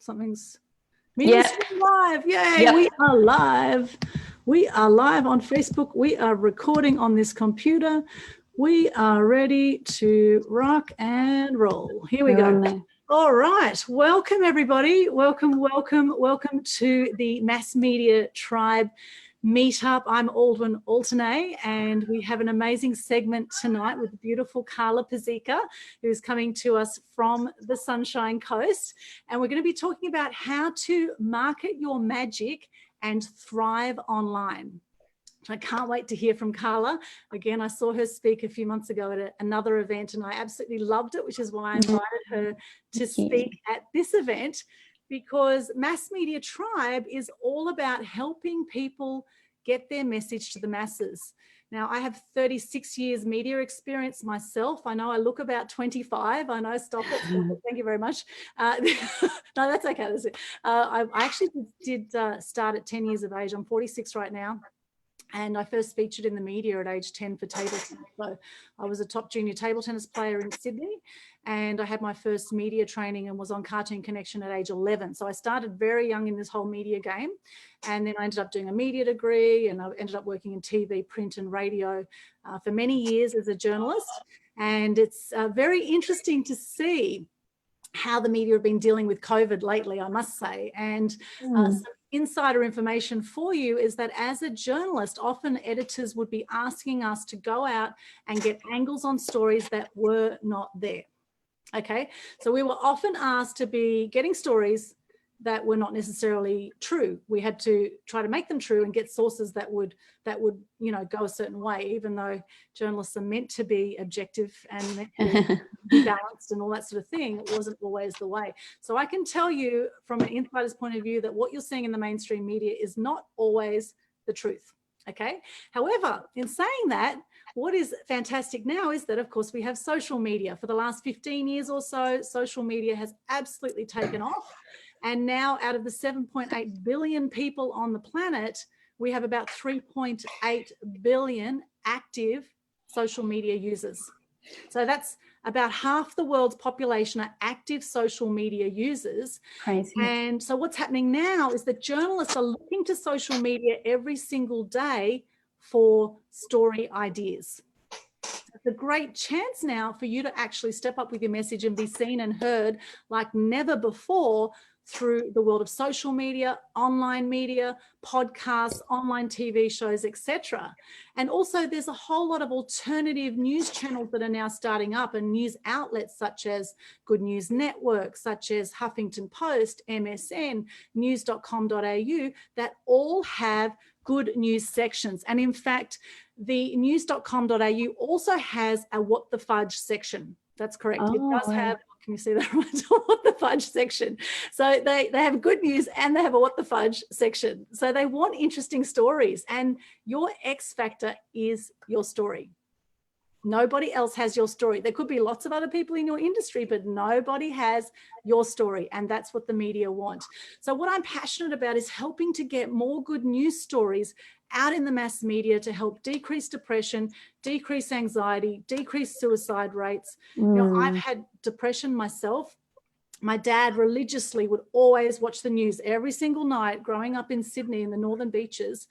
Something's meeting's live. Yay, Yep. we are live. We are live on Facebook. We are recording on this computer. We are ready to rock and roll. Here we go. All right. Welcome, everybody. Welcome to the Mass Media Tribe Meetup. I'm Aldwyn Alternay, and we have an amazing segment tonight with the beautiful Karla Pizzica, who's coming to us from the Sunshine Coast. And we're going to be talking about how to market your magic and thrive online. I can't wait to hear from Karla. Again, I saw her speak a few months ago at another event, and I absolutely loved it, which is why I invited her to speak at this event, because Mass Media Tribe is all about helping people get their message to the masses. Now, I have 36 years media experience myself. I know I look about 25. I know, stop it. Thank you very much. No, that's okay. That's it. I actually did start at 10 years of age. I'm 46 right now. And I first featured in the media at age 10 for table tennis. So I was a top junior table tennis player in Sydney, and I had my first media training and was on Cartoon Connection at age 11. So I started very young in this whole media game. And then I ended up doing a media degree, and I ended up working in TV, print and radio for many years as a journalist. And it's very interesting to see how the media have been dealing with COVID lately, I must say. And some insider information for you is that as a journalist, often editors would be asking us to go out and get angles on stories that were not there. Okay, so we were often asked to be getting stories that were not necessarily true. We had to try to make them true and get sources that would you know, go a certain way, even though journalists are meant to be objective and meant to be balanced and all that sort of thing. It wasn't always the way. So I can tell you from an insider's point of view that what you're seeing in the mainstream media is not always the truth. Okay. However, in saying that, what is fantastic now is that, of course, we have social media. For the last 15 years or so, social media has absolutely taken off. And now, out of the 7.8 billion people on the planet, we have about 3.8 billion active social media users. So that's about half the world's population are active social media users. Crazy. And so what's happening now is that journalists are looking to social media every single day for story ideas. It's a great chance now for you to actually step up with your message and be seen and heard like never before through the world of social media, online media, podcasts, online TV shows, etc. And also there's a whole lot of alternative news channels that are now starting up, and news outlets such as Good News Network, such as Huffington Post, MSN, news.com.au, that all have good news sections. And in fact, the news.com.au also has a what the fudge section. That's correct. It does have, can you see that? What the fudge section. So they have good news and they have a what the fudge section. So they want interesting stories, and your X factor is your story. Nobody else has your story. There could be lots of other people in your industry, but nobody has your story, and that's what the media want. So what I'm passionate about is helping to get more good news stories out in the mass media to help decrease depression, decrease anxiety, decrease suicide rates. You know, I've had depression myself. My dad religiously would always watch the news every single night growing up in Sydney in the Northern Beaches.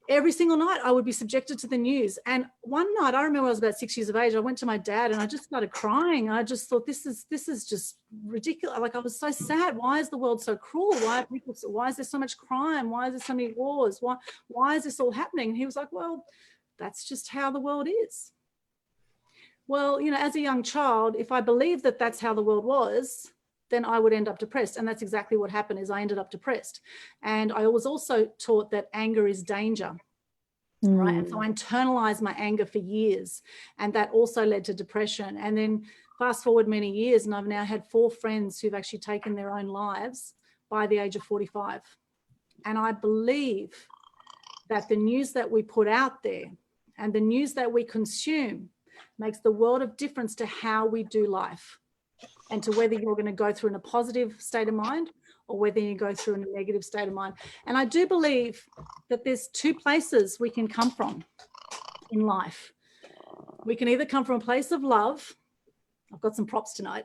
Every single night I would be subjected to the news. And one night, I remember I was about 6 years of age, I went to my dad and I just started crying. I just thought, this is just ridiculous. Like, I was so sad. Why is the world so cruel? Why is there so much crime? Why is there so many wars? Why is this all happening? And he was like, well, that's just how the world is. Well, you know, as a young child, if I believed that that's how the world was, then I would end up depressed. And that's exactly what happened, is I ended up depressed. And I was also taught that anger is danger, right? And so I internalized my anger for years, and that also led to depression. And then fast forward many years, and I've now had 4 friends who've actually taken their own lives by the age of 45. And I believe that the news that we put out there and the news that we consume makes the world of difference to how we do life, and to whether you're going to go through in a positive state of mind or whether you go through in a negative state of mind. And I do believe that there's 2 places we can come from in life. We can either come from a place of love. I've got some props tonight.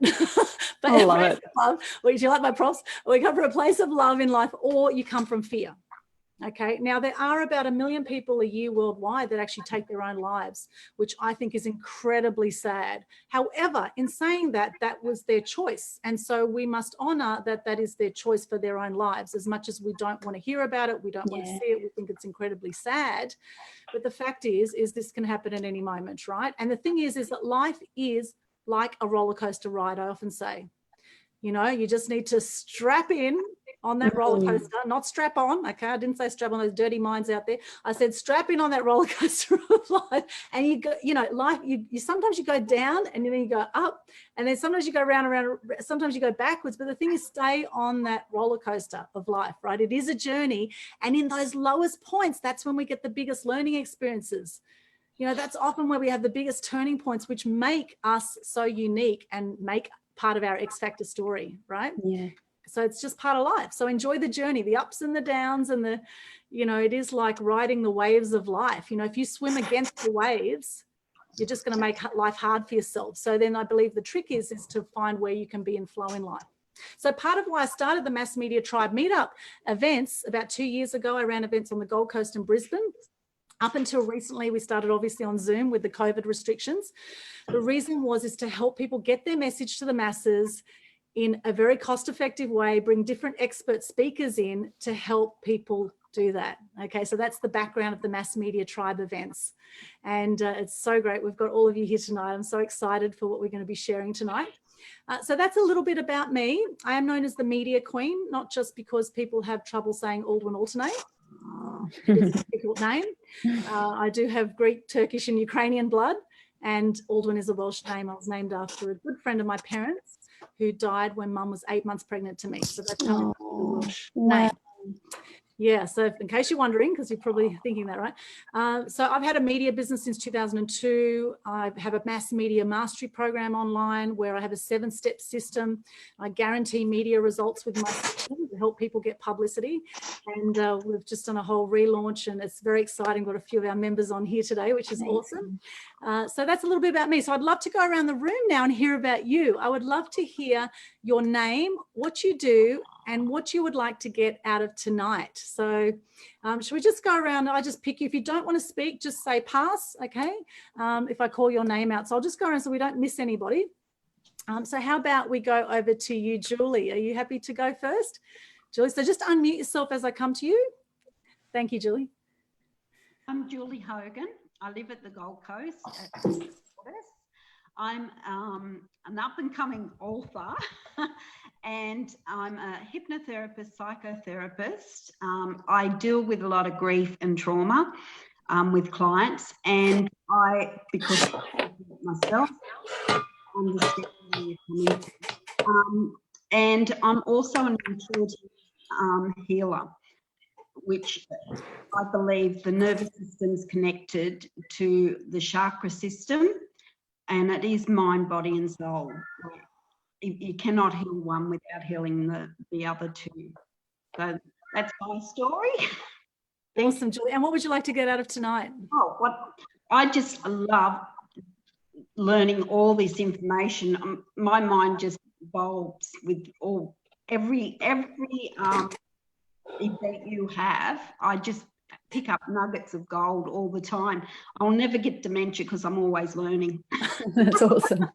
But I love it. Love, or do you like my props? We come from a place of love in life, or you come from fear. Okay, now there are about 1 million people a year worldwide that actually take their own lives, which I think is incredibly sad. However, in saying that, that was their choice. And so we must honor that that is their choice for their own lives. As much as we don't want to hear about it, we don't want to see it, we think it's incredibly sad. But the fact is this can happen at any moment, right? And the thing is that life is like a roller coaster ride, I often say. You know, you just need to strap in on that roller coaster, not strap on. Okay, I didn't say strap on, those dirty minds out there. I said strap in on that roller coaster of life. And you go, you know, life, you sometimes you go down and then you go up, and then sometimes you go round and round, sometimes you go backwards. But the thing is, stay on that roller coaster of life, right? It is a journey. And in those lowest points, that's when we get the biggest learning experiences. You know, that's often where we have the biggest turning points, which make us so unique and make part of our X Factor story, right? Yeah. So it's just part of life. So enjoy the journey, the ups and the downs, and the, you know, it is like riding the waves of life. You know, if you swim against the waves, you're just going to make life hard for yourself. So then I believe the trick is to find where you can be in flow in life. So part of why I started the Mass Media Tribe Meetup events about 2 years ago, I ran events on the Gold Coast and Brisbane. Up until recently, we started obviously on Zoom with the COVID restrictions. The reason is to help people get their message to the masses in a very cost-effective way, bring different expert speakers in to help people do that. Okay, so that's the background of the Mass Media Tribe events. And it's so great. We've got all of you here tonight. I'm so excited for what we're going to be sharing tonight. So that's a little bit about me. I am known as the Media Queen, not just because people have trouble saying Aldwin alternate. It's a difficult name. I do have Greek, Turkish and Ukrainian blood, and Aldwin is a Welsh name. I was named after a good friend of my parents who died when mum was 8 months pregnant to me. So that's how the Welsh name. Yeah, so in case you're wondering, because you're probably thinking that, right? So I've had a media business since 2002. I have a mass media mastery program online where I have a 7-step system. I guarantee media results with my system to help people get publicity. And we've just done a whole relaunch, and it's very exciting. Got a few of our members on here today, which is awesome. So that's a little bit about me. So I'd love to go around the room now and hear about you. I would love to hear your name, what you do, and what you would like to get out of tonight. So should we just go around? I just pick you. If you don't want to speak, just say pass, okay? If I call your name out. So I'll just go around so we don't miss anybody. So how about we go over to you, Julie? Are you happy to go first? Julie, so just unmute yourself as I come to you. Thank you, Julie. I'm Julie Hogan. I live at the Gold Coast at I'm an up-and-coming author and I'm a hypnotherapist, psychotherapist. I deal with a lot of grief and trauma with clients, and because I myself understand and I'm also an intuitive healer, which I believe the nervous system is connected to the chakra system, and it is mind, body and soul. You cannot heal one without healing the other two. So that's my story. Awesome, Julie. And what would you like to get out of tonight? Oh, I just love learning all this information. My mind just bulbs with every event you have. I just pick up nuggets of gold all the time. I'll never get dementia because I'm always learning. That's awesome.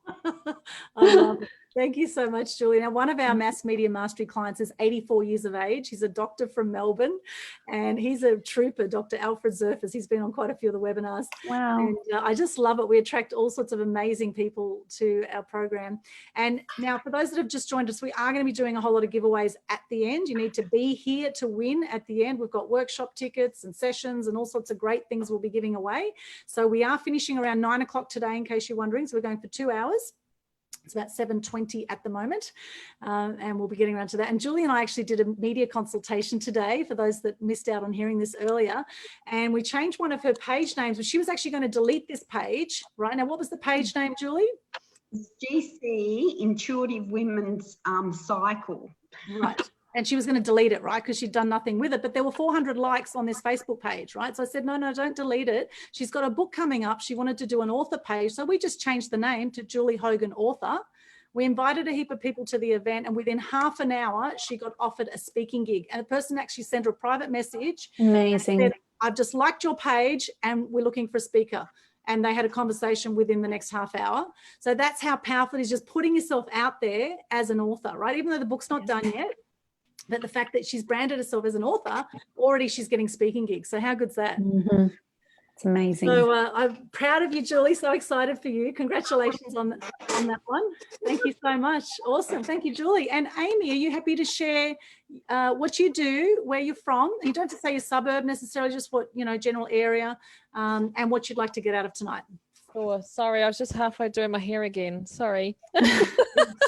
I love it. Thank you so much, Julie. Now, one of our Mass Media Mastery clients is 84 years of age. He's a doctor from Melbourne, and he's a trooper, Dr. Alfred Zerfers. He's been on quite a few of the webinars. Wow. And I just love it. We attract all sorts of amazing people to our program. And now, for those that have just joined us, we are going to be doing a whole lot of giveaways at the end. You need to be here to win at the end. We've got workshop tickets and sessions and all sorts of great things we'll be giving away. So we are finishing around 9 o'clock today, in case you're wondering. So we're going for 2 hours. It's about 7:20 at the moment, and we'll be getting around to that. And Julie and I actually did a media consultation today for those that missed out on hearing this earlier, and we changed one of her page names. She was actually going to delete this page, right? Now, what was the page name, Julie? It's GC, Intuitive Women's Cycle. Right. And she was going to delete it, right, because she'd done nothing with it. But there were 400 likes on this Facebook page, right? So I said, no, don't delete it. She's got a book coming up. She wanted to do an author page. So we just changed the name to Julie Hogan Author, We invited a heap of people to the event, and within half an hour, she got offered a speaking gig. And the person actually sent her a private message. Amazing. And said, I've just liked your page and we're looking for a speaker. And they had a conversation within the next half hour. So that's how powerful it is, just putting yourself out there as an author, right? Even though the book's not done yet, but the fact that she's branded herself as an author, already she's getting speaking gigs. So how good's that? Mm-hmm. It's amazing. So I'm proud of you, Julie. So excited for you. Congratulations on that one. Thank you so much. Awesome. Thank you, Julie. And Amy, are you happy to share what you do, where you're from? You don't have to say your suburb necessarily, just what, general area, and what you'd like to get out of tonight. Sure. Sorry, I was just halfway doing my hair again. Sorry.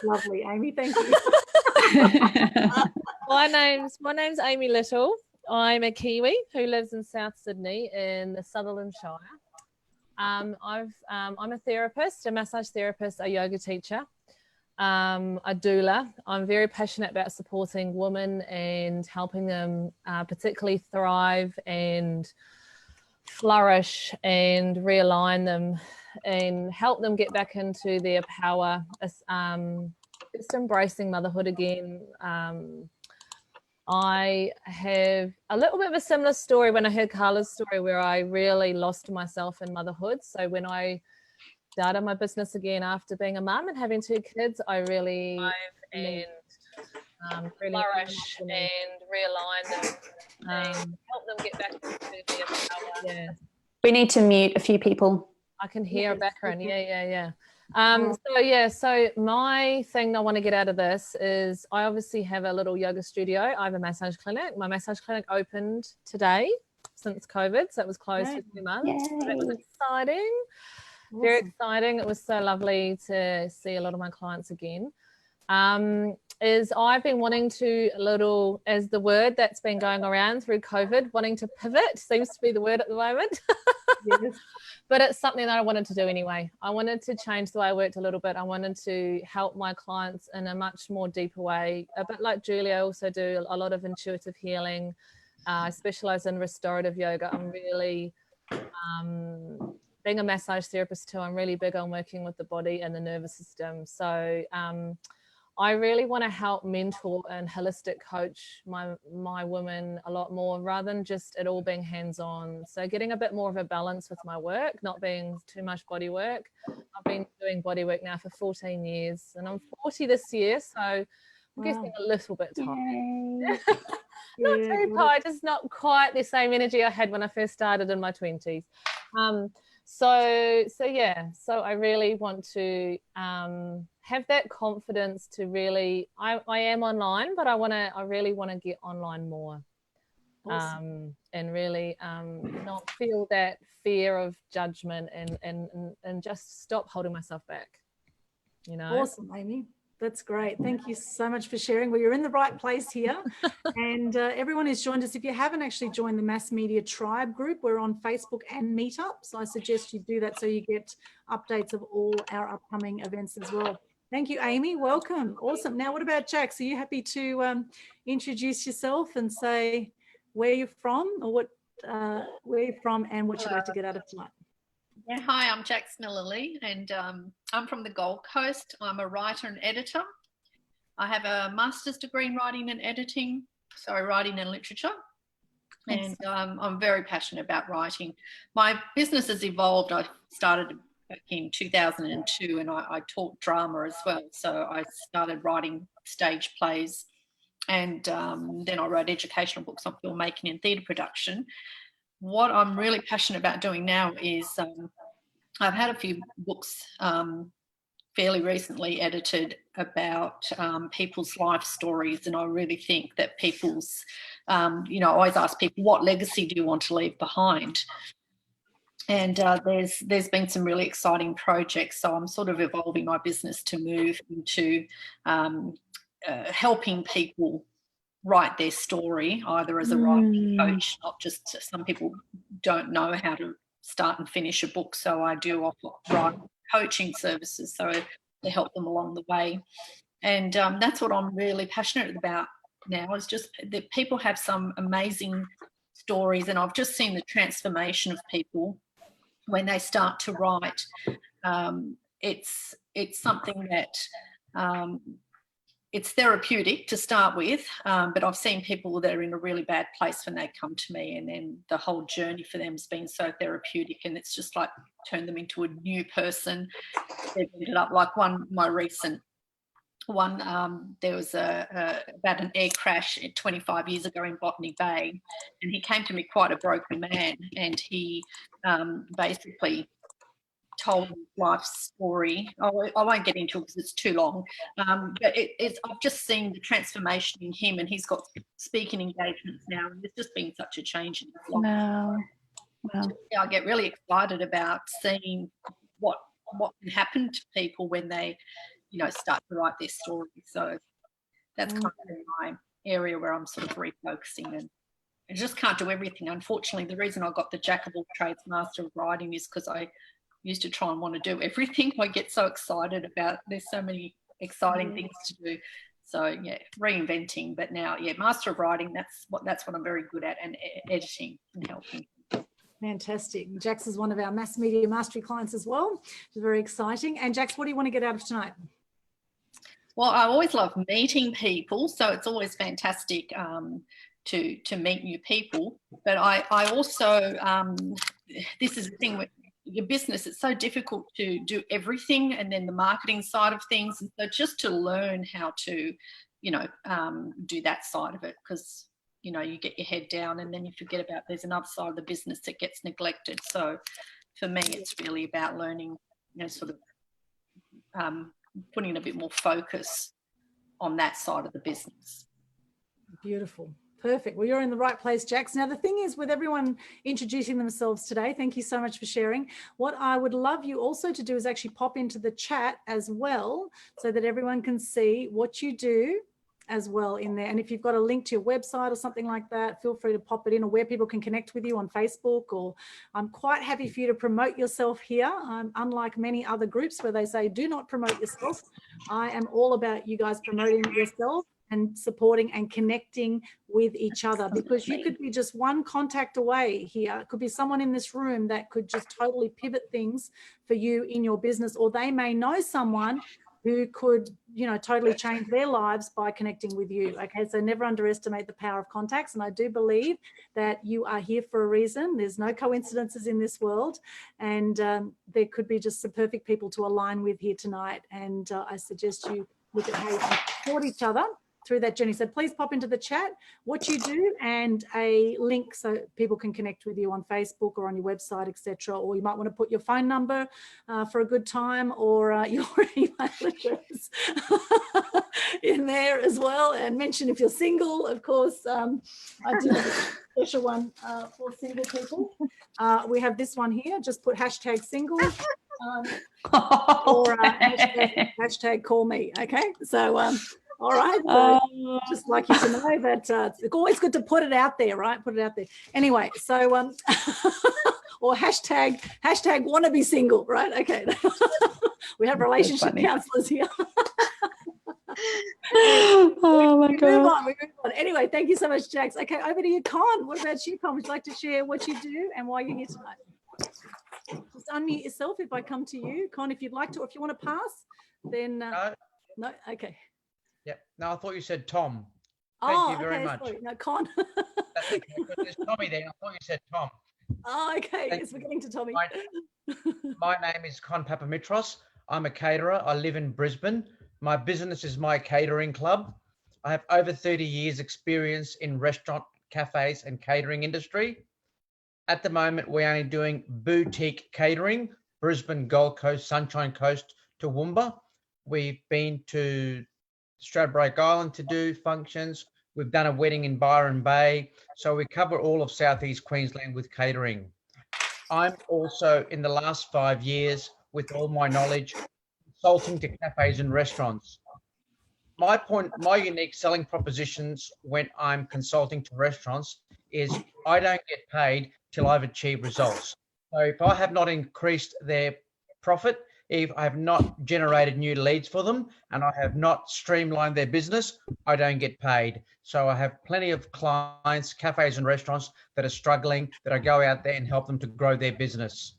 Lovely, Amy. Thank you. My name's Amy Little. I'm a Kiwi who lives in South Sydney in the Sutherland Shire. I'm a therapist, a massage therapist, a yoga teacher, a doula. I'm very passionate about supporting women and helping them particularly thrive and flourish and realign them and help them get back into their power, just embracing motherhood again. I have a little bit of a similar story when I heard Karla's story, where I really lost myself in motherhood. So when I started my business again after being a mum and having 2 kids, I really flourish and realign them, help them get back into their power. Yeah. We need to mute a few people. I can hear a background. Yeah. So my thing I want to get out of this is I obviously have a little yoga studio. I have a massage clinic. My massage clinic opened today since COVID, so it was closed for 2 months. That was exciting. Awesome. Very exciting. It was so lovely to see a lot of my clients again. Is I've been wanting to as the word that's been going around through COVID, wanting to pivot seems to be the word at the moment. Yes. But it's something that I wanted to do anyway. I wanted to change the way I worked a little bit. I wanted to help my clients in a much more deeper way. A bit like Julie, I also do a lot of intuitive healing. I specialize in restorative yoga. I'm really, being a massage therapist too, I'm really big on working with the body and the nervous system. So I really want to help mentor and holistic coach my women a lot more, rather than just it all being hands-on. So getting a bit more of a balance with my work, not being too much body work. I've been doing body work now for 14 years and I'm 40 this year, so I'm getting a little bit tired. Not too tired, just not quite the same energy I had when I first started in my 20s. So I really want to have that confidence to really, I am online, but I really want to get online more. Awesome. And really not feel that fear of judgment and just stop holding myself back, Awesome, Amy. That's great. Thank you so much for sharing. Well, you're in the right place here. And everyone who's joined us, if you haven't actually joined the Mass Media Tribe group, we're on Facebook and Meetup. So I suggest you do that so you get updates of all our upcoming events as well. Thank you, Amy. Welcome. Awesome. Now, what about Jax? Are you happy to introduce yourself and say where you're from or where you're from and what you'd like to get out of tonight? Yeah, hi, I'm Jax Millilly and I'm from the Gold Coast. I'm a writer and editor. I have a master's degree in writing and literature. And I'm very passionate about writing. My business has evolved. I started back in 2002 and I taught drama as well. So I started writing stage plays and then I wrote educational books on filmmaking and theatre production. What I'm really passionate about doing now is I've had a few books fairly recently edited about people's life stories, and I really think that people's, I always ask people, what legacy do you want to leave behind? And there's been some really exciting projects, so I'm sort of evolving my business to move into helping people write their story, either as a writing coach, not just some people don't know how to start and finish a book, so I do offer writing coaching services so to help them along the way. And that's what I'm really passionate about now, is just that people have some amazing stories, and I've just seen the transformation of people when they start to write. It's something that it's therapeutic to start with, but I've seen people that are in a really bad place when they come to me, and then the whole journey for them has been so therapeutic, and it's just like turned them into a new person. They've ended up like my recent one, there was about an air crash 25 years ago in Botany Bay, and he came to me quite a broken man, and he basically told his life story. I won't get into it because it's too long, but I've just seen the transformation in him, and he's got speaking engagements now, and there's just been such a change in his life. Wow. I get really excited about seeing what can happen to people when they, start to write their story. So that's kind of my area where I'm sort of refocusing, and I just can't do everything. Unfortunately, the reason I got the Jack of all trades Master of Writing is because I used to try and want to do everything. I get so excited about, there's so many exciting things to do. So yeah, reinventing, but now, yeah, Master of Writing, that's what I'm very good at, and editing and helping. Fantastic. Jax is one of our Mass Media Mastery clients as well, which is very exciting. And Jax, what do you want to get out of tonight? Well, I always love meeting people, so it's always fantastic to meet new people. But I also, this is the thing with your business, it's so difficult to do everything, and then the marketing side of things. And so just to learn how to, do that side of it, because, you get your head down and then you forget about there's another side of the business that gets neglected. So for me, it's really about learning, sort of putting a bit more focus on that side of the business. Beautiful. Perfect. Well, you're in the right place, Jax. Now, the thing is, with everyone introducing themselves today, thank you so much for sharing. What I would love you also to do is actually pop into the chat as well, so that everyone can see what you do as well in there. And if you've got a link to your website or something like that, feel free to pop it in, or where people can connect with you on Facebook. Or I'm quite happy for you to promote yourself here. Unlike many other groups where they say, do not promote yourself, I am all about you guys promoting yourself and supporting and connecting with each other, because you could be just one contact away here. It could be someone in this room that could just totally pivot things for you in your business, or they may know someone who could, totally change their lives by connecting with you. Okay, so never underestimate the power of contacts. And I do believe that you are here for a reason. There's no coincidences in this world, and there could be just some perfect people to align with here tonight. And I suggest you look at how you can support each other through that journey. So please pop into the chat what you do and a link so people can connect with you on Facebook or on your website, etc. Or you might want to put your phone number for a good time, or your email address in there as well, and mention if you're single. Of course, I do have a special one for single people. We have this one here. Just put #single or hashtag call me. Okay, so all right, so just like you to know that it's always good to put it out there, right? Put it out there. Anyway, so or hashtag wanna be single, right? Okay. We have relationship counselors here. Oh my God. We move on. Anyway, thank you so much, Jax. Okay, over to you, Con. What about you, Con? Would you like to share what you do and why you're here tonight? Just unmute yourself if I come to you, Con, if you'd like to, or if you want to pass, then no, okay. Yep. No, I thought you said Tom. Thank you very much. Sorry. No, Con. That's okay. There's Tommy there. I thought you said Tom. Oh, okay. Yes, we're getting to Tommy. My name is Con Papamitros. I'm a caterer. I live in Brisbane. My business is my catering club. I have over 30 years experience in restaurant, cafes and catering industry. At the moment, we're only doing boutique catering, Brisbane, Gold Coast, Sunshine Coast to Toowoomba. We've been to Stradbroke Island to do functions. We've done a wedding in Byron Bay. So we cover all of Southeast Queensland with catering. I'm also, in the last 5 years, with all my knowledge, consulting to cafes and restaurants. My unique selling propositions when I'm consulting to restaurants is I don't get paid till I've achieved results. So if I have not increased their profit, if I have not generated new leads for them, and I have not streamlined their business, I don't get paid. So I have plenty of clients, cafes and restaurants that are struggling, that I go out there and help them to grow their business.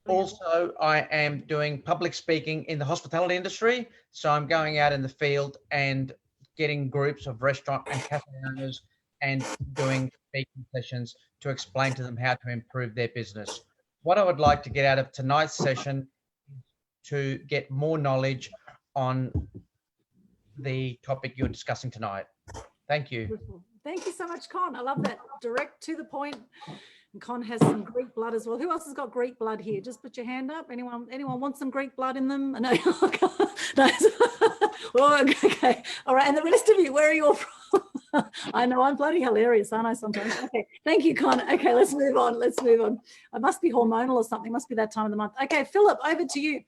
Also, I am doing public speaking in the hospitality industry. So I'm going out in the field and getting groups of restaurant and cafe owners and doing speaking sessions to explain to them how to improve their business. What I would like to get out of tonight's session is to get more knowledge on the topic you're discussing tonight. Thank you. Thank you so much, Con. I love that. Direct to the point. And Con has some Greek blood as well. Who else has got Greek blood here? Just put your hand up. Anyone want some Greek blood in them? No. No. Oh, okay. All right. And the rest of you, where are you all from? I know I'm bloody hilarious, aren't I, sometimes? Okay. Thank you, Con. Okay, let's move on. Let's move on. I must be hormonal or something. Must be that time of the month. Okay, Philip, over to you.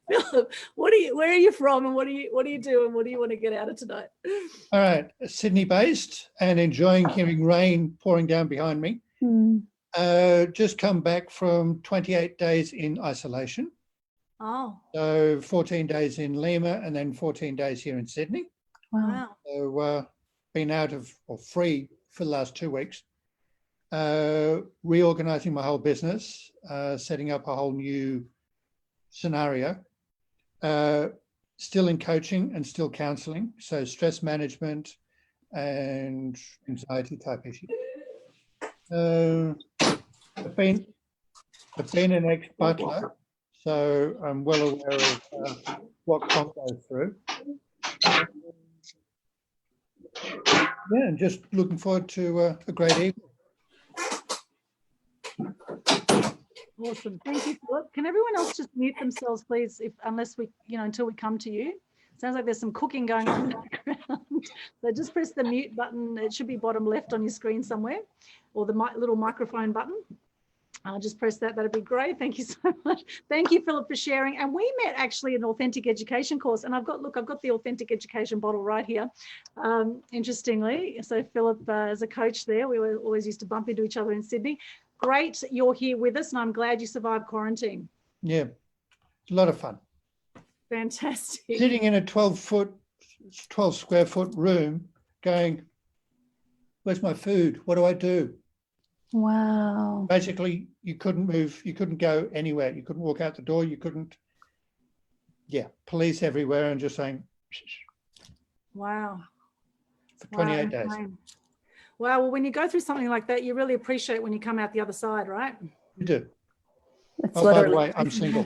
Philip, where are you from, and what do you do, and what do you want to get out of tonight? All right, Sydney based and enjoying hearing rain pouring down behind me. Just come back from 28 days in isolation. Oh. So 14 days in Lima and then 14 days here in Sydney. Wow. So been out of or free for the last 2 weeks. Reorganizing my whole business, setting up a whole new scenario. Still in coaching and still counseling, so stress management and anxiety type issues. I've been an ex-butler, so I'm well aware of what Con goes through. Yeah, and just looking forward to a great evening. Awesome. Thank you, Philip. Can everyone else just mute themselves, please, unless we, until we come to you? Sounds like there's some cooking going on in the background. So just press the mute button. It should be bottom left on your screen somewhere, or the little microphone button. I'll just press that. That'd be great. Thank you so much. Thank you, Philip, for sharing. And we met actually in an authentic education course. And I've got the authentic education bottle right here. Interestingly, so Philip, as a coach there, we were always used to bump into each other in Sydney. Great, you're here with us, and I'm glad you survived quarantine. Yeah, it's a lot of fun. Fantastic. Sitting in a 12 square foot room going, where's my food? What do I do? Wow. Basically, you couldn't move. You couldn't go anywhere. You couldn't walk out the door. You couldn't, police everywhere and just saying, wow. For 28 days. Wow, well, when you go through something like that, you really appreciate when you come out the other side, right? You do. That's by the way, I'm single.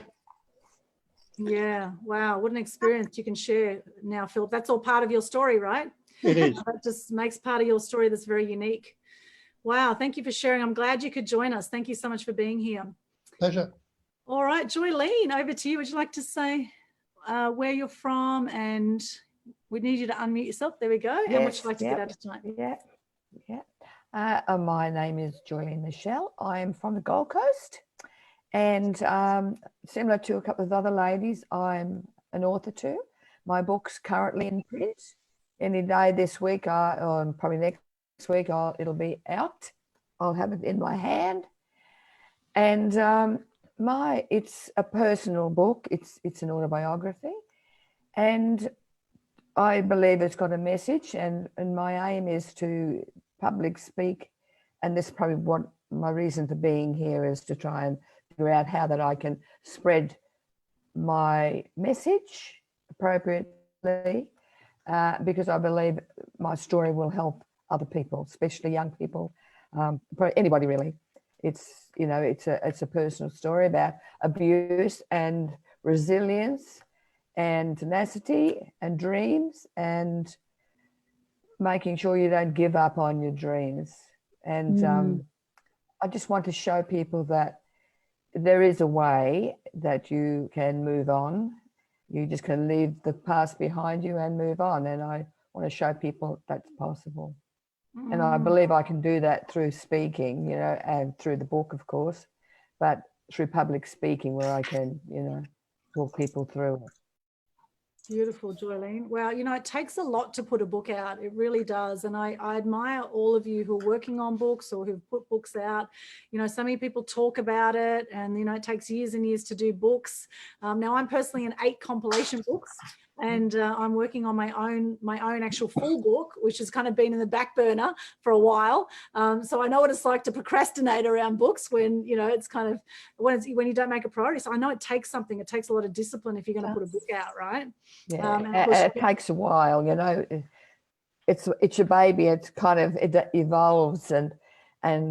Yeah, wow, what an experience you can share now, Philip. That's all part of your story, right? It is. That just makes part of your story that's very unique. Wow, thank you for sharing. I'm glad you could join us. Thank you so much for being here. Pleasure. All right, Joylene, over to you. Would you like to say where you're from? And we need you to unmute yourself. There we go. Yes, and what would you like to get out of tonight? My name is Joylene Michelle. I am from the Gold Coast, and similar to a couple of other ladies, I'm an author too. My book's currently in print. Any day this week, or probably next week, it'll be out. I'll have it in my hand, and it's a personal book. It's an autobiography, and I believe it's got a message, and my aim is to public speak, and this is probably what my reason for being here is, to try and figure out how that I can spread my message appropriately, because I believe my story will help other people, especially young people, anybody really. It's a personal story about abuse and resilience and tenacity and dreams, and making sure you don't give up on your dreams. And I just want to show people that there is a way that you can move on. You just can leave the past behind you and move on. And I want to show people that's possible. And I believe I can do that through speaking, and through the book, of course, but through public speaking, where I can, talk people through it. Beautiful, Joylene. Well, it takes a lot to put a book out. It really does. And I admire all of you who are working on books or who've put books out. So many people talk about it, and, it takes years and years to do books. Now, I'm personally in 8 compilation books. and I'm working on my own actual full book, which has kind of been in the back burner for a while. So I know what it's like to procrastinate around books when, you know, it's kind of when you don't make a priority. So I know it takes something. It takes a lot of discipline if you're going to put a book out, right? Yeah, and it takes a while, you know. It's your baby. It's kind of, it evolves and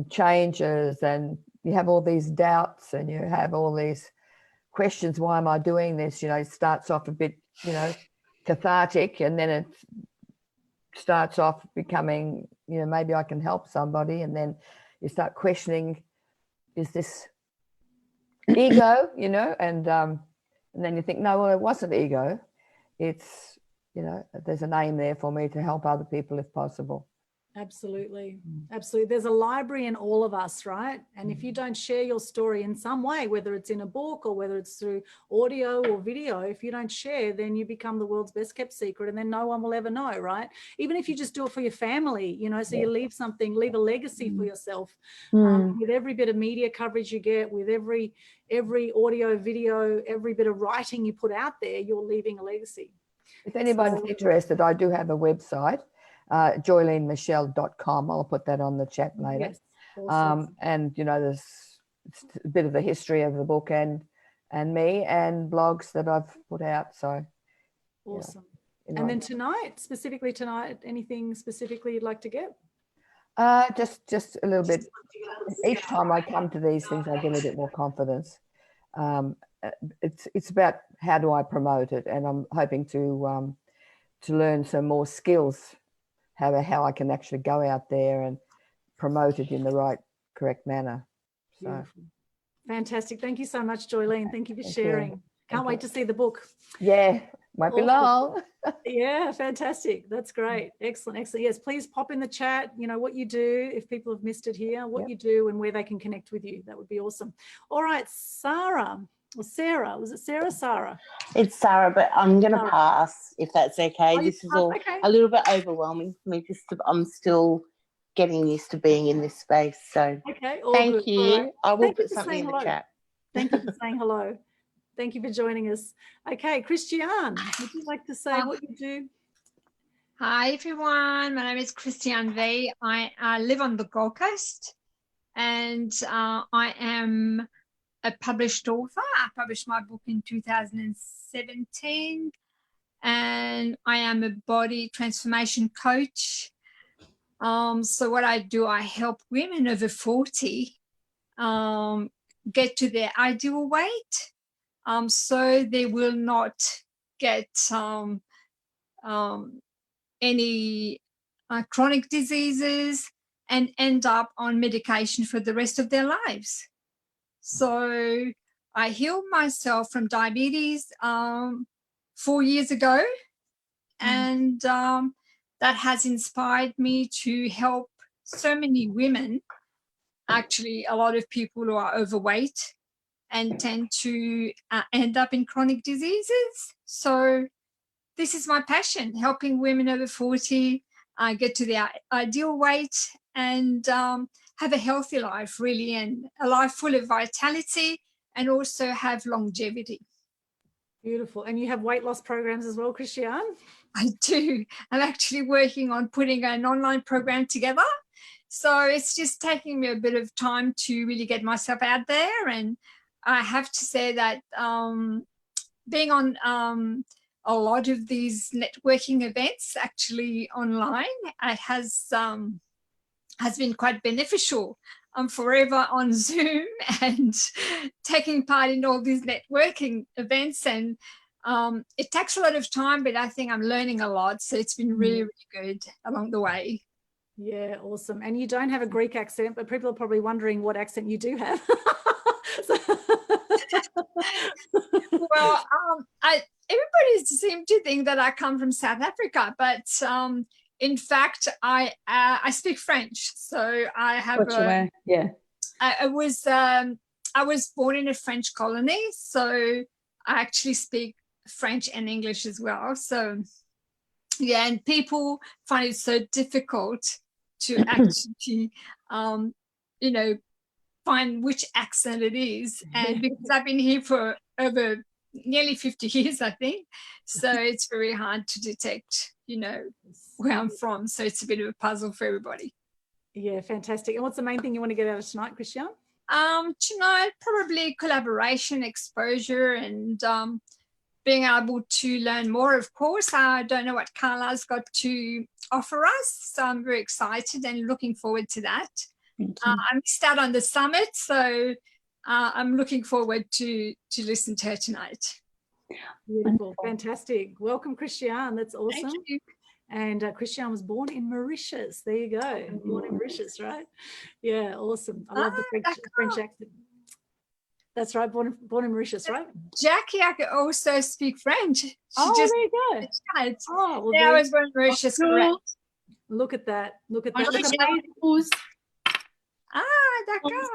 changes, and you have all these doubts and you have all these questions. Why am I doing this? You know, it starts off a bit, you know, cathartic, and then it starts off becoming, you know, maybe I can help somebody, and then you start questioning, is this ego, you know? And then you think, no, well, it wasn't ego. It's, you know, there's an aim there for me to help other people if possible. Absolutely. Absolutely. There's a library in all of us, right? And if you don't share your story in some way, whether it's in a book or whether it's through audio or video, if you don't share, then you become the world's best kept secret, and then no one will ever know, right? Even if you just do it for your family, you know, so you leave a legacy for yourself. With every bit of media coverage you get, with every audio, video, every bit of writing you put out there, you're leaving a legacy. If anyone's interested, I do have a website, joylenemichelle.com. I'll put that on the chat later. Yes, awesome. And, you know, there's a bit of the history of the book and me, and blogs that I've put out. So awesome. You know, and then tonight, anything specifically you'd like to get? Just a little bit. Each time I come to these things, I get a little bit more confidence. It's about how do I promote it, and I'm hoping to learn some more skills, how I can actually go out there and promote it in the correct manner. So beautiful. Fantastic. Thank you so much, Joylene. Thank you for sharing. Can't wait to see the book. Yeah, won't be long. Yeah, fantastic. That's great. Excellent. Yes, please pop in the chat, you know, what you do, if people have missed it here, what you do and where they can connect with you. That would be awesome. All right, Sarah. Or Sarah, was it Sarah? Sarah? It's Sarah, but I'm going to pass if that's okay. This is all a little bit overwhelming for me. I'm still getting used to being in this space. So thank you. Right. I will put something in the chat. Thank you for saying hello. Thank you for joining us. Okay, Christiane, would you like to say what you do? Hi, everyone. My name is Christiane V. I live on the Gold Coast, and I am a published author. I published my book in 2017, and I am a body transformation coach. So what I do, I help women over 40 get to their ideal weight, so they will not get any chronic diseases and end up on medication for the rest of their lives. So I healed myself from diabetes 4 years ago, and that has inspired me to help so many women, actually a lot of people who are overweight and tend to end up in chronic diseases. So this is my passion, helping women over 40 get to their ideal weight and have a healthy life, really, and a life full of vitality, and also have longevity. Beautiful. And you have weight loss programs as well, Christiane? I do. I'm actually working on putting an online program together. So it's just taking me a bit of time to really get myself out there. And I have to say that being on a lot of these networking events actually online, it has been quite beneficial. I'm forever on Zoom and taking part in all these networking events, and it takes a lot of time, but I think I'm learning a lot. So it's been really, really good along the way. Yeah, awesome. And you don't have a Greek accent, but people are probably wondering what accent you do have. Well, everybody seems to think that I come from South Africa, but in fact, I speak French. So I have I was born in a French colony, so I actually speak French and English as well. So yeah, and people find it so difficult to actually find which accent it is. And because I've been here for over nearly 50 years, I think. So it's very hard to detect, where I'm from. So it's a bit of a puzzle for everybody. Yeah, fantastic. And what's the main thing you want to get out of tonight, Christiane? Tonight, probably collaboration, exposure, and being able to learn more, of course. I don't know what Karla's got to offer us, so I'm very excited and looking forward to that. I missed out on the summit, so I'm looking forward to listen to her tonight. Beautiful, fantastic. Welcome, Christiane. That's awesome. Thank you. And Christiane was born in Mauritius. There you go. Born in Mauritius, right? Yeah, awesome. I love the French accent. That's right, born in Mauritius, right? Jackie, I can also speak French. There you go. Oh, well, yeah, I was born in Mauritius, correct. Look at that. Look at that. D'accord.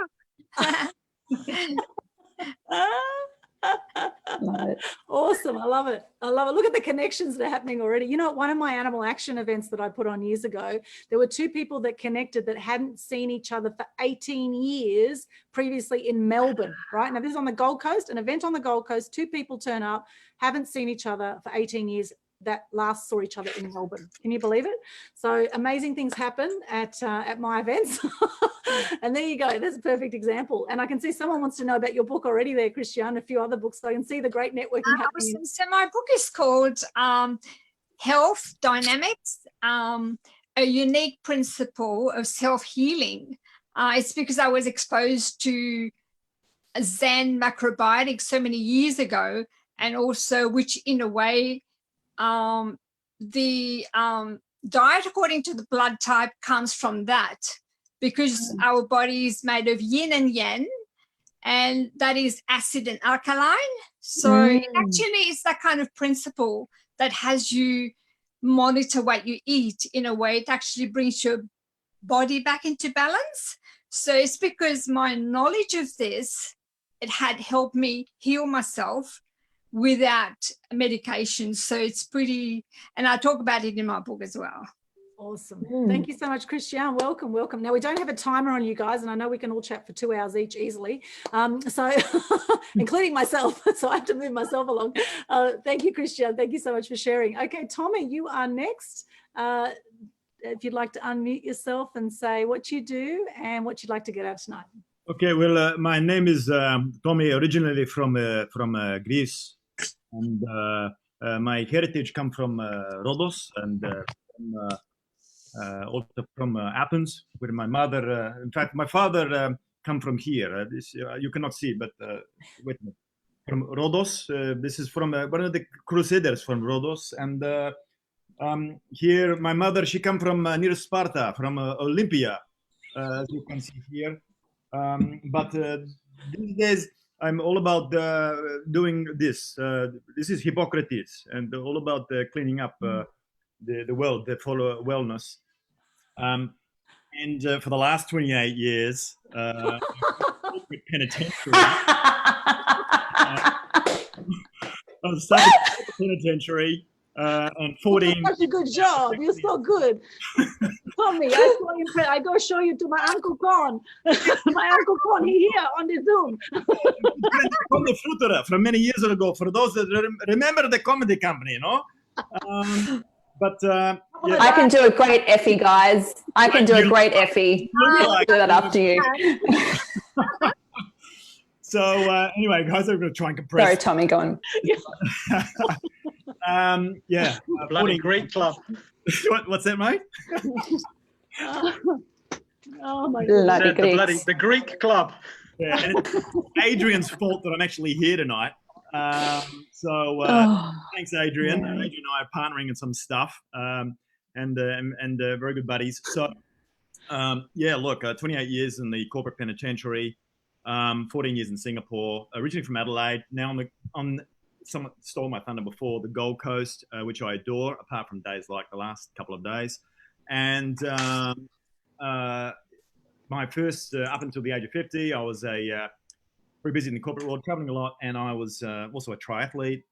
Love it. Awesome. I love it. I love it. Look at the connections that are happening already. You know, one of my animal action events that I put on years ago, there were two people that connected that hadn't seen each other for 18 years previously in Melbourne, right? Now, this is on the Gold Coast, an event on the Gold Coast. Two people turn up, haven't seen each other for 18 years. That last saw each other in Melbourne. Can you believe it? So amazing things happen at my events. And there you go. That's a perfect example. And I can see someone wants to know about your book already there, Christiane, a few other books. So I can see the great networking happening. So my book is called Health Dynamics, a unique principle of self-healing. It's because I was exposed to Zen macrobiotics so many years ago, and also which in a way, the diet according to the blood type comes from that, because our body is made of yin and yang, and that is acid and alkaline. So it actually is that kind of principle that has you monitor what you eat in a way. It actually brings your body back into balance. So it's because my knowledge of this, it had helped me heal myself without medication. So it's pretty, and I talk about it in my book as well. Awesome. Thank you so much, Christiane. Welcome, welcome. Now, we don't have a timer on you guys, and I know we can all chat for 2 hours each easily, so including myself, so I have to move myself along. Thank you, Christiane. Thank you so much for sharing. Okay, Tommy, you are next. If you'd like to unmute yourself and say what you do and what you'd like to get out tonight. Okay, well, my name is Tommy, originally from Greece, and my heritage comes from Rhodos and also from Athens, where my mother, in fact, my father come from here. This you cannot see, but wait a minute. From Rhodos. This is from one of the crusaders from Rhodos, and here my mother, she come from near Sparta, from Olympia, as you can see here. But these days I'm all about doing this. This is Hippocrates, and all about cleaning up the world, the follow wellness. And for the last 28 years, penitentiary. I was stuck in penitentiary, and 14. Such a good job. You're so good. Tommy, I go show you to my Uncle Con. My Uncle Con, he here on the Zoom. From the Futura, from many years ago, for those that remember the comedy company, you know? But yeah. I can do a great Effie, guys. I can do a great Effie. I'll do that after you. So anyway, guys, I'm going to try and compress. Sorry, Tommy, go on. Yeah. Bloody Greek club. What's that, mate? Oh my God. The Greek club. Yeah, and it's Adrian's fault that I'm actually here tonight. Thanks, Adrian. Yeah. Adrian and I are partnering in some stuff, and very good buddies. So, yeah, look, 28 years in the corporate penitentiary, 14 years in Singapore, originally from Adelaide. Now someone stole my thunder before, the Gold Coast, which I adore, apart from days like the last couple of days. And my first, up until the age of 50, I was very busy in the corporate world, traveling a lot, and I was also a triathlete.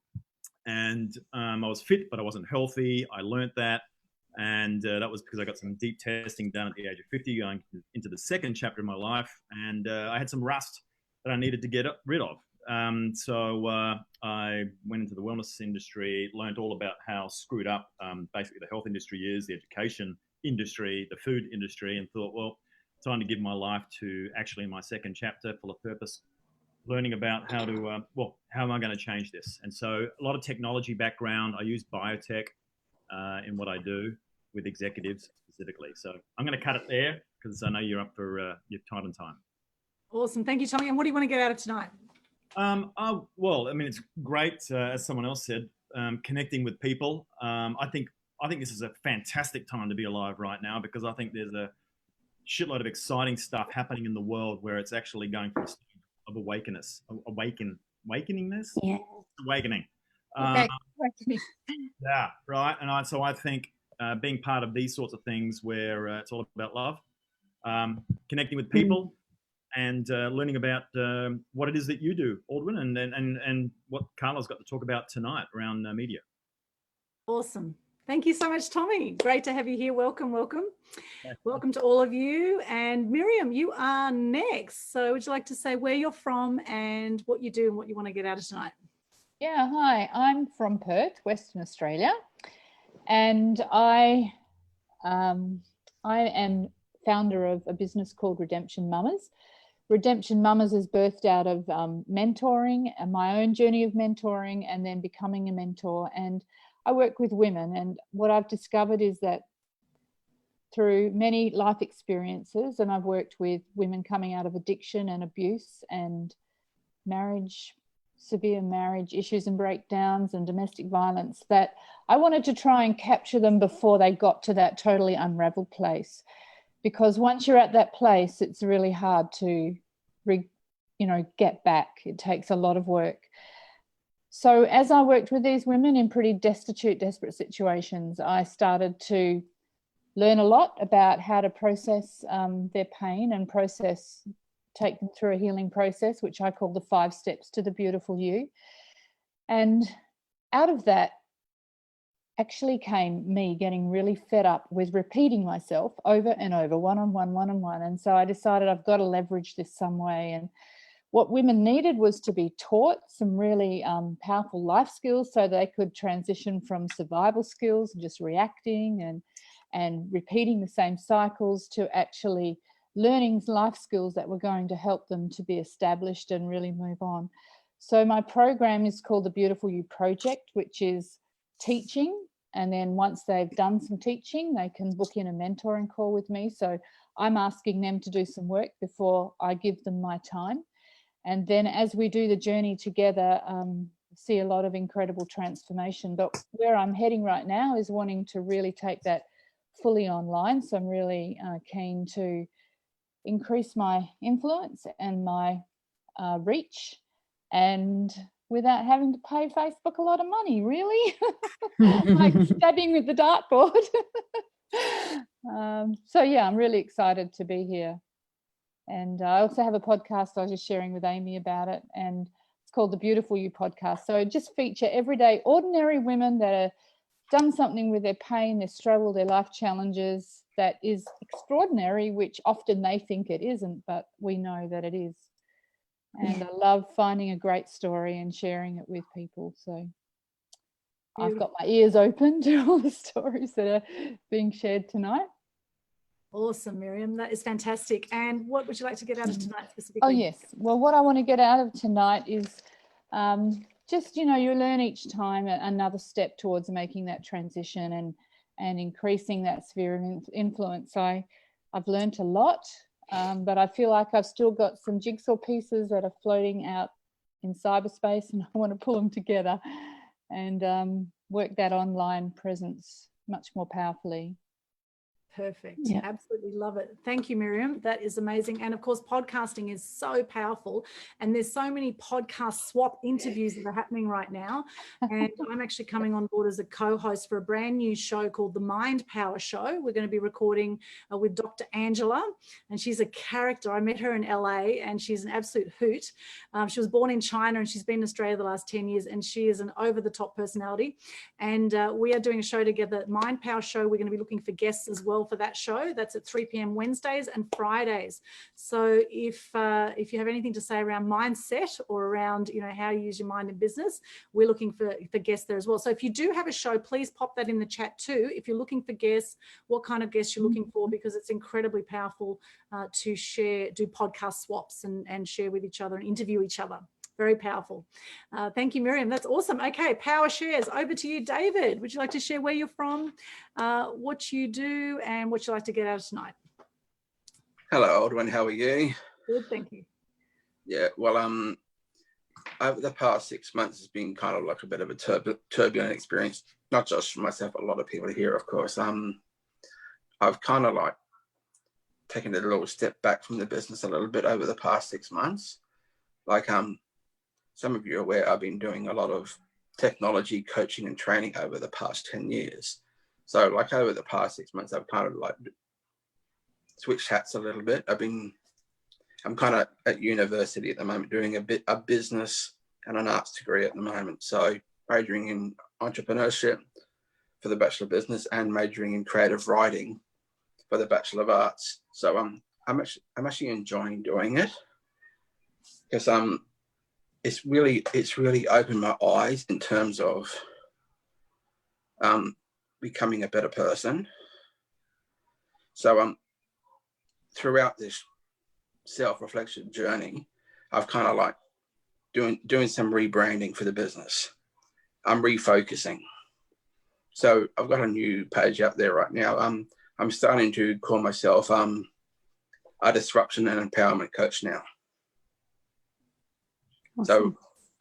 And I was fit, but I wasn't healthy. I learned that. And that was because I got some deep testing done at the age of 50, going into the second chapter of my life. And I had some rust that I needed to get rid of. So I went into the wellness industry, learned all about how screwed up basically the health industry is, the education industry, the food industry, and thought, well, time to give my life to actually my second chapter, full of purpose, learning about how to, how am I going to change this? And so a lot of technology background. I use biotech in what I do with executives specifically. So I'm going to cut it there because I know you're up for your time and time. Awesome. Thank you, Tommy. And what do you want to get out of tonight? Well, I mean, it's great, as someone else said, connecting with people. I think this is a fantastic time to be alive right now, because I think there's a shitload of exciting stuff happening in the world where it's actually going through a state of awakeningness. Yeah. Awakening. Yeah, right. And so I think being part of these sorts of things where it's all about love, connecting with people, and learning about what it is that you do, Aldwin, and what Karla's got to talk about tonight around media. Awesome. Thank you so much, Tommy. Great to have you here. Welcome, welcome. Welcome to all of you. And Miriam, you are next. So would you like to say where you're from and what you do and what you want to get out of tonight? Yeah, hi. I'm from Perth, Western Australia, and I am founder of a business called Redemption Mamas. Redemption Mamas is birthed out of mentoring and my own journey of mentoring, and then becoming a mentor. And I work with women, and what I've discovered is that through many life experiences, and I've worked with women coming out of addiction and abuse and marriage, severe marriage issues and breakdowns and domestic violence, that I wanted to try and capture them before they got to that totally unraveled place. Because once you're at that place, it's really hard to, get back. It takes a lot of work. So as I worked with these women in pretty destitute, desperate situations, I started to learn a lot about how to process their pain and take them through a healing process, which I call the 5 steps to the beautiful you. And out of that actually came me getting really fed up with repeating myself over and over, one-on-one. And so I decided I've got to leverage this some way. And what women needed was to be taught some really powerful life skills so they could transition from survival skills and just reacting and repeating the same cycles to actually learning life skills that were going to help them to be established and really move on. So my program is called the Beautiful You Project, which is teaching. And then once they've done some teaching, they can book in a mentoring call with me. So I'm asking them to do some work before I give them my time. And then as we do the journey together, see a lot of incredible transformation. But where I'm heading right now is wanting to really take that fully online. So I'm really keen to increase my influence and my reach, and without having to pay Facebook a lot of money, really. Like stabbing with the dartboard. So yeah, I'm really excited to be here. And I also have a podcast I was just sharing with Amy about it, and it's called the Beautiful You Podcast. So I just feature everyday ordinary women that have done something with their pain, their struggle, their life challenges that is extraordinary, which often they think it isn't, but we know that it is. And I love finding a great story and sharing it with people. So I've got my ears open to all the stories that are being shared tonight. Awesome, Miriam. That is fantastic. And what would you like to get out of tonight specifically? Oh, yes. Well, what I want to get out of tonight is just, you learn each time another step towards making that transition and increasing that sphere of influence. I've learned a lot, but I feel like I've still got some jigsaw pieces that are floating out in cyberspace, and I want to pull them together and work that online presence much more powerfully. Perfect. Yeah. Absolutely love it. Thank you, Miriam. That is amazing. And of course, podcasting is so powerful. And there's so many podcast swap interviews that are happening right now. And I'm actually coming on board as a co-host for a brand new show called The Mind Power Show. We're going to be recording with Dr. Angela, and she's a character. I met her in LA, and she's an absolute hoot. She was born in China, and she's been in Australia the last 10 years, and she is an over-the-top personality. And we are doing a show together, Mind Power Show. We're going to be looking for guests as well. well for that show. That's at 3 p.m. Wednesdays and Fridays. So if you have anything to say around mindset or around, you know, how you use your mind in business, we're looking for guests there as well. So if you do have a show, please pop that in the chat too. If you're looking for guests, what kind of guests you're looking for, because it's incredibly powerful to do podcast swaps and share with each other and interview each other. Very powerful. Thank you, Miriam. That's awesome. Okay, power shares. Over to you, David. Would you like to share where you're from, what you do, and what you'd like to get out of tonight? Hello, old one. How are you? Good, thank you. Yeah, well, over the past 6 months, it's been kind of like a bit of a turbulent experience, not just for myself, but a lot of people here, of course. I've kind of like taken a little step back from the business a little bit over the past 6 months. Like, some of you are aware, I've been doing a lot of technology coaching and training over the past 10 years. So like over the past 6 months, I've kind of like switched hats a little bit. I'm kind of at university at the moment doing a business and an arts degree at the moment. So majoring in entrepreneurship for the Bachelor of Business and majoring in creative writing for the Bachelor of Arts. So I'm actually enjoying doing it because it's really opened my eyes in terms of becoming a better person. So throughout this self-reflection journey, I've kind of like doing some rebranding for the business. I'm refocusing. So I've got a new page out there right now. I'm starting to call myself a disruption and empowerment coach now. Awesome.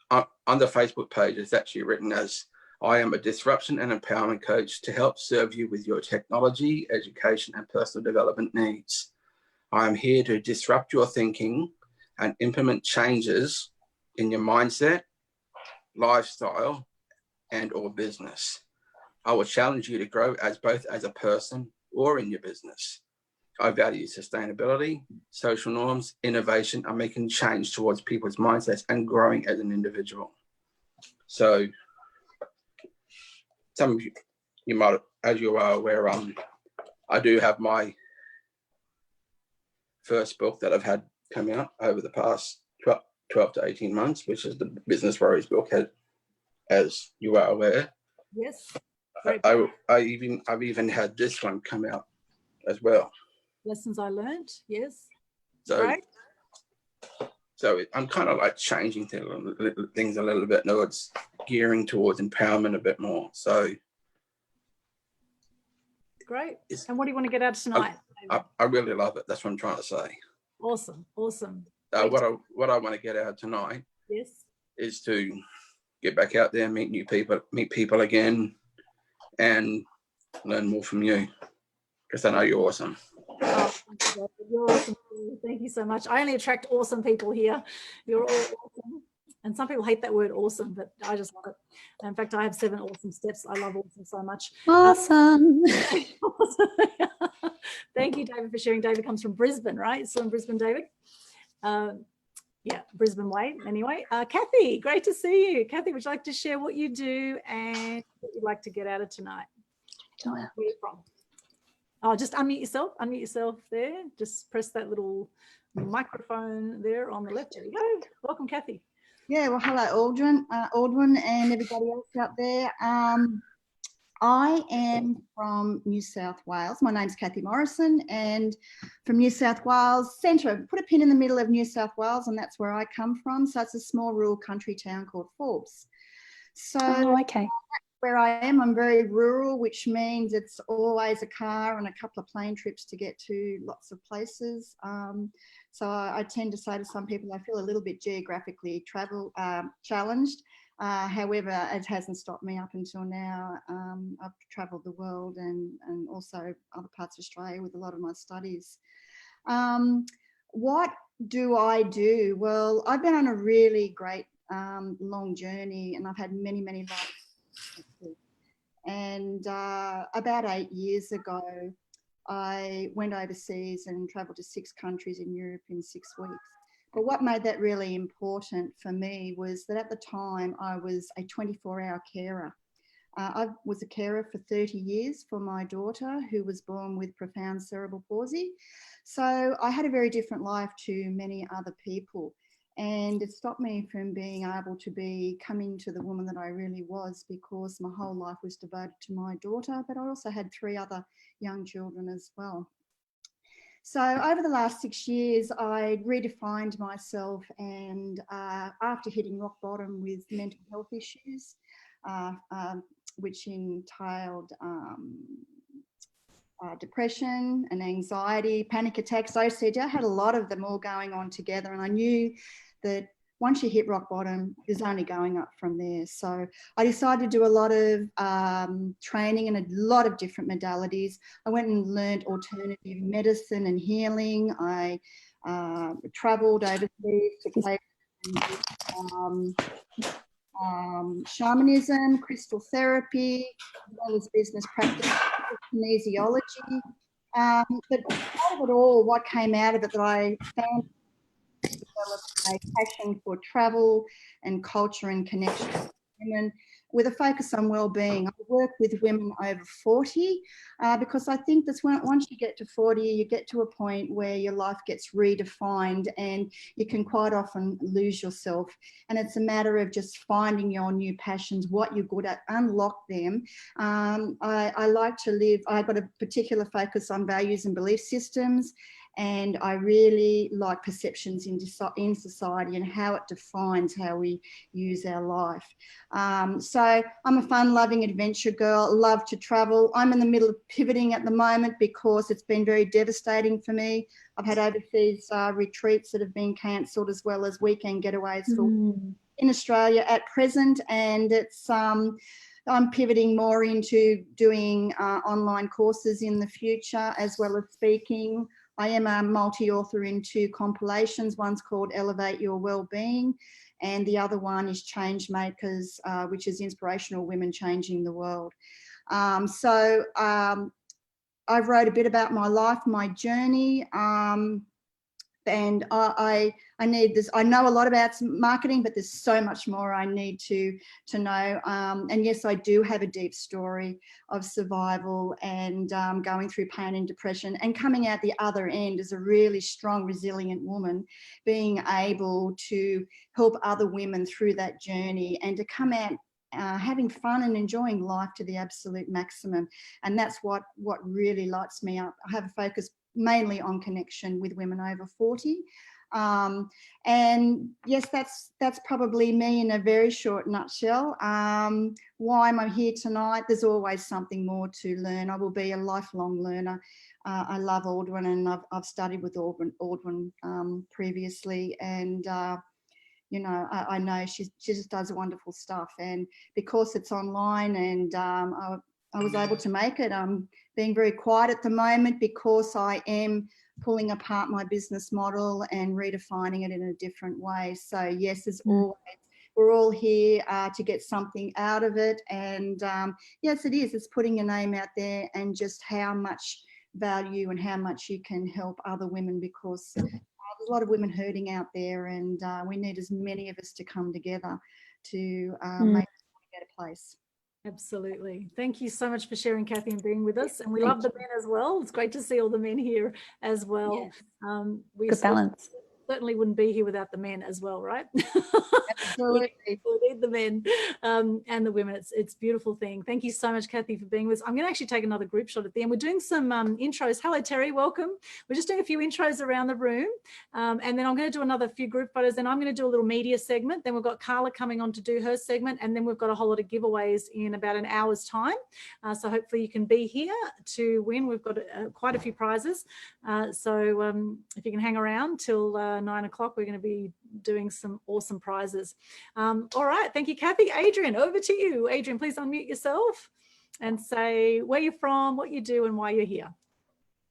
So on the Facebook page, it's actually written as, I am a disruption and empowerment coach to help serve you with your technology, education, and personal development needs. I am here to disrupt your thinking and implement changes in your mindset, lifestyle, and or business. I will challenge you to grow as both as a person or in your business. I value sustainability, social norms, innovation, and making change towards people's mindsets and growing as an individual. So some of you might, as you are aware, I do have my first book that I've had come out over the past 12 to 18 months, which is the Business Worries book, as you are aware. Yes. I've even had this one come out as well. Lessons I learned, yes. So, right. So I'm kind of like changing things a little bit. No, it's gearing towards empowerment a bit more. So great. And what do you want to get out of tonight? I really love it. That's what I'm trying to say. Awesome, awesome. What I want to get out tonight, yes, is to get back out there, meet people again, and learn more from you, because I know you're awesome. Oh, you're awesome. Thank you so much. I only attract awesome people here. You're all awesome. And some people hate that word awesome, but I just love it. In fact, I have 7 awesome steps. I love awesome so much. Awesome. Thank you, David, for sharing. David comes from Brisbane, right? Still in Brisbane, David? Yeah, Brisbane way. Anyway, Kathy, great to see you. Kathy, would you like to share what you do and what you'd like to get out of tonight? Where are you from? Oh, just unmute yourself. Unmute yourself there. Just press that little microphone there on the left. There you go. Welcome, Kathy. Yeah, well, hello, Aldrin and everybody else out there. I am from New South Wales. My name's Kathy Morrison, and from New South Wales centre. Put a pin in the middle of New South Wales, and that's where I come from. So it's a small rural country town called Forbes. So okay. Where I am, I'm very rural, which means it's always a car and a couple of plane trips to get to lots of places. So I tend to say to some people, I feel a little bit geographically challenged. However, it hasn't stopped me up until now. I've travelled the world and also other parts of Australia with a lot of my studies. What do I do? Well, I've been on a really great long journey, and I've had many, many lives. And about 8 years ago, I went overseas and travelled to 6 countries in Europe in 6 weeks. But what made that really important for me was that at the time I was a 24-hour carer. I was a carer for 30 years for my daughter who was born with profound cerebral palsy. So I had a very different life to many other people. And it stopped me from being able to come into the woman that I really was, because my whole life was devoted to my daughter, but I also had 3 other young children as well. So over the last 6 years, I redefined myself, and after hitting rock bottom with mental health issues, which entailed depression and anxiety, panic attacks, OCD. I had a lot of them all going on together, and I knew that once you hit rock bottom, there's only going up from there. So I decided to do a lot of training in a lot of different modalities. I went and learned alternative medicine and healing. I travelled overseas to places shamanism, crystal therapy, as well as business practice, kinesiology. But out of it all, what came out of it that I found developed a passion for travel and culture and connection with women, with a focus on well-being. I work with women over 40 because I think that's once you get to 40, you get to a point where your life gets redefined and you can quite often lose yourself. And it's a matter of just finding your new passions, what you're good at, unlock them. I like to live, I've got a particular focus on values and belief systems, and I really like perceptions in society and how it defines how we use our life. So I'm a fun-loving adventure girl, love to travel. I'm in the middle of pivoting at the moment because it's been very devastating for me. I've had overseas retreats that have been cancelled, as well as weekend getaways in Australia at present, and it's I'm pivoting more into doing online courses in the future, as well as speaking. I am a multi-author in 2 compilations. One's called Elevate Your Wellbeing, and the other one is Change Makers, which is inspirational women changing the world. I wrote a bit about my life, my journey, and I need this. I know a lot about marketing, but there's so much more I need to know. And yes, I do have a deep story of survival and going through pain and depression, and coming out the other end as a really strong, resilient woman, being able to help other women through that journey and to come out having fun and enjoying life to the absolute maximum. And that's what really lights me up. I have a focus mainly on connection with women over 40. And yes, that's probably me in a very short nutshell. Why am I here tonight? There's always something more to learn. I will be a lifelong learner. I love Aldwin, and I've studied with Aldwin previously, and you know, I know she just does wonderful stuff. And because it's online, and I was able to make it. I'm being very quiet at the moment because I am pulling apart my business model and redefining it in a different way. So yes, as always, we're all here to get something out of it. And yes, it is. It's putting your name out there, and just how much value and how much you can help other women, because there's a lot of women hurting out there, and we need as many of us to come together to make it a better place. Absolutely. Thank you so much for sharing, Kathy, and being with us. And we love the men as well. It's great to see all the men here as well. Yes. We Good balance. Certainly wouldn't be here without the men as well, right? Absolutely. We need the men and the women. It's a beautiful thing. Thank you so much, Kathy, for being with us. I'm going to actually take another group shot at the end. We're doing some intros. Hello, Terry. Welcome. We're just doing a few intros around the room, and then I'm going to do another few group photos. Then I'm going to do a little media segment. Then we've got Karla coming on to do her segment, and then we've got a whole lot of giveaways in about an hour's time. So hopefully you can be here to win. We've got quite a few prizes. So if you can hang around till 9 o'clock, we're going to be doing some awesome prizes. All right, thank you, Kathy. Adrian, over to you. Adrian, please unmute yourself and say where you're from, what you do, and why you're here.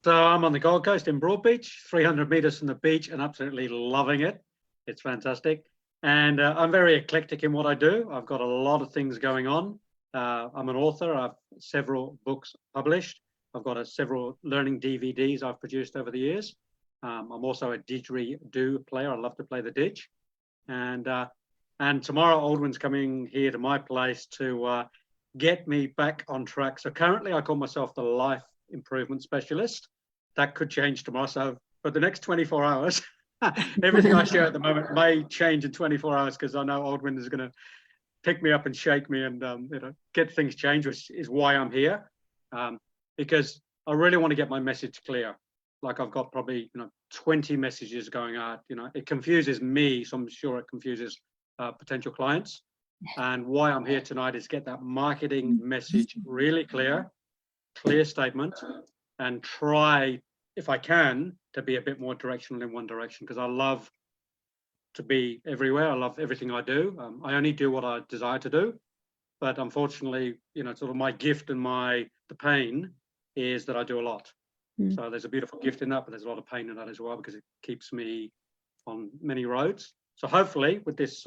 So I'm on the Gold Coast in Broadbeach, 300 metres from the beach, and absolutely loving it. It's fantastic. And I'm very eclectic in what I do. I've got a lot of things going on. I'm an author. I've several books published. I've got several learning DVDs I've produced over the years. I'm also a didgeridoo player. I love to play the didge. And tomorrow, Aldwin's coming here to my place to get me back on track. So currently I call myself the life improvement specialist. That could change tomorrow. So for the next 24 hours, everything I share at the moment may change in 24 hours because I know Aldwin is going to pick me up and shake me and get things changed, which is why I'm here. Because I really want to get my message clear. Like I've got probably 20 messages going out. It confuses me, so I'm sure it confuses potential clients. And why I'm here tonight is get that marketing message really clear statement, and try, if I can, to be a bit more directional in one direction, because I love to be everywhere. I love everything I do. I only do what I desire to do, but unfortunately, sort of my gift and the pain is that I do a lot. So there's a beautiful gift in that, but there's a lot of pain in that as well, because it keeps me on many roads. So hopefully with this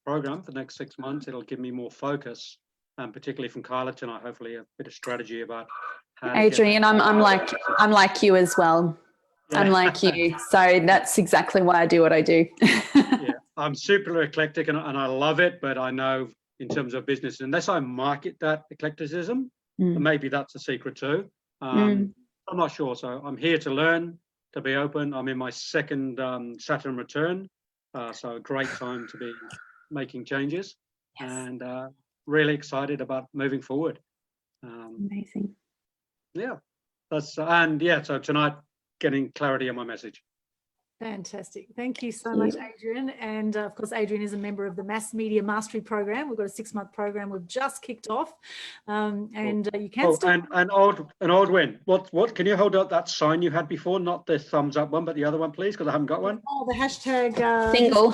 program for the next 6 months, it'll give me more focus, and particularly from Karla tonight, hopefully a bit of strategy about how to Adrian, I'm like you as well. Yeah. I'm like you. So that's exactly why I do what I do. Yeah, I'm super eclectic and I love it, but I know in terms of business, unless I market that eclecticism, maybe that's a secret too. I'm not sure. So I'm here to learn, to be open. I'm in my second Saturn return. So a great time to be making changes. Yes. And really excited about moving forward. Amazing. Yeah, so tonight, getting clarity on my message. Fantastic. Thank you so much, Adrian. And of course, Adrian is a member of the Mass Media Mastery Program. We've got a 6-month program we've just kicked off. You can still... And Aldwin, what can you hold up that sign you had before? Not the thumbs up one, but the other one, please, because I haven't got one. Oh, the hashtag... single.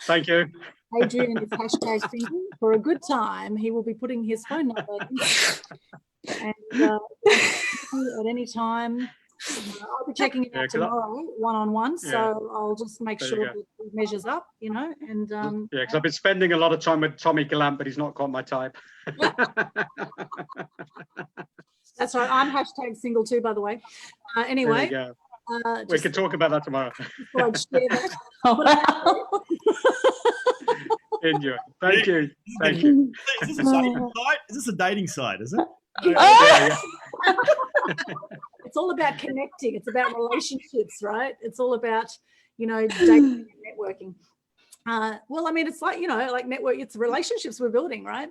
Thank you. Adrian is hashtag single. For a good time, he will be putting his phone number in. And at any time... I'll be checking it out tomorrow, one-on-one. So I'll just make sure that it measures up, and because I've been spending a lot of time with Tommy Gallant, but he's not quite my type. That's right. I'm hashtag single too, by the way. Anyway, we can talk about that tomorrow. I'd share that. Enjoy. Thank you. Thank you. Is this a dating site? Is this a dating site? Is it? It's all about connecting. It's about relationships, right? It's all about, dating and networking. Well, I mean, it's like, like network, it's relationships we're building, right?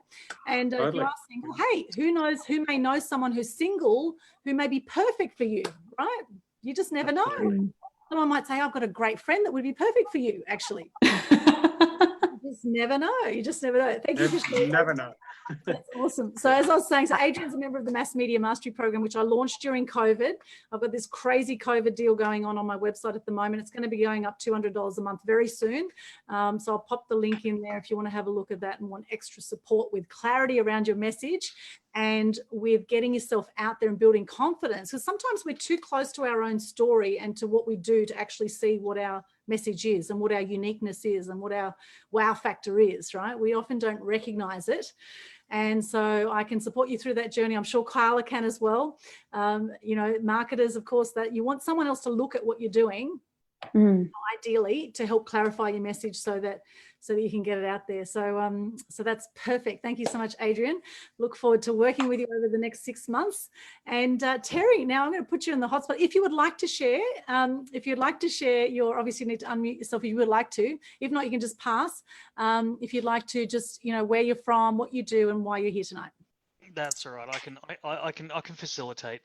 And if you are single, hey, who may know someone who's single who may be perfect for you, right? You just never know. Someone might say, I've got a great friend that would be perfect for you, actually. You just never know. You just never know. Thank you for sharing. Never know. That's awesome. So as I was saying, so Adrian's a member of the Mass Media Mastery Program, which I launched during COVID. I've got this crazy COVID deal going on my website at the moment. It's going to be going up $200 a month very soon. So I'll pop the link in there if you want to have a look at that and want extra support with clarity around your message and with getting yourself out there and building confidence. Because sometimes we're too close to our own story and to what we do to actually see what our message is and what our uniqueness is and what our wow factor is, right? We often don't recognize it. And so I can support you through that journey. I'm sure Karla can as well. Marketers, of course, that you want someone else to look at what you're doing, ideally, to help clarify your message so that you can get it out there. So that's perfect. Thank you so much, Adrian. Look forward to working with you over the next 6 months. And Terry, now I'm going to put you in the hotspot. If you would like to share, you're obviously need to unmute yourself if you would like to. If not, you can just pass. If you'd like to just, where you're from, what you do and why you're here tonight. That's all right. I can facilitate.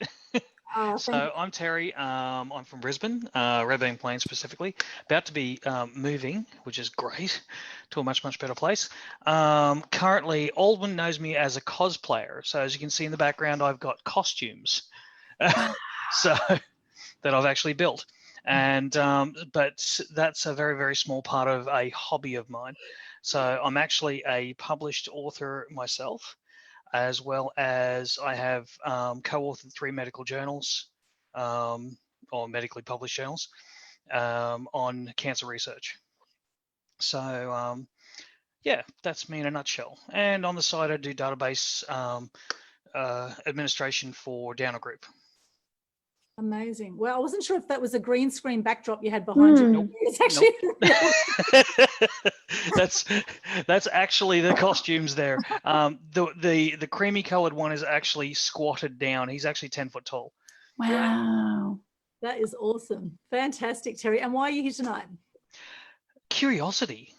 Oh, so I'm Terry. I'm from Brisbane, Rebane Plains specifically. About to be moving, which is great, to a much better place. Currently, Aldwin knows me as a cosplayer. So as you can see in the background, I've got costumes, so that I've actually built. And but that's a very small part of a hobby of mine. So I'm actually a published author myself, as well as I have co-authored 3 medical journals or medically published journals on cancer research. So that's me in a nutshell. And on the side, I do database administration for Downer Group. Amazing. Well, I wasn't sure if that was a green screen backdrop you had behind you. Nope. It's actually that's actually the costumes there. The creamy colored one is actually squatted down. He's actually 10 foot tall. Wow. That is awesome. Fantastic, Terry. And why are you here tonight? Curiosity.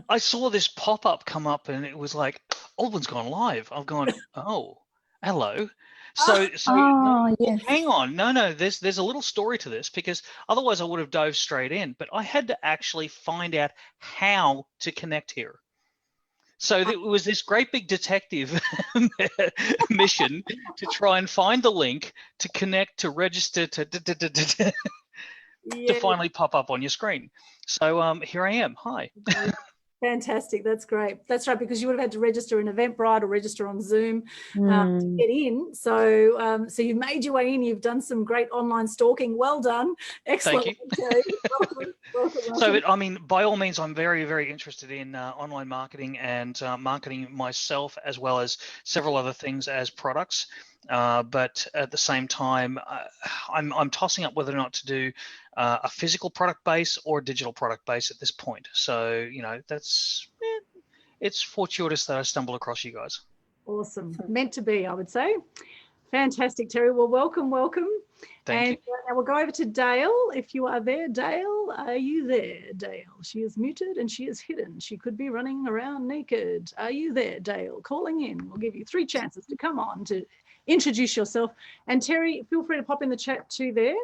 I saw this pop-up come up and it was like, Aldwin's gone live. I've gone, oh, hello. So no, yes. hang on. No, there's a little story to this, because otherwise I would have dove straight in, but I had to actually find out how to connect here. So it was this great big detective mission to try and find the link to connect, to register, to finally pop up on your screen. So here I am. Hi. Fantastic. That's great. That's right, because you would have had to register in Eventbrite or register on Zoom to get in. So so you've made your way in. You've done some great online stalking. Well done. Excellent. Thank you. Welcome. So, I mean, by all means, I'm very, very interested in online marketing and marketing myself, as well as several other things as products. But at the same time, I'm tossing up whether or not to do a physical product base or a digital product base at this point. So, you know, it's fortuitous that I stumbled across you guys. Awesome. Meant to be, I would say. Fantastic, Terry. Well, welcome. Thank you. Now we'll go over to Dale. If you are there, Dale, are you there, Dale? She is muted and she is hidden. She could be running around naked. Are you there, Dale? Calling in. We'll give you 3 chances to come on to introduce yourself. And Terry, feel free to pop in the chat too there,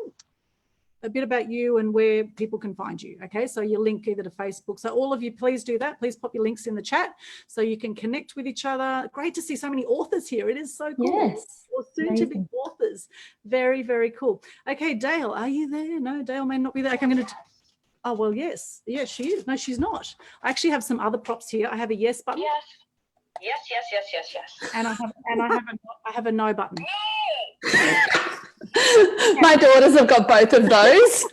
a bit about you and where people can find you. Okay, so your link either to Facebook. So all of you, please do that. Please pop your links in the chat so you can connect with each other. Great to see so many authors here. It is so cool. Yes. Or soon to be authors. Very, very cool. Okay, Dale, are you there? No, Dale may not be there. Okay, I'm going to. Oh, well, yes. Yes, she is. No, she's not. I actually have some other props here. I have a yes button. Yes. And I have a no button. My daughters have got both of those.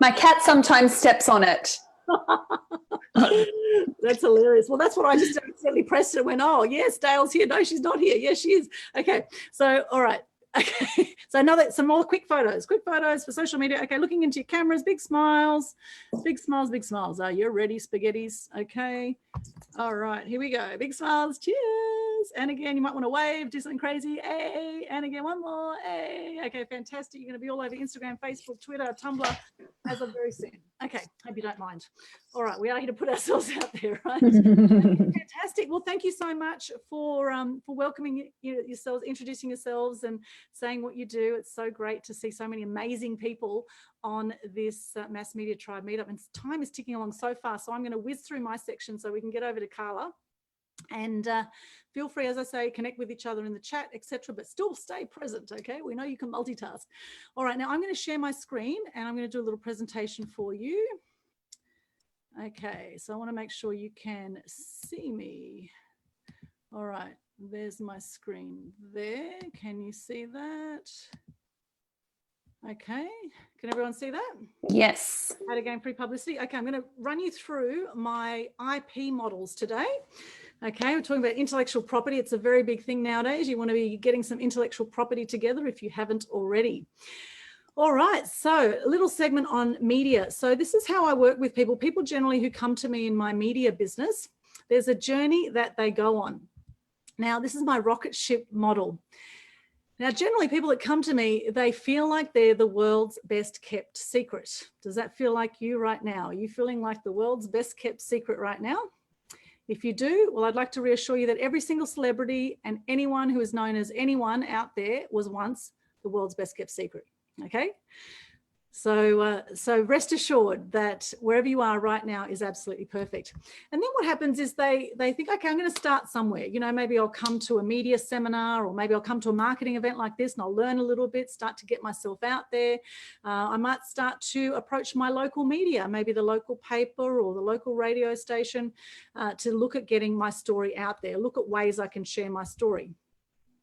My cat sometimes steps on it. That's hilarious. Well, that's what I just accidentally pressed and went, oh, yes, Dale's here. No, she's not here. Yes, she is. Okay. So, all right. Okay. So now some more quick photos for social media. Okay. Looking into your cameras, big smiles. Are you ready, spaghettis? Okay. All right. Here we go. Big smiles. Cheers. And again, you might want to wave, do something crazy. Hey. And again, one more. Hey. Okay. Fantastic. You're going to be all over Instagram, Facebook, Twitter, Tumblr as of very soon. Okay. Hope you don't mind. All right. We are here to put ourselves out there, right? Fantastic. Well, thank you so much for welcoming yourselves, introducing yourselves and saying what you do. It's so great to see so many amazing people on this Mass Media Tribe Meetup, and time is ticking along so fast. So I'm going to whiz through my section so we can get over to Karla. And feel free, as I say, connect with each other in the chat, etc., but still stay present, okay? We know you can multitask. All right, now I'm going to share my screen and I'm going to do a little presentation for you. Okay, so I want to make sure you can see me. All right, there's my screen there. Can you see that? Okay, can everyone see that? Yes. How to gain free publicity. Okay, I'm going to run you through my IP models today. Okay, we're talking about intellectual property. It's a very big thing nowadays. You want to be getting some intellectual property together if you haven't already. All right, so a little segment on media. So this is how I work with people generally who come to me in my media business. There's a journey that they go on. Now, this is my rocket ship model. Now, generally, people that come to me, they feel like they're the world's best kept secret. Does that feel like you right now? Are you feeling like the world's best kept secret right now? If you do, well, I'd like to reassure you that every single celebrity and anyone who is known as anyone out there was once the world's best kept secret. Okay. So rest assured that wherever you are right now is absolutely perfect. And then what happens is they think, okay, I'm going to start somewhere. You know, maybe I'll come to a media seminar, or maybe I'll come to a marketing event like this and I'll learn a little bit, start to get myself out there. I might start to approach my local media, maybe the local paper or the local radio station, to look at getting my story out there, look at ways I can share my story.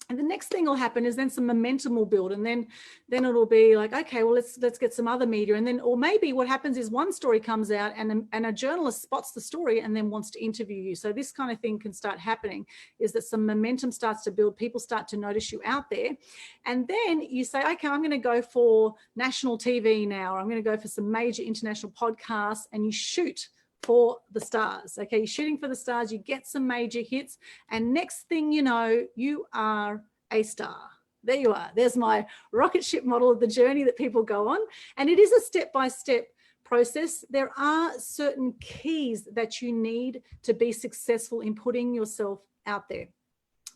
And the next thing will happen is then some momentum will build, and then it'll be like, okay, well, let's get some other media. And then, or maybe what happens is one story comes out and a journalist spots the story and then wants to interview you. So this kind of thing can start happening, is that some momentum starts to build, people start to notice you out there. And then you say, okay, I'm going to go for national TV now, or I'm going to go for some major international podcasts, and you shoot for the stars. Okay, you're shooting for the stars, you get some major hits, and next thing you know, you are a star. There you are. There's my rocket ship model of the journey that people go on. And it is a step-by-step process. There are certain keys that you need to be successful in putting yourself out there.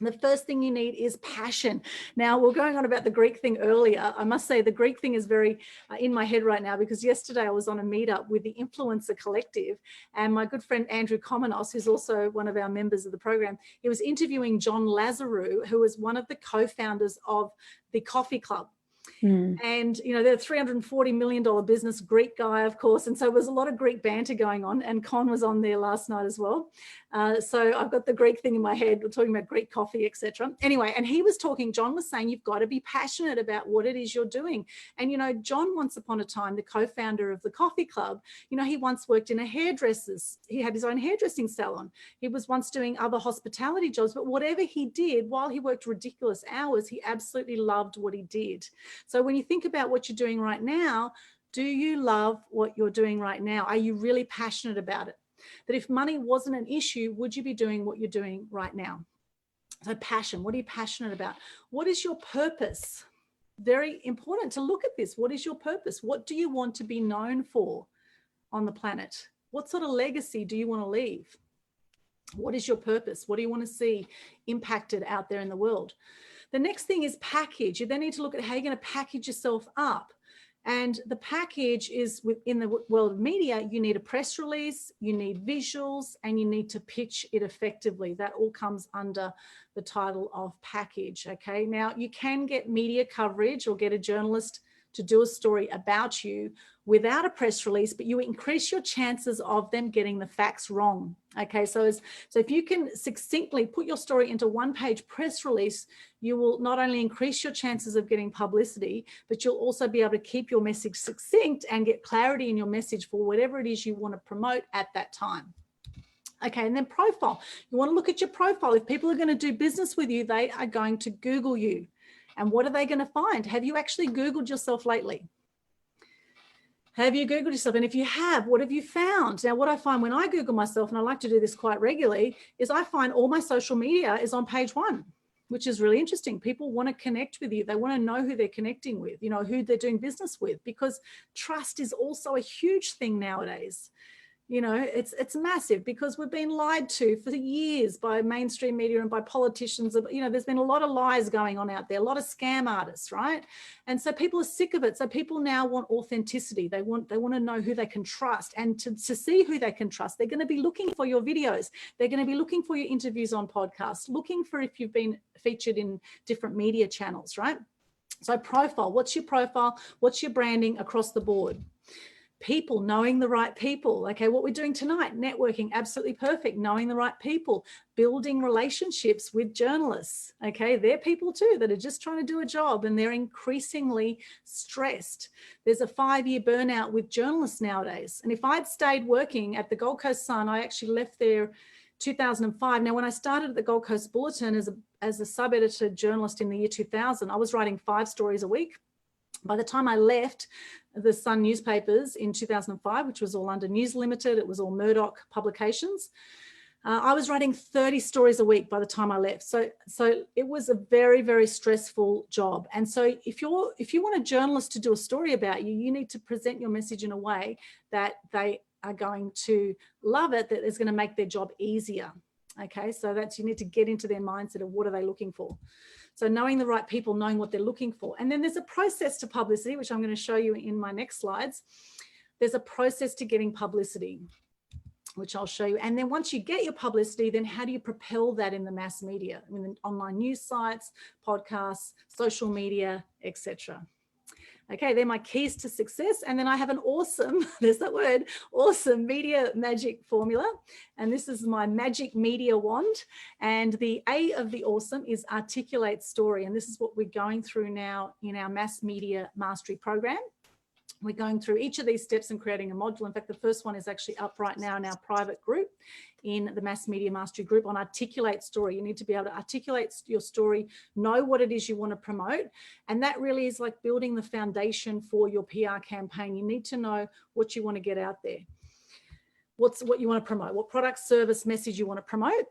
The first thing you need is passion. Now, we're going on about the Greek thing earlier. I must say the Greek thing is very in my head right now, because yesterday I was on a meetup with the Influencer Collective, and my good friend Andrew Komenos, who's also one of our members of the program, he was interviewing John Lazarou, who was one of the co-founders of the Coffee Club. And, you know, they're a $340 million business, Greek guy, of course. And so there was a lot of Greek banter going on, and Con was on there last night as well. So I've got the Greek thing in my head. We're talking about Greek coffee, etc. Anyway, and he was talking, John was saying, you've got to be passionate about what it is you're doing. And, you know, John, once upon a time, the co-founder of the Coffee Club, you know, he once worked in a hairdresser's. He had his own hairdressing salon. He was once doing other hospitality jobs, but whatever he did, while he worked ridiculous hours, he absolutely loved what he did. So when you think about what you're doing right now, do you love what you're doing right now? Are you really passionate about it? That if money wasn't an issue, would you be doing what you're doing right now? So passion, what are you passionate about? What is your purpose? Very important to look at this. What is your purpose? What do you want to be known for on the planet? What sort of legacy do you want to leave? What is your purpose? What do you want to see impacted out there in the world? The next thing is package. You then need to look at how you're going to package yourself up. And the package is within the world of media, you need a press release, you need visuals, and you need to pitch it effectively. That all comes under the title of package. Okay. Now you can get media coverage or get a journalist to do a story about you without a press release, but you increase your chances of them getting the facts wrong. Okay, so if you can succinctly put your story into one-page press release, you will not only increase your chances of getting publicity, but you'll also be able to keep your message succinct and get clarity in your message for whatever it is you want to promote at that time. Okay, and then profile. You want to look at your profile. If people are going to do business with you, they are going to Google you. And what are they going to find? Have you actually Googled yourself lately? Have you Googled yourself? And if you have, what have you found? Now, what I find when I Google myself, and I like to do this quite regularly, is I find all my social media is on page 1, which is really interesting. People want to connect with you. They want to know who they're connecting with, you know, who they're doing business with, because trust is also a huge thing nowadays. You know, it's massive, because we've been lied to for years by mainstream media and by politicians. You know, there's been a lot of lies going on out there, a lot of scam artists, right? And so people are sick of it. So people now want authenticity. They want to know who they can trust, and to see who they can trust, they're going to be looking for your videos. They're going to be looking for your interviews on podcasts, looking for if you've been featured in different media channels, right? So profile, what's your profile? What's your branding across the board? People, knowing the right people. Okay, what we're doing tonight, networking, absolutely perfect. Knowing the right people, building relationships with journalists. Okay, they're people too that are just trying to do a job, and they're increasingly stressed. There's a 5-year burnout with journalists nowadays. And if I'd stayed working at the Gold Coast Sun, I actually left there 2005. Now, when I started at the Gold Coast Bulletin as a sub-editor journalist in the year 2000, I was writing 5 stories a week. By the time I left the Sun newspapers in 2005, which was all under News Limited, it was all Murdoch publications, I was writing 30 stories a week by the time I left. So it was a very, very stressful job. And so if you want a journalist to do a story about you, you need to present your message in a way that they are going to love it, that is going to make their job easier. Okay, so you need to get into their mindset of what are they looking for. So knowing the right people, knowing what they're looking for. And then there's a process to publicity, which I'm going to show you in my next slides. There's a process to getting publicity, which I'll show you. And then once you get your publicity, then how do you propel that in the mass media? I mean, online news sites, podcasts, social media, etc. Okay, they're my keys to success. And then I have an awesome, there's that word, awesome media magic formula. And this is my magic media wand. And the A of the awesome is articulate story. And this is what we're going through now in our Mass Media Mastery program. We're going through each of these steps and creating a module. In fact, the first one is actually up right now in our private group, in the Mass Media Mastery group, on articulate story. You need to be able to articulate your story, know what it is you want to promote. And that really is like building the foundation for your PR campaign. You need to know what you want to get out there. What you want to promote, what product, service, message you want to promote.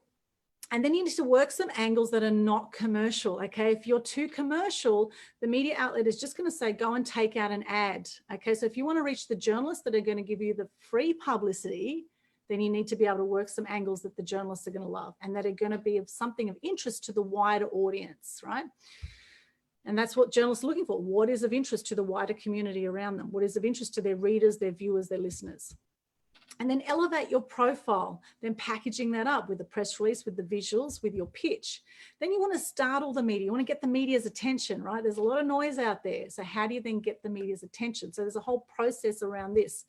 And then you need to work some angles that are not commercial, okay? If you're too commercial, the media outlet is just going to say, go and take out an ad, okay? So if you want to reach the journalists that are going to give you the free publicity, then you need to be able to work some angles that the journalists are going to love and that are going to be of something of interest to the wider audience, right? And that's what journalists are looking for. What is of interest to the wider community around them? What is of interest to their readers, their viewers, their listeners? And then elevate your profile, then packaging that up with the press release, with the visuals, with your pitch. Then you want to startle the media. You want to get the media's attention, right? There's a lot of noise out there. So how do you then get the media's attention? So there's a whole process around this.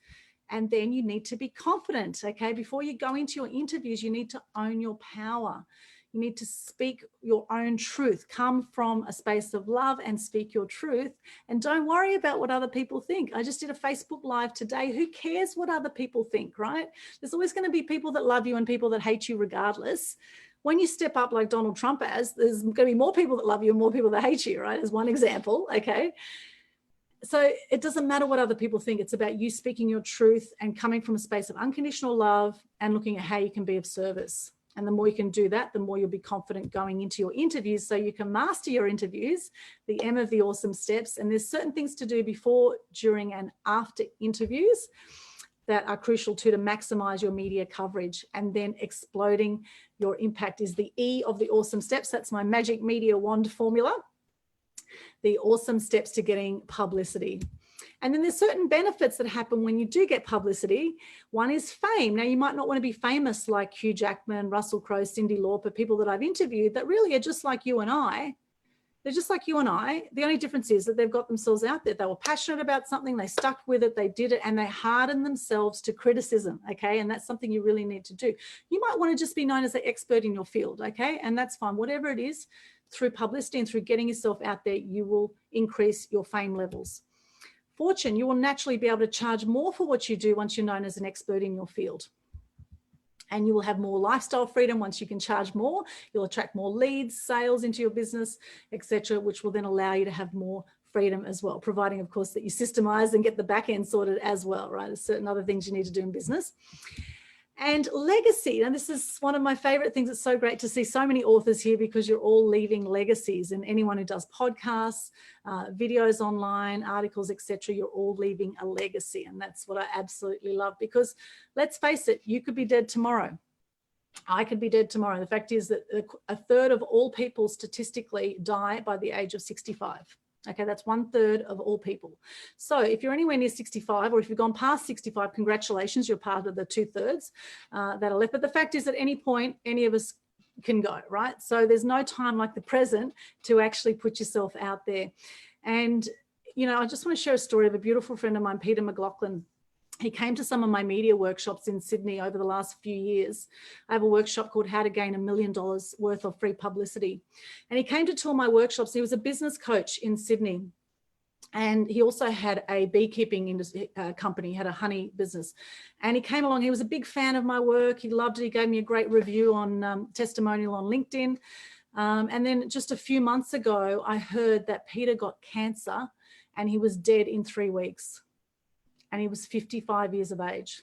And then you need to be confident, okay? Before you go into your interviews, you need to own your power. You need to speak your own truth. Come from a space of love and speak your truth. And don't worry about what other people think. I just did a Facebook Live today. Who cares what other people think, right? There's always going to be people that love you and people that hate you regardless. When you step up like Donald Trump has, there's going to be more people that love you and more people that hate you, right? As one example, okay? So it doesn't matter what other people think. It's about you speaking your truth and coming from a space of unconditional love and looking at how you can be of service. And the more you can do that, the more you'll be confident going into your interviews, so you can master your interviews, the M of the awesome steps. And there's certain things to do before, during, and after interviews that are crucial to maximize your media coverage. And then exploding your impact is the E of the awesome steps. That's my magic media wand formula. The awesome steps to getting publicity. And then there's certain benefits that happen when you do get publicity. One is fame. Now, you might not want to be famous like Hugh Jackman, Russell Crowe, Cyndi Lauper, people that I've interviewed that really are just like you and I. They're just like you and I. The only difference is that they've got themselves out there. They were passionate about something, they stuck with it, they did it, and they hardened themselves to criticism, okay? And that's something you really need to do. You might want to just be known as an expert in your field, okay? And that's fine. Whatever it is, through publicity and through getting yourself out there, you will increase your fame levels. Fortune, you will naturally be able to charge more for what you do once you're known as an expert in your field. And you will have more lifestyle freedom once you can charge more. You'll attract more leads, sales into your business, etc., which will then allow you to have more freedom as well, providing, of course, that you systemize and get the back end sorted as well, right? There's certain other things you need to do in business. And legacy, and this is one of my favorite things. It's so great to see so many authors here because you're all leaving legacies, and anyone who does podcasts, videos online, articles, etc., you're all leaving a legacy. And that's what I absolutely love, because let's face it, you could be dead tomorrow. I could be dead tomorrow. The fact is that a third of all people statistically die by the age of 65. Okay, that's 1/3 of all people. So if you're anywhere near 65, or if you've gone past 65, congratulations, you're part of the 2/3 that are left. But the fact is, at any point, any of us can go, right? So there's no time like the present to actually put yourself out there. And, you know, I just want to share a story of a beautiful friend of mine, Peter McLaughlin. He came to some of my media workshops in Sydney over the last few years. I have a workshop called How to Gain $1 Million Worth of Free Publicity. And he came to two of my workshops. He was a business coach in Sydney. And he also had a beekeeping industry, company, he had a honey business. And he came along, he was a big fan of my work. He loved it. He gave me a great review on testimonial on LinkedIn. And then just a few months ago, I heard that Peter got cancer and he was dead in 3 weeks. And he was 55 years of age.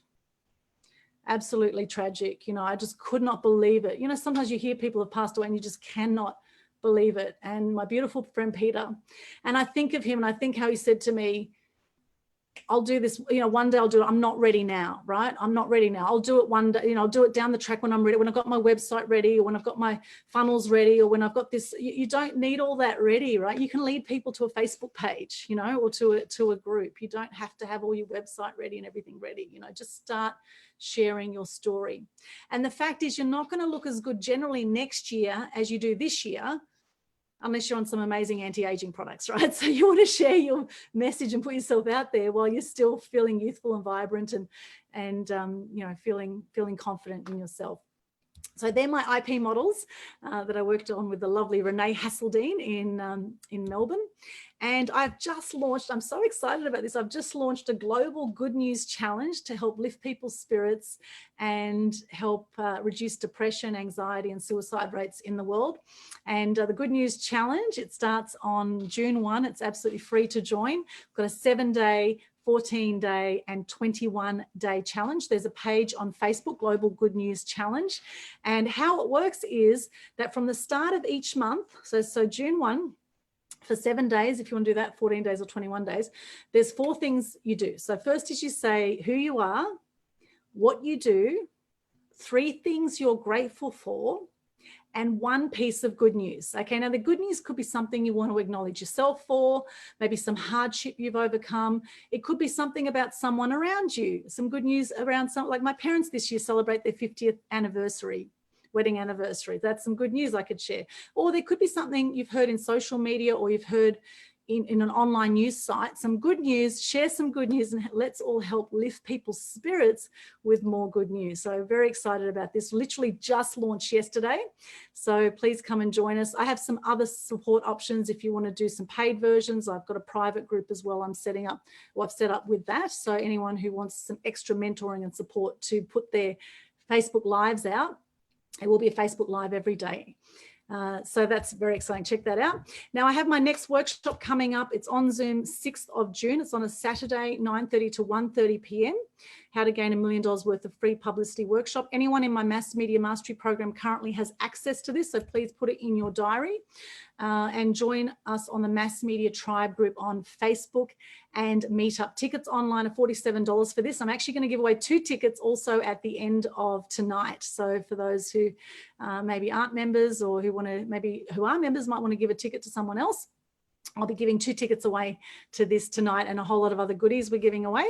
Absolutely tragic. You know, I just could not believe it. You know, sometimes you hear people have passed away and you just cannot believe it. And my beautiful friend Peter, and I think of him and I think how he said to me, I'll do this, you know, one day I'll do it. I'm not ready now, right? I'm not ready now. I'll do it one day, you know, I'll do it down the track when I'm ready, when I've got my website ready, or when I've got my funnels ready, or when I've got this. You don't need all that ready, right? You can lead people to a Facebook page, you know, or to a group. You don't have to have all your website ready and everything ready, you know, just start sharing your story. And the fact is, you're not going to look as good generally next year as you do this year unless you're on some amazing anti-aging products, right? So you want to share your message and put yourself out there while you're still feeling youthful and vibrant and you know, feeling confident in yourself. So they're my IP models that I worked on with the lovely Renee Hasseldine in Melbourne. And I've just launched, I'm so excited about this, I've just launched a global good news challenge to help lift people's spirits and help reduce depression, anxiety and suicide rates in the world. And the good news challenge, it starts on June 1. It's absolutely free to join. We've got a 7-day, 14-day and 21-day challenge. There's a page on Facebook, Global Good News Challenge. And how it works is that from the start of each month, so June 1, for 7 days, if you want to do that, 14 days or 21 days, there's 4 things you do. So first is you say who you are, what you do, 3 things you're grateful for, and 1 piece of good news. Okay, now the good news could be something you want to acknowledge yourself for, maybe some hardship you've overcome. It could be something about someone around you, some good news around something, like my parents this year celebrate their 50th anniversary. Wedding anniversary. That's some good news I could share. Or there could be something you've heard in social media or you've heard in an online news site, some good news, share some good news, and let's all help lift people's spirits with more good news. So very excited about this. Literally just launched yesterday. So please come and join us. I have some other support options if you want to do some paid versions. I've got a private group as well I'm setting up, or I've set up with that. So anyone who wants some extra mentoring and support to put their Facebook lives out, it will be a Facebook Live every day. So that's very exciting. Check that out. Now I have my next workshop coming up. It's on Zoom 6th of June. It's on a Saturday, 9:30 to 1:30 p.m. How to gain $1 million worth of free publicity workshop. Anyone in my Mass Media Mastery program currently has access to this. So please put it in your diary and join us on the Mass Media Tribe group on Facebook and Meetup. Tickets online are $47 for this. I'm actually going to give away 2 tickets also at the end of tonight. So for those who maybe aren't members or who want to, maybe who are members might want to give a ticket to someone else, I'll be giving 2 tickets away to this tonight and a whole lot of other goodies we're giving away.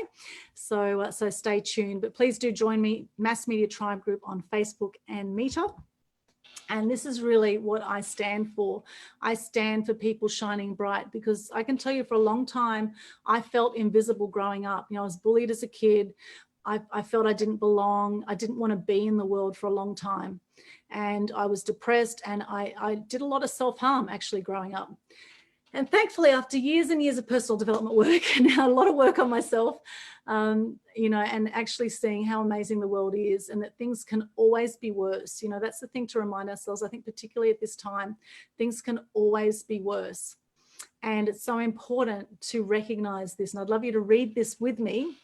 So, so stay tuned, but please do join me, Mass Media Tribe group on Facebook and Meetup. And this is really what I stand for. I stand for people shining bright, because I can tell you for a long time, I felt invisible growing up. You know, I was bullied as a kid. I felt I didn't belong. I didn't want to be in the world for a long time. And I was depressed, and I did a lot of self-harm actually growing up. And thankfully, after years and years of personal development work, and now a lot of work on myself, you know, and actually seeing how amazing the world is and that things can always be worse. You know, that's the thing to remind ourselves, I think, particularly at this time, things can always be worse. And it's so important to recognize this. And I'd love you to read this with me.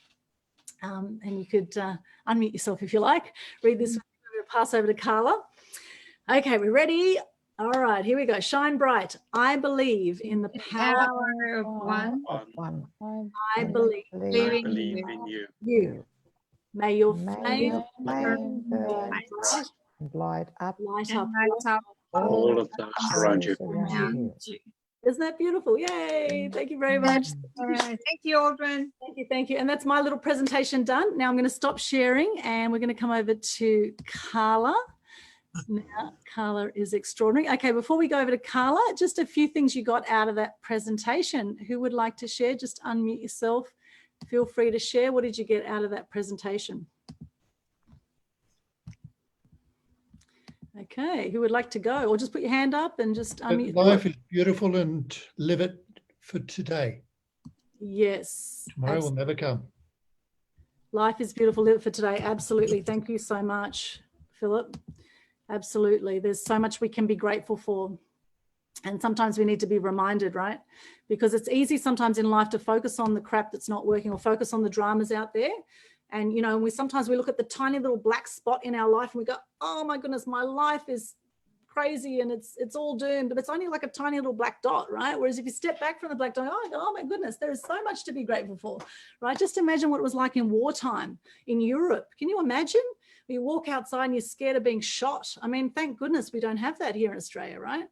And you could unmute yourself if you like. Read this. I'm going to pass over to Karla. Okay, we're ready. All right, here we go. Shine bright. I believe in the power of one. I believe in you. May your flame burn and light up all of those around you. Isn't that beautiful? Yay. Thank you very much. All right. Thank you, Aldrin. Thank you. Thank you. And that's my little presentation done. Now I'm going to stop sharing and we're going to come over to Karla. Now, Karla is extraordinary. Okay, before we go over to Karla, just a few things you got out of that presentation. Who would like to share? Just unmute yourself. Feel free to share. What did you get out of that presentation? Okay, who would like to go? Or just put your hand up and just unmute. Life is beautiful and live it for today. Yes. Tomorrow will never come. Life is beautiful, live it for today. Absolutely. Thank you so much, Philip. Absolutely. There's so much we can be grateful for. And sometimes we need to be reminded, right? Because it's easy sometimes in life to focus on the crap that's not working or focus on the dramas out there. And, you know, sometimes we look at the tiny little black spot in our life and we go, oh my goodness, my life is crazy and it's all doomed, but it's only like a tiny little black dot, right? Whereas if you step back from the black dot, oh my goodness, there is so much to be grateful for, right? Just imagine what it was like in wartime in Europe. Can you imagine? You walk outside and you're scared of being shot. I mean, thank goodness we don't have that here in Australia, right?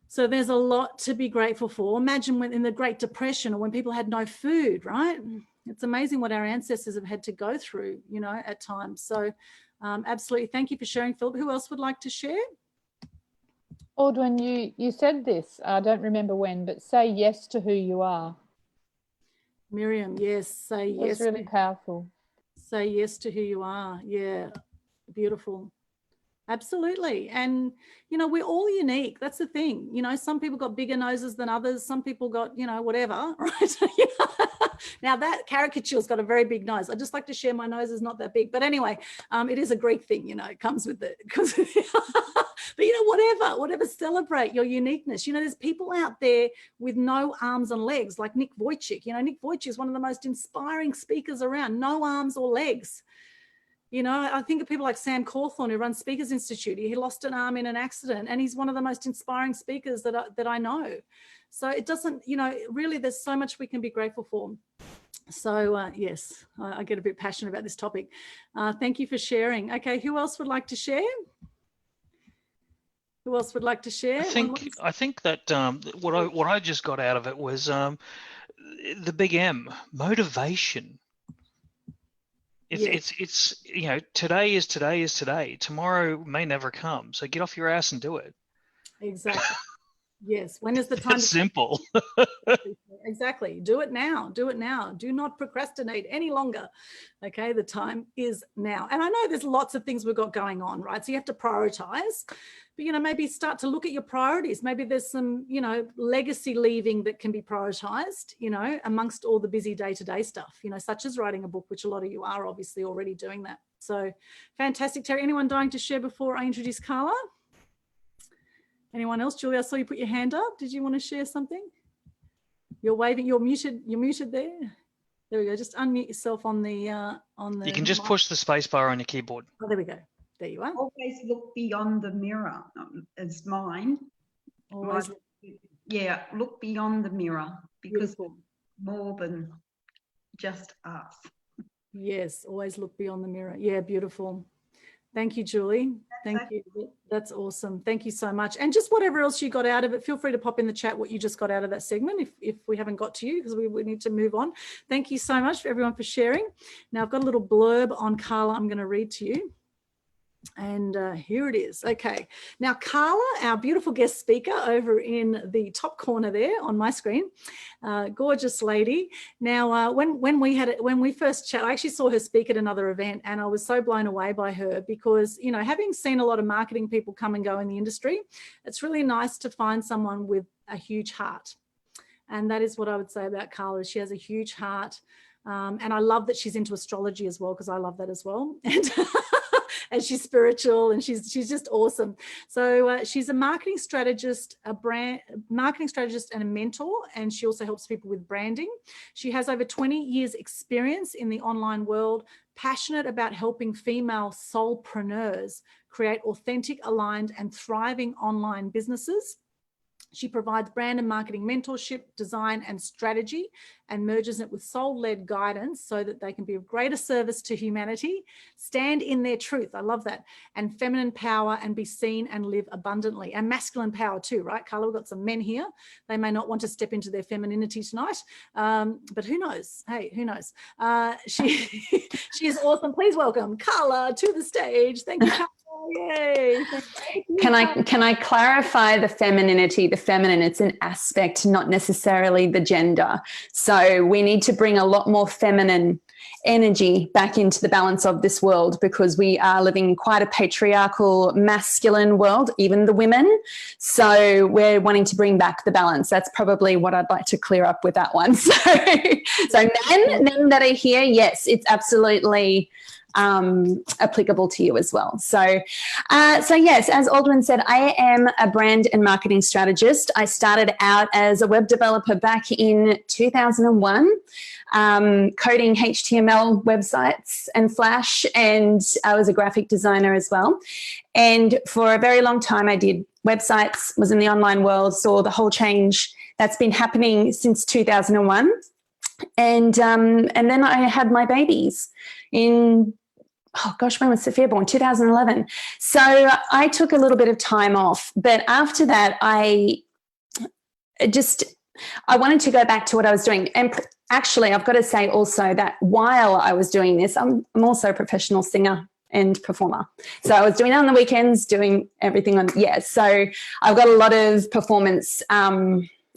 So there's a lot to be grateful for. Imagine when in the Great Depression or when people had no food, right? It's amazing what our ancestors have had to go through, you know, at times. So absolutely. Thank you for sharing, Philip. Who else would like to share? Aldwin, you said this, I don't remember when, but say yes to who you are. Miriam, yes, say yes. It's really powerful. Say yes to who you are. Yeah, beautiful. Absolutely. And, you know, we're all unique. That's the thing. You know, some people got bigger noses than others. Some people got, you know, whatever, right? Now that caricature's got a very big nose. I just like to share my nose is not that big. But anyway, it is a Greek thing, you know, it comes with it. But, you know, whatever, celebrate your uniqueness. You know, there's people out there with no arms and legs, like Nick Vujicic. You know, Nick Vujicic is one of the most inspiring speakers around, no arms or legs. You know, I think of people like Sam Cawthorn, who runs Speakers Institute. He lost an arm in an accident, and he's one of the most inspiring speakers that I know. So it doesn't, you know, really there's so much we can be grateful for. So yes, I get a bit passionate about this topic. Thank you for sharing. Okay, who else would like to share? Who else would like to share? I think that what I just got out of it was the big M, motivation. It's you know, today is today. Tomorrow may never come. So get off your ass and do it. Exactly. Yes. When is the time? It's simple. Exactly. Do it now. Do it now. Do not procrastinate any longer. Okay. The time is now. And I know there's lots of things we've got going on, right? So you have to prioritize, but, you know, maybe start to look at your priorities. Maybe there's some, you know, legacy leaving that can be prioritized, you know, amongst all the busy day-to-day stuff, you know, such as writing a book, which a lot of you are obviously already doing that. So fantastic. Terry, anyone dying to share before I introduce Karla? Anyone else? Julie, I saw you put your hand up. Did you want to share something? You're waving. You're muted there. There we go. Just unmute yourself on the You can just push the space bar on your keyboard. Oh, there we go. There you are. Always look beyond the mirror is mine. Always. Yeah, look beyond the mirror, because we're more than just us. Yes, always look beyond the mirror. Yeah, beautiful. Thank you, Julie. Thank you. That's awesome. Thank you so much. And just whatever else you got out of it, feel free to pop in the chat what you just got out of that segment if we haven't got to you, because we need to move on. Thank you so much for everyone for sharing. Now I've got a little blurb on Karla I'm going to read to you. And here it is. Okay. Now, Karla, our beautiful guest speaker over in the top corner there on my screen, gorgeous lady. Now, when we first chat, I actually saw her speak at another event, and I was so blown away by her because, you know, having seen a lot of marketing people come and go in the industry, it's really nice to find someone with a huge heart. And that is what I would say about Karla. She has a huge heart. And I love that she's into astrology as well, because I love that as well. And she's spiritual, and she's just awesome. So she's a marketing strategist, marketing strategist and a mentor, and she also helps people with branding. She has over 20 years experience in the online world, passionate about helping female soulpreneurs create authentic, aligned and thriving online businesses. She provides brand and marketing mentorship, design and strategy, and merges it with soul-led guidance so that they can be of greater service to humanity, stand in their truth, I love that, and feminine power, and be seen and live abundantly, and masculine power too, right, Karla? We've got some men here. They may not want to step into their femininity tonight, but who knows? Hey, who knows? She is awesome. Please welcome Karla to the stage. Thank you, Karla. Yay. Can I clarify the femininity? The feminine, it's an aspect, not necessarily the gender. So we need to bring a lot more feminine energy back into the balance of this world, because we are living in quite a patriarchal, masculine world, even the women. So we're wanting to bring back the balance. That's probably what I'd like to clear up with that one. So men that are here, yes, it's absolutely applicable to you as well. So yes, as Aldwin said, I am a brand and marketing strategist. I started out as a web developer back in 2001, coding HTML websites and Flash, and I was a graphic designer as well. And for a very long time, I did websites, was in the online world, saw the whole change that's been happening since 2001. And then I had my babies in, oh gosh, when was Sophia born? 2011. So I took a little bit of time off, but after that, I wanted to go back to what I was doing. And actually, I've got to say also that while I was doing this, I'm also a professional singer and performer. So I was doing that on the weekends, doing everything on, so I've got a lot of performance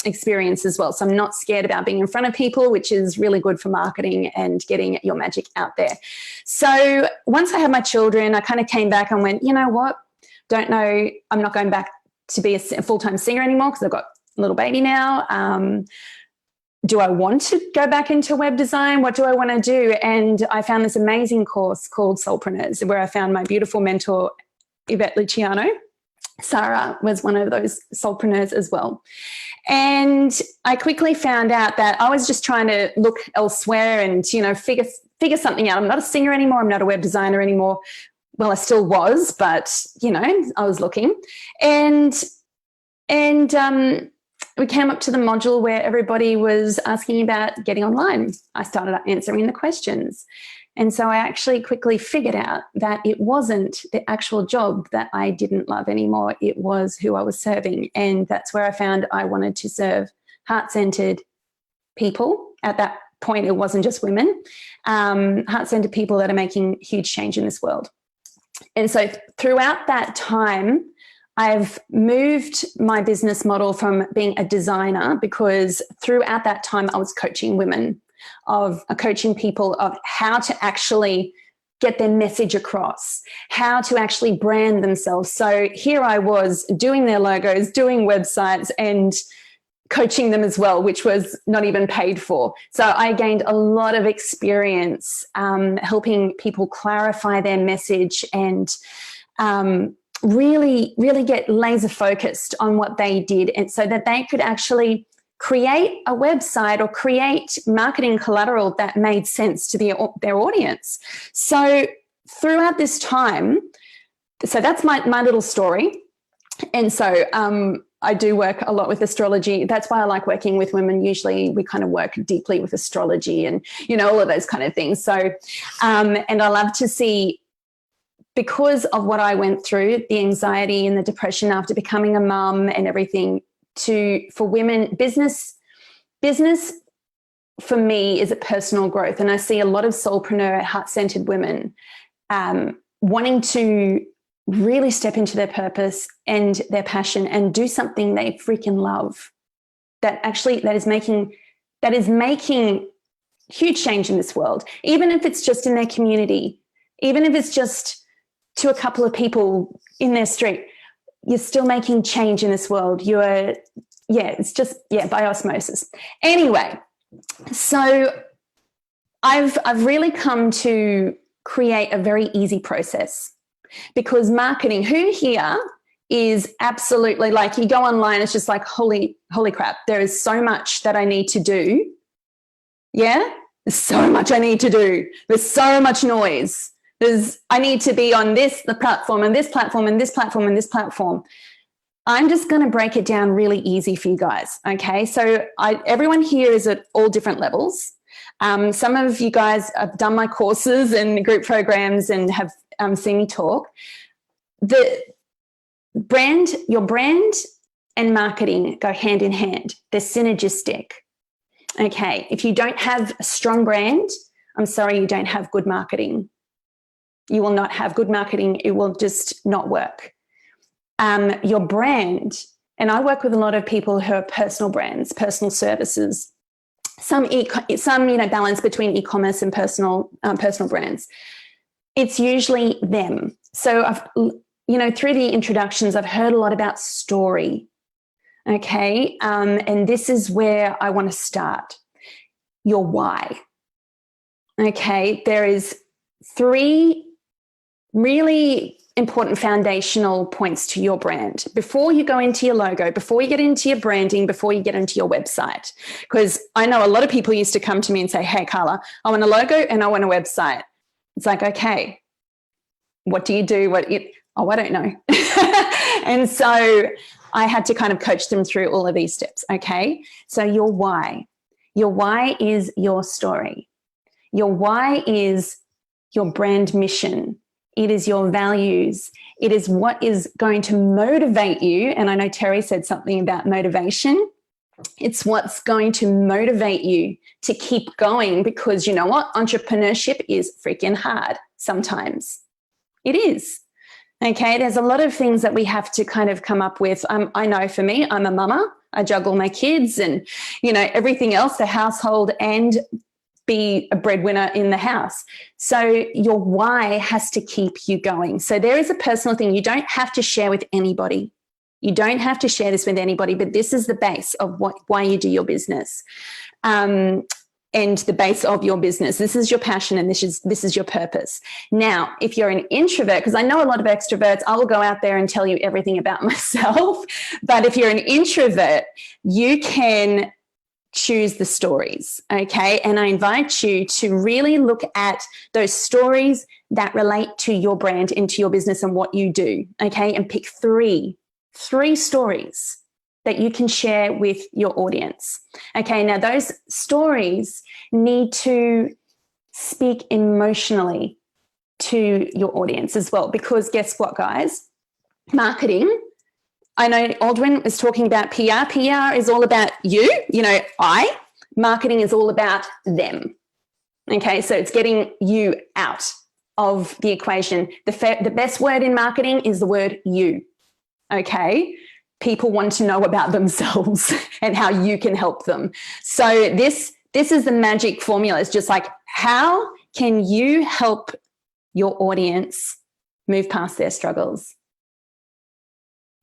experience as well. So I'm not scared about being in front of people, which is really good for marketing and getting your magic out there. So once I had my children, I kind of came back and went, you know what? Don't know, I'm not going back to be a full-time singer anymore because I've got a little baby now. Do I want to go back into web design? What do I want to do? And I found this amazing course called Soulpreneurs, where I found my beautiful mentor, Yvette Luciano. Sarah was one of those soulpreneurs as well. And I quickly found out that I was just trying to look elsewhere and, you know, figure something out. I'm not a singer anymore. I'm not a web designer anymore. Well, I still was, but, you know, I was looking. And we came up to the module where everybody was asking about getting online. I started answering the questions. And so I actually quickly figured out that it wasn't the actual job that I didn't love anymore. It was who I was serving. And that's where I found I wanted to serve heart-centered people. At that point, it wasn't just women, heart-centered people that are making huge change in this world. And so throughout that time, I've moved my business model from being a designer, because throughout that time I was coaching women, coaching people of how to actually get their message across, how to actually brand themselves. So here I was doing their logos, doing websites, and coaching them as well, which was not even paid for. So I gained a lot of experience helping people clarify their message and really get laser focused on what they did, and so that they could actually create a website or create marketing collateral that made sense to their audience. So throughout this time, so that's my little story. And so I do work a lot with astrology. That's why I like working with women. Usually we kind of work deeply with astrology and, you know, all of those kind of things. So, and I love to see, because of what I went through, the anxiety and the depression after becoming a mum and everything, for women, business for me is a personal growth. And I see a lot of soulpreneur, heart-centered women wanting to really step into their purpose and their passion and do something they freaking love, that is making huge change in this world, even if it's just in their community, even if it's just to a couple of people in their street. You're still making change in this world. It's just by osmosis. Anyway, so I've really come to create a very easy process, because marketing, who here is absolutely like, you go online, it's just like, holy crap, there is so much that I need to do. Yeah, there's so much I need to do. There's so much noise. I need to be on the platform and this platform and this platform and this platform. I'm just going to break it down really easy for you guys. Okay. So everyone here is at all different levels. Some of you guys have done my courses and group programs and have seen me talk. Your brand and marketing go hand in hand. They're synergistic. Okay. If you don't have a strong brand, I'm sorry, you don't have good marketing. You will not have good marketing. It will just not work. Your brand, and I work with a lot of people who are personal brands, personal services, some balance between e-commerce and personal brands. It's usually them. So through the introductions, I've heard a lot about story. Okay. And this is where I want to start. Your why. Okay. There is 3 really important foundational points to your brand before you go into your logo, before you get into your branding, before you get into your website. Because I know a lot of people used to come to me and say, hey, Karla, I want a logo and I want a website. It's like, okay, what do you do? I don't know. And so I had to kind of coach them through all of these steps. Okay. So your why is your story. Your why is your brand mission. It is your values. It is what is going to motivate you. And I know Terry said something about motivation. It's what's going to motivate you to keep going, because you know what? Entrepreneurship is freaking hard sometimes. It is. Okay, there's a lot of things that we have to kind of come up with. I know for me, I'm a mama. I juggle my kids and, you know, everything else, the household, and be a breadwinner in the house. So your why has to keep you going. So there is a personal thing. You don't have to share with anybody. You don't have to share this with anybody, but this is the base of why you do your business. And the base of your business. This is your passion and this is your purpose. Now, if you're an introvert, because I know a lot of extroverts, I will go out there and tell you everything about myself. But if you're an introvert, you can choose the stories, okay? And I invite you to really look at those stories that relate to your brand and to your business and what you do, okay? And pick three stories that you can share with your audience. Okay, now those stories need to speak emotionally to your audience as well, because guess what, guys? Marketing, I know Aldwin was talking about PR. PR is all about you, marketing is all about them. Okay, so it's getting you out of the equation. The best word in marketing is the word you, okay? People want to know about themselves and how you can help them. So this is the magic formula. It's just like, how can you help your audience move past their struggles?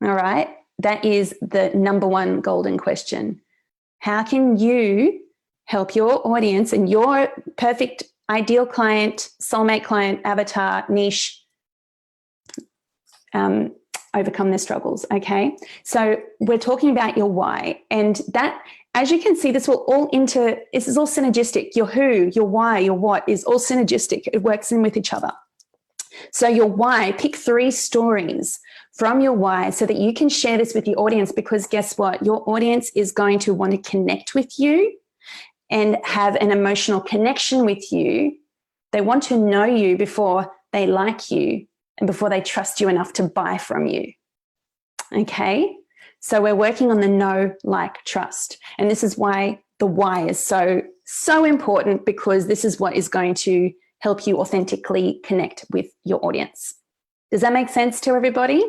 All right. That is the number one golden question. How can you help your audience and your perfect ideal client, soulmate client, avatar, niche, overcome their struggles, okay? So we're talking about your why, and that, as you can see, this is all synergistic. Your who, your why, your what is all synergistic. It works in with each other. So your why, pick 3 stories from your why so that you can share this with your audience, because guess what? Your audience is going to want to connect with you and have an emotional connection with you. They want to know you before they like you and before they trust you enough to buy from you. Okay? So we're working on the know, like, trust. And this is why the why is so important, because this is what is going to help you authentically connect with your audience. Does that make sense to everybody?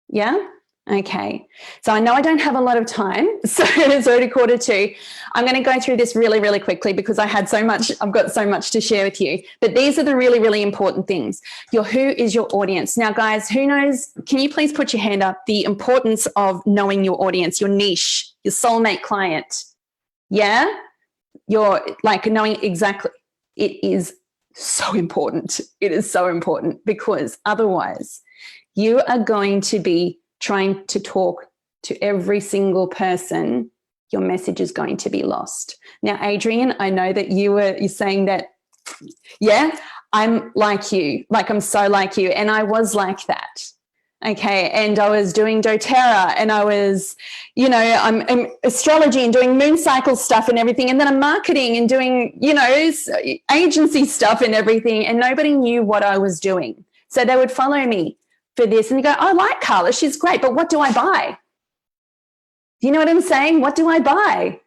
Yeah? Okay. So I know I don't have a lot of time, so it's already 1:45. I'm going to go through this really, really quickly because I've got so much to share with you. But these are the really, really important things. Your who is your audience. Now, guys, who knows? Can you please put your hand up? The importance of knowing your audience, your niche, your soulmate client. Yeah? You're like knowing exactly. It is so important. It is so important, because otherwise you are going to be trying to talk to every single person. Your message is going to be lost. Now, Adrian, I know that you're saying that, yeah, I'm like you, like I'm so like you. And I was like that. Okay. And I was doing doTERRA, and I was, I'm astrology and doing moon cycle stuff and everything. And then I'm marketing and doing, agency stuff and everything. And nobody knew what I was doing. So they would follow me for this and you go, I like Karla, she's great, but what do I buy? Do you know what I'm saying? What do I buy?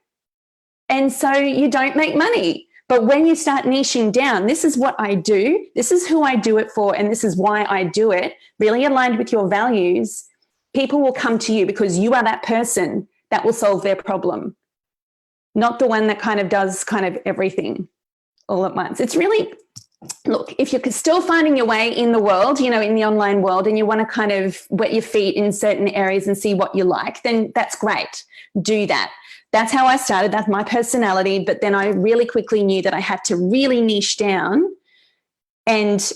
And so you don't make money. But when you start niching down, this is what I do, this is who I do it for, and this is why I do it, really aligned with your values, people will come to you because you are that person that will solve their problem, not the one that kind of does kind of everything all at once. It's really, look, if you're still finding your way in the world, in the online world, and you want to kind of wet your feet in certain areas and see what you like, then that's great. Do that. That's how I started. That's my personality. But then I really quickly knew that I had to really niche down and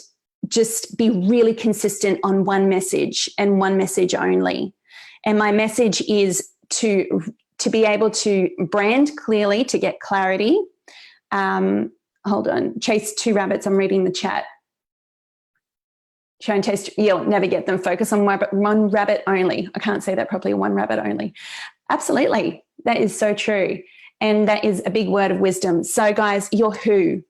just be really consistent on one message and one message only. And my message is to be able to brand clearly, to get clarity. Hold on, chase 2 rabbits. I'm reading the chat. Show and taste, you'll never get them. Focus on one rabbit only. I can't say that properly, one rabbit only. Absolutely, that is so true. And that is a big word of wisdom. So guys, your who.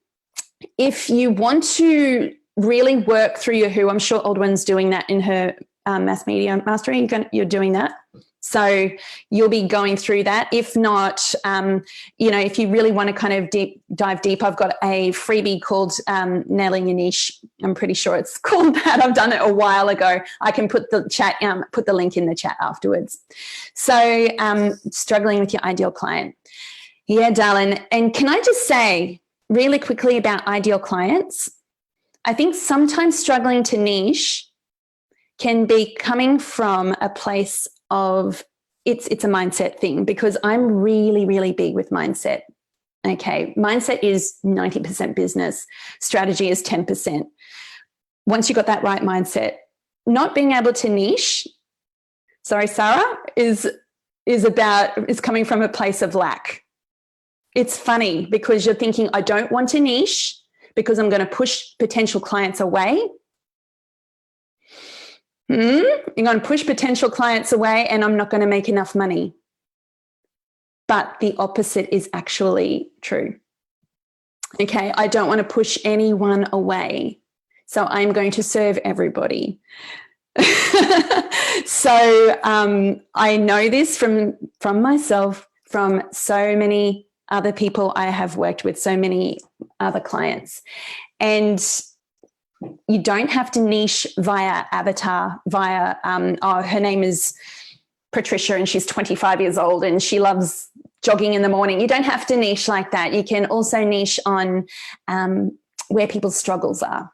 If you want to really work through your who, I'm sure Aldwin's doing that in her Mass Media Mastery. You're doing that? So you'll be going through that. If not, if you really want to kind of dive deep, I've got a freebie called Nailing Your Niche. I'm pretty sure it's called that. I've done it a while ago. I can put the link in the chat afterwards. So struggling with your ideal client. Yeah, darling. And can I just say really quickly about ideal clients? I think sometimes struggling to niche can be coming from a place of it's a mindset thing, because I'm really, really big with mindset. Okay. Mindset is 90% business. Strategy is 10%. Once you got that right mindset, not being able to niche, sorry, Sarah, is coming from a place of lack. It's funny because you're thinking, I don't want to niche because I'm going to push potential clients away. You're going to push potential clients away and I'm not going to make enough money. But the opposite is actually true. Okay, I don't want to push anyone away. So I'm going to serve everybody. So I know this from myself, from so many other people I have worked with, so many other clients. And you don't have to niche via avatar, her name is Patricia and she's 25 years old and she loves jogging in the morning. You don't have to niche like that. You can also niche on where people's struggles are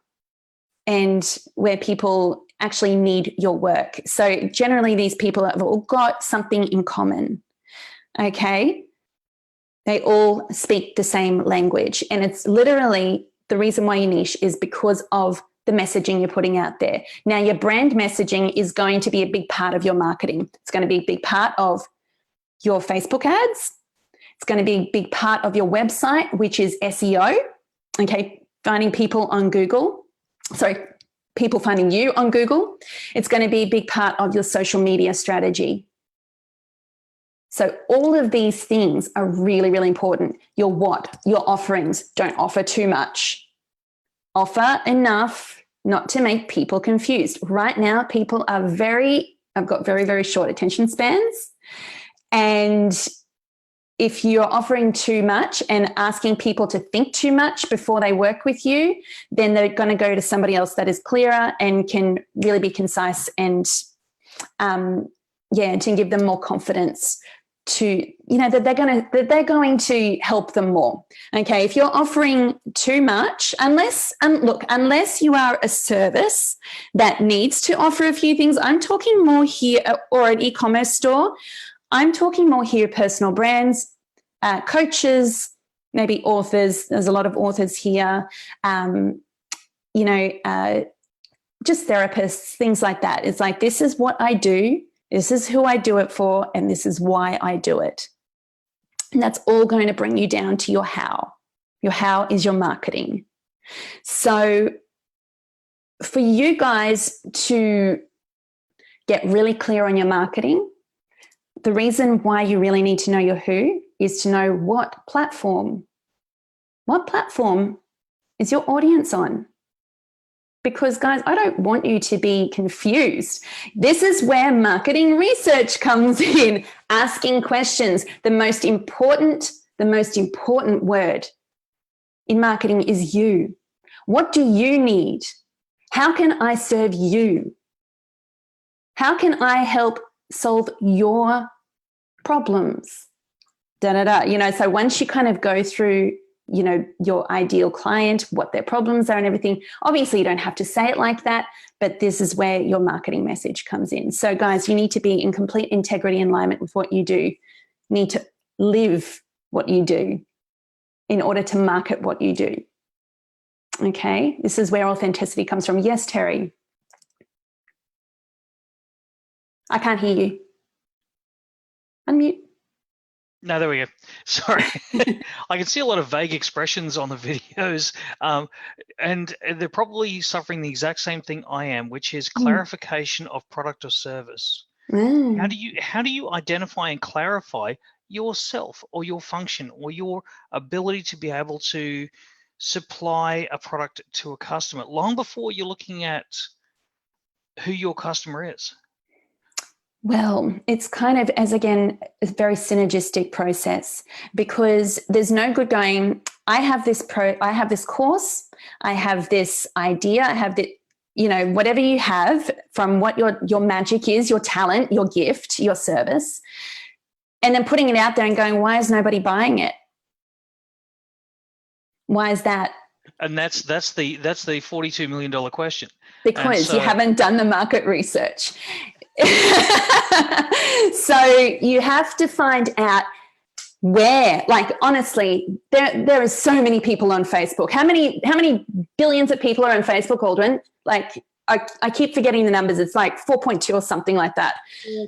and where people actually need your work. So generally these people have all got something in common, okay? They all speak the same language, and it's literally the reason why you niche is because of the messaging you're putting out there. Now, your brand messaging is going to be a big part of your marketing. It's going to be a big part of your Facebook ads. It's going to be a big part of your website, which is SEO, okay, finding people on Google. Sorry, people finding you on Google. It's going to be a big part of your social media strategy. So all of these things are really, really important. Your what? Your offerings. Don't offer too much. Offer enough not to make people confused. Right now, people are I've got very, very short attention spans. And if you're offering too much and asking people to think too much before they work with you, then they're going to go to somebody else that is clearer and can really be concise and, and to give them more confidence to, that they're going to help them more. Okay. If you're offering too much, unless you are a service that needs to offer a few things, I'm talking more here, or an e-commerce store, I'm talking more here, personal brands, coaches, maybe authors. There's a lot of authors here, just therapists, things like that. It's like, this is what I do. This is who I do it for, and this is why I do it. And that's all going to bring you down to your how. Your how is your marketing. So for you guys to get really clear on your marketing, the reason why you really need to know your who is to know what platform is your audience on. Because, guys, I don't want you to be confused. This is where marketing research comes in, asking questions. The most important word in marketing is you. What do you need? How can I serve you? How can I help solve your problems? So once you kind of go through your ideal client, what their problems are and everything. Obviously, you don't have to say it like that, but this is where your marketing message comes in. So guys, you need to be in complete integrity and alignment with what you do. You need to live what you do in order to market what you do. Okay, this is where authenticity comes from. Yes, Terry. I can't hear you. Unmute. No, there we go. Sorry. I can see a lot of vague expressions on the videos, and they're probably suffering the exact same thing I am, which is clarification of product or service. How do you identify and clarify yourself or your function or your ability to be able to supply a product to a customer long before you're looking at who your customer is? Well, it's kind of, as again, a very synergistic process, because there's no good going, I have this course, I have this idea, I have the, you know, whatever you have from what your magic is, your talent, your gift, your service, and then putting it out there and going, why is nobody buying it? Why is that? And that's the $42 million question. Because you haven't done the market research. So you have to find out where, like, honestly, there are so many people on Facebook. How many billions of people are on Facebook, Aldrin? Like, I keep forgetting the numbers. It's like 4.2 or something like that. Yeah,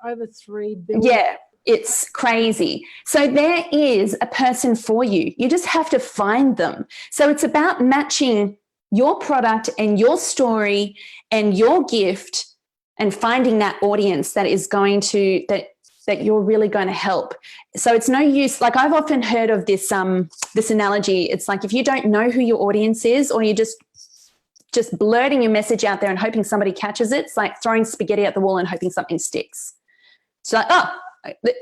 over 3 billion. Yeah, it's crazy. So there is a person for you. You just have to find them. So it's about matching your product and your story and your gift and finding that audience that is going to, that you're really going to help. So it's no use, like I've often heard of this analogy. It's like, if you don't know who your audience is, or you just blurting your message out there and hoping somebody catches it, it's like throwing spaghetti at the wall and hoping something sticks. So like, oh,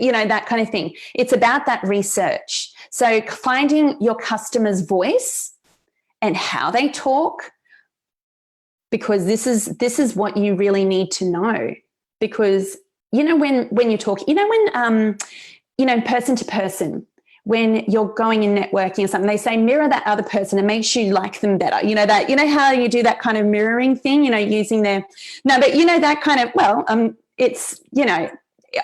you know, that kind of thing. It's about that research. So finding your customer's voice and how they talk, because this is what you really need to know. Because, you know, when you talk, you know, when, you know, person to person, when you're going in networking or something, they say mirror that other person, it makes you like them better. You know, that, you know how you do that kind of mirroring thing, you know, using but you know, that kind of, well, it's, you know,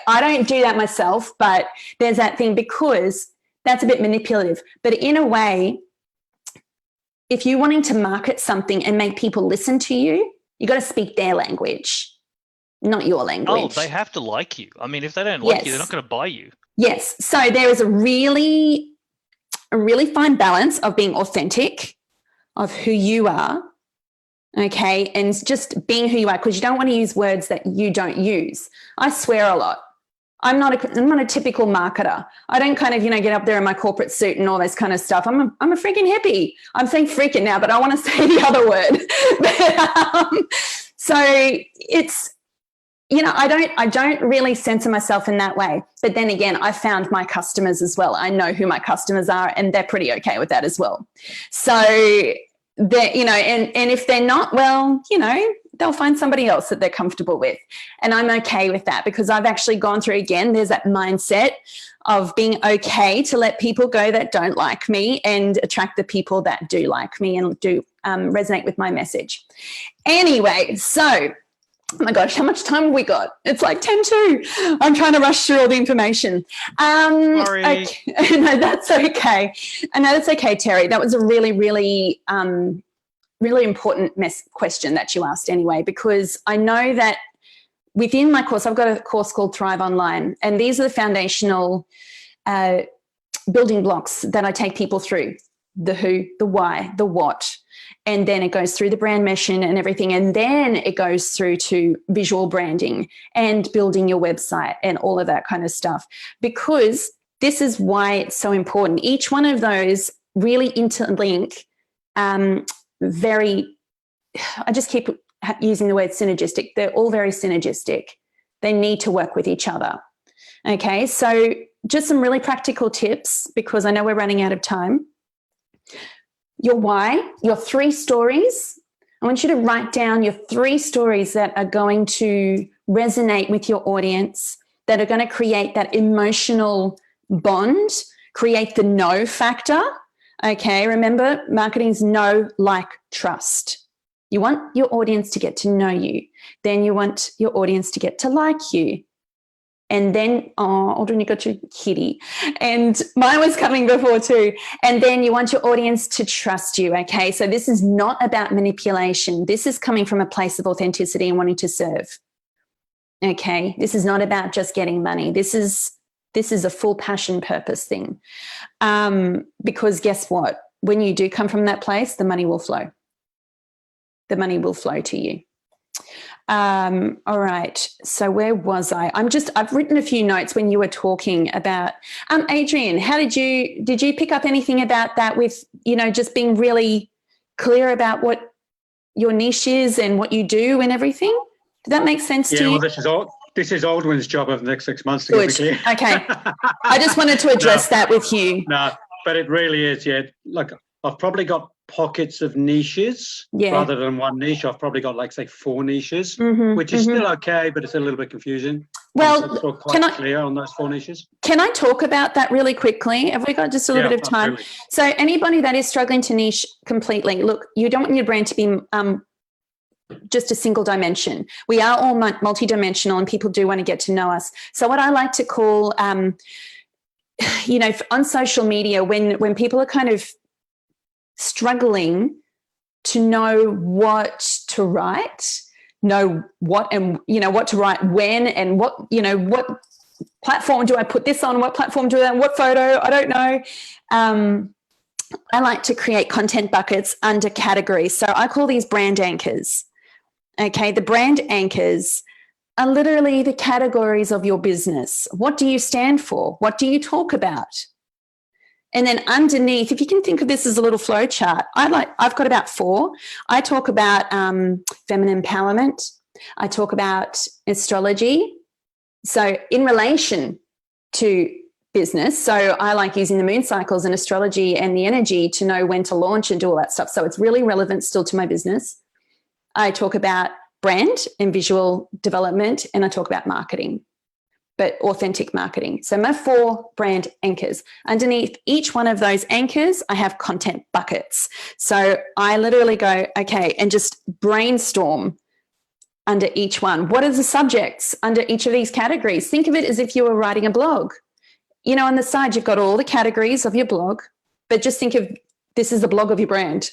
I don't do that myself, but there's that thing, because that's a bit manipulative. But in a way, if you're wanting to market something and make people listen to you, you got to speak their language, not your language. Oh, they have to like you. I mean, if they don't like you, they're not going to buy you. Yes. So there is a really fine balance of being authentic, of who you are, okay, and just being who you are, because you don't want to use words that you don't use. I swear a lot. I'm not a typical marketer. I don't kind of, you know, get up there in my corporate suit and all this kind of stuff. I'm a freaking hippie. I'm saying freaking now, but I want to say the other word. So it's, you know, I don't really censor myself in that way. But then again, I found my customers as well. I know who my customers are, and they're pretty okay with that as well. So that, you know, and if they're not, well, you know, they'll find somebody else that they're comfortable with. And I'm okay with that, because I've actually gone through, again, there's that mindset of being okay to let people go that don't like me and attract the people that do like me and do resonate with my message. Anyway, so, oh my gosh, how much time have we got? It's like 10:02. I'm trying to rush through all the information. Sorry. Okay. No, that's okay. I know that's okay, Terry. That was a really, really, really important question that you asked anyway, because I know that within my course, I've got a course called Thrive Online, and these are the foundational building blocks that I take people through: the who, the why, the what. And then it goes through the brand mission and everything. And then it goes through to visual branding and building your website and all of that kind of stuff, because this is why it's so important. Each one of those really interlink I just keep using the word synergistic. They're all very synergistic. They need to work with each other. Okay, so just some really practical tips, because I know we're running out of time. Your why, your 3 stories. I want you to write down your 3 stories that are going to resonate with your audience, that are going to create that emotional bond, create the know factor. Okay, remember, marketing is know, like, trust. You want your audience to get to know you. Then you want your audience to get to like you. And then, oh, Aldrin, you got your kitty. And mine was coming before too. And then you want your audience to trust you, okay? So this is not about manipulation. This is coming from a place of authenticity and wanting to serve, okay? This is not about just getting money. This is a full passion purpose thing. Because guess what? When you do come from that place, the money will flow. The money will flow to you. All right. So where was I? I've written a few notes when you were talking about, Adrian, how did you pick up anything about that with, you know, just being really clear about what your niche is and what you do and everything? Did that make sense to you? Well, This is Aldwin's job over the next 6 months to get it clear. Okay. I just wanted to address that with you. No, but it really is, yeah. Look, I've probably got pockets of niches rather than one niche. I've probably got, like, say, 4 niches, which is still okay, but it's a little bit confusing. Well, so quite clear on those 4 niches. Can I talk about that really quickly? Have we got just a little bit of time? Absolutely. So anybody that is struggling to niche completely, look, you don't want your brand to be just a single dimension. We are all multidimensional, and people do want to get to know us. So what I like to call, you know, on social media, when people are kind of struggling to know what to write, know what and, you know, what to write when, and what, you know, what platform do I put this on, what platform do I, what photo, I don't know. I like to create content buckets under categories. So I call these brand anchors. Okay, the brand anchors are literally the categories of your business. What do you stand for? What do you talk about? And then underneath, if you can think of this as a little flow chart, I've got about 4. I talk about feminine empowerment. I talk about astrology. So in relation to business, so I like using the moon cycles and astrology and the energy to know when to launch and do all that stuff. So it's really relevant still to my business. I talk about brand and visual development, and I talk about marketing, but authentic marketing. So my 4 brand anchors. Underneath each one of those anchors, I have content buckets. So I literally go, okay, and just brainstorm under each one. What are the subjects under each of these categories? Think of it as if you were writing a blog. You know, on the side, you've got all the categories of your blog, but just think of this is the blog of your brand.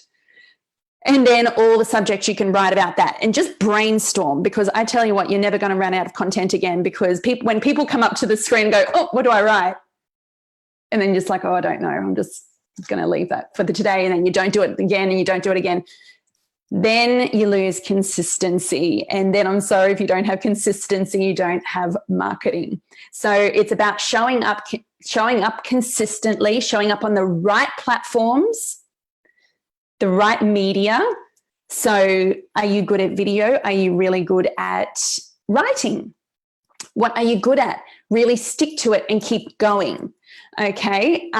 And then all the subjects you can write about that, and just brainstorm, because I tell you what, you're never going to run out of content again, because when people come up to the screen and go, oh, what do I write? And then just like, oh, I don't know. I'm just going to leave that for the today. And then you don't do it again, and you don't do it again. Then you lose consistency. And then I'm sorry, if you don't have consistency, you don't have marketing. So it's about showing up consistently, showing up on the right platforms, the right media. So are you good at video? Are you really good at writing? What are you good at? Really stick to it and keep going. Okay.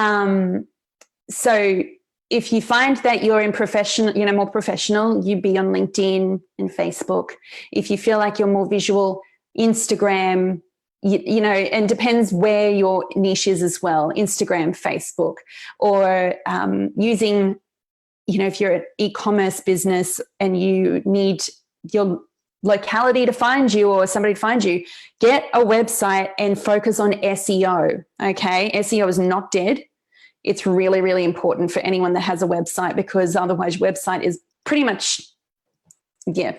So if you find that you're in professional, you know, more professional, you be on LinkedIn and Facebook. If you feel like you're more visual, Instagram, you know, and depends where your niche is as well, Instagram, Facebook, or using, you know, if you're an e-commerce business and you need your locality to find you or somebody to find you, get a website and focus on SEO, okay? SEO is not dead. It's really, really important for anyone that has a website, because otherwise your website is pretty much, yeah,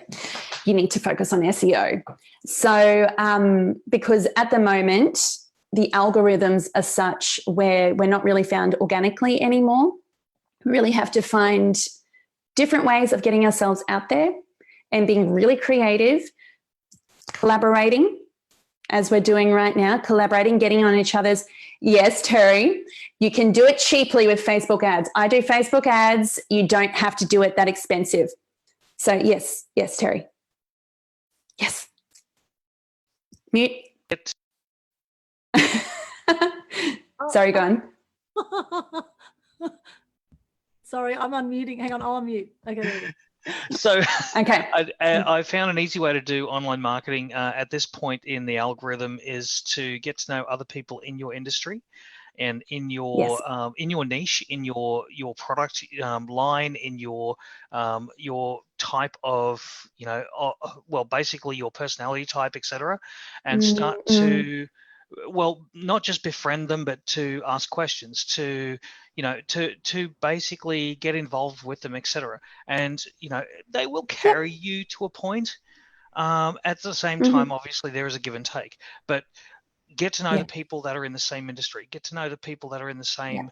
you need to focus on SEO. So because at the moment, the algorithms are such where we're not really found organically anymore. We really have to find different ways of getting ourselves out there and being really creative, collaborating, as we're doing right now, collaborating, getting on each other's. Yes, Terry, you can do it cheaply with Facebook ads. I do Facebook ads. You don't have to do it that expensive. So yes, Terry. Yes. Mute. Sorry, go on. Sorry, I'm unmuting. Hang on, I'll unmute. Okay. So okay, I found an easy way to do online marketing at this point in the algorithm is to get to know other people in your industry and in your niche, in your product line, in your type of, you know, well, basically your personality type, etc., and start to, well, not just befriend them, but to ask questions, to, you know, to basically get involved with them, etc. And, you know, they will carry you to a point. At the same time, obviously there is a give and take, but get to know the people that are in the same industry, get to know the people that are in the same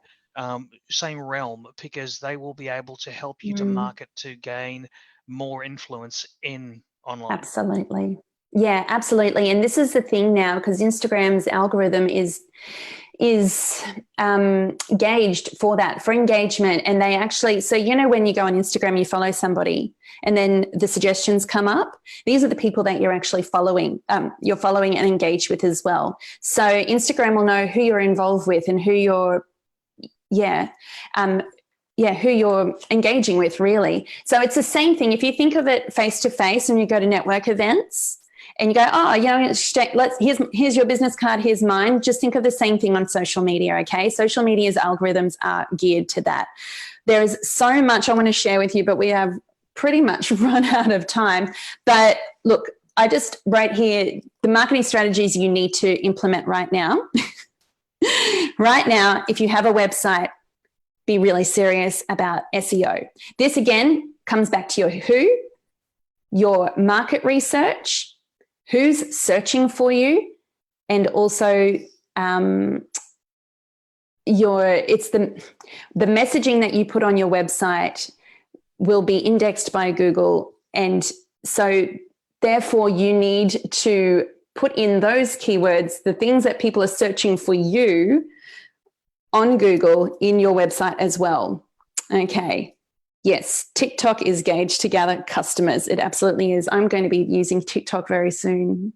same realm, because they will be able to help you to market, to gain more influence in online. Absolutely. Yeah, absolutely. And this is the thing now, because Instagram's algorithm is, is gauged for that, for engagement. And they actually, so you know when you go on Instagram, you follow somebody and then the suggestions come up, these are the people that you're actually following, you're following and engaged with as well. So Instagram will know who you're involved with and who you're, who you're engaging with, really. So it's the same thing. If you think of it face to face and you go to network events and you go, oh, you know, here's your business card, here's mine. Just think of the same thing on social media, okay? Social media's algorithms are geared to that. There is so much I want to share with you, but we have pretty much run out of time. But look, I just wrote here the marketing strategies you need to implement right now. Right now, if you have a website, be really serious about SEO. This again comes back to your who, your market research, who's searching for you, and also it's the messaging that you put on your website will be indexed by Google. And so therefore you need to put in those keywords, the things that people are searching for you on Google in your website as well. Okay. Yes, TikTok is gauged to gather customers. It absolutely is. I'm going to be using TikTok very soon.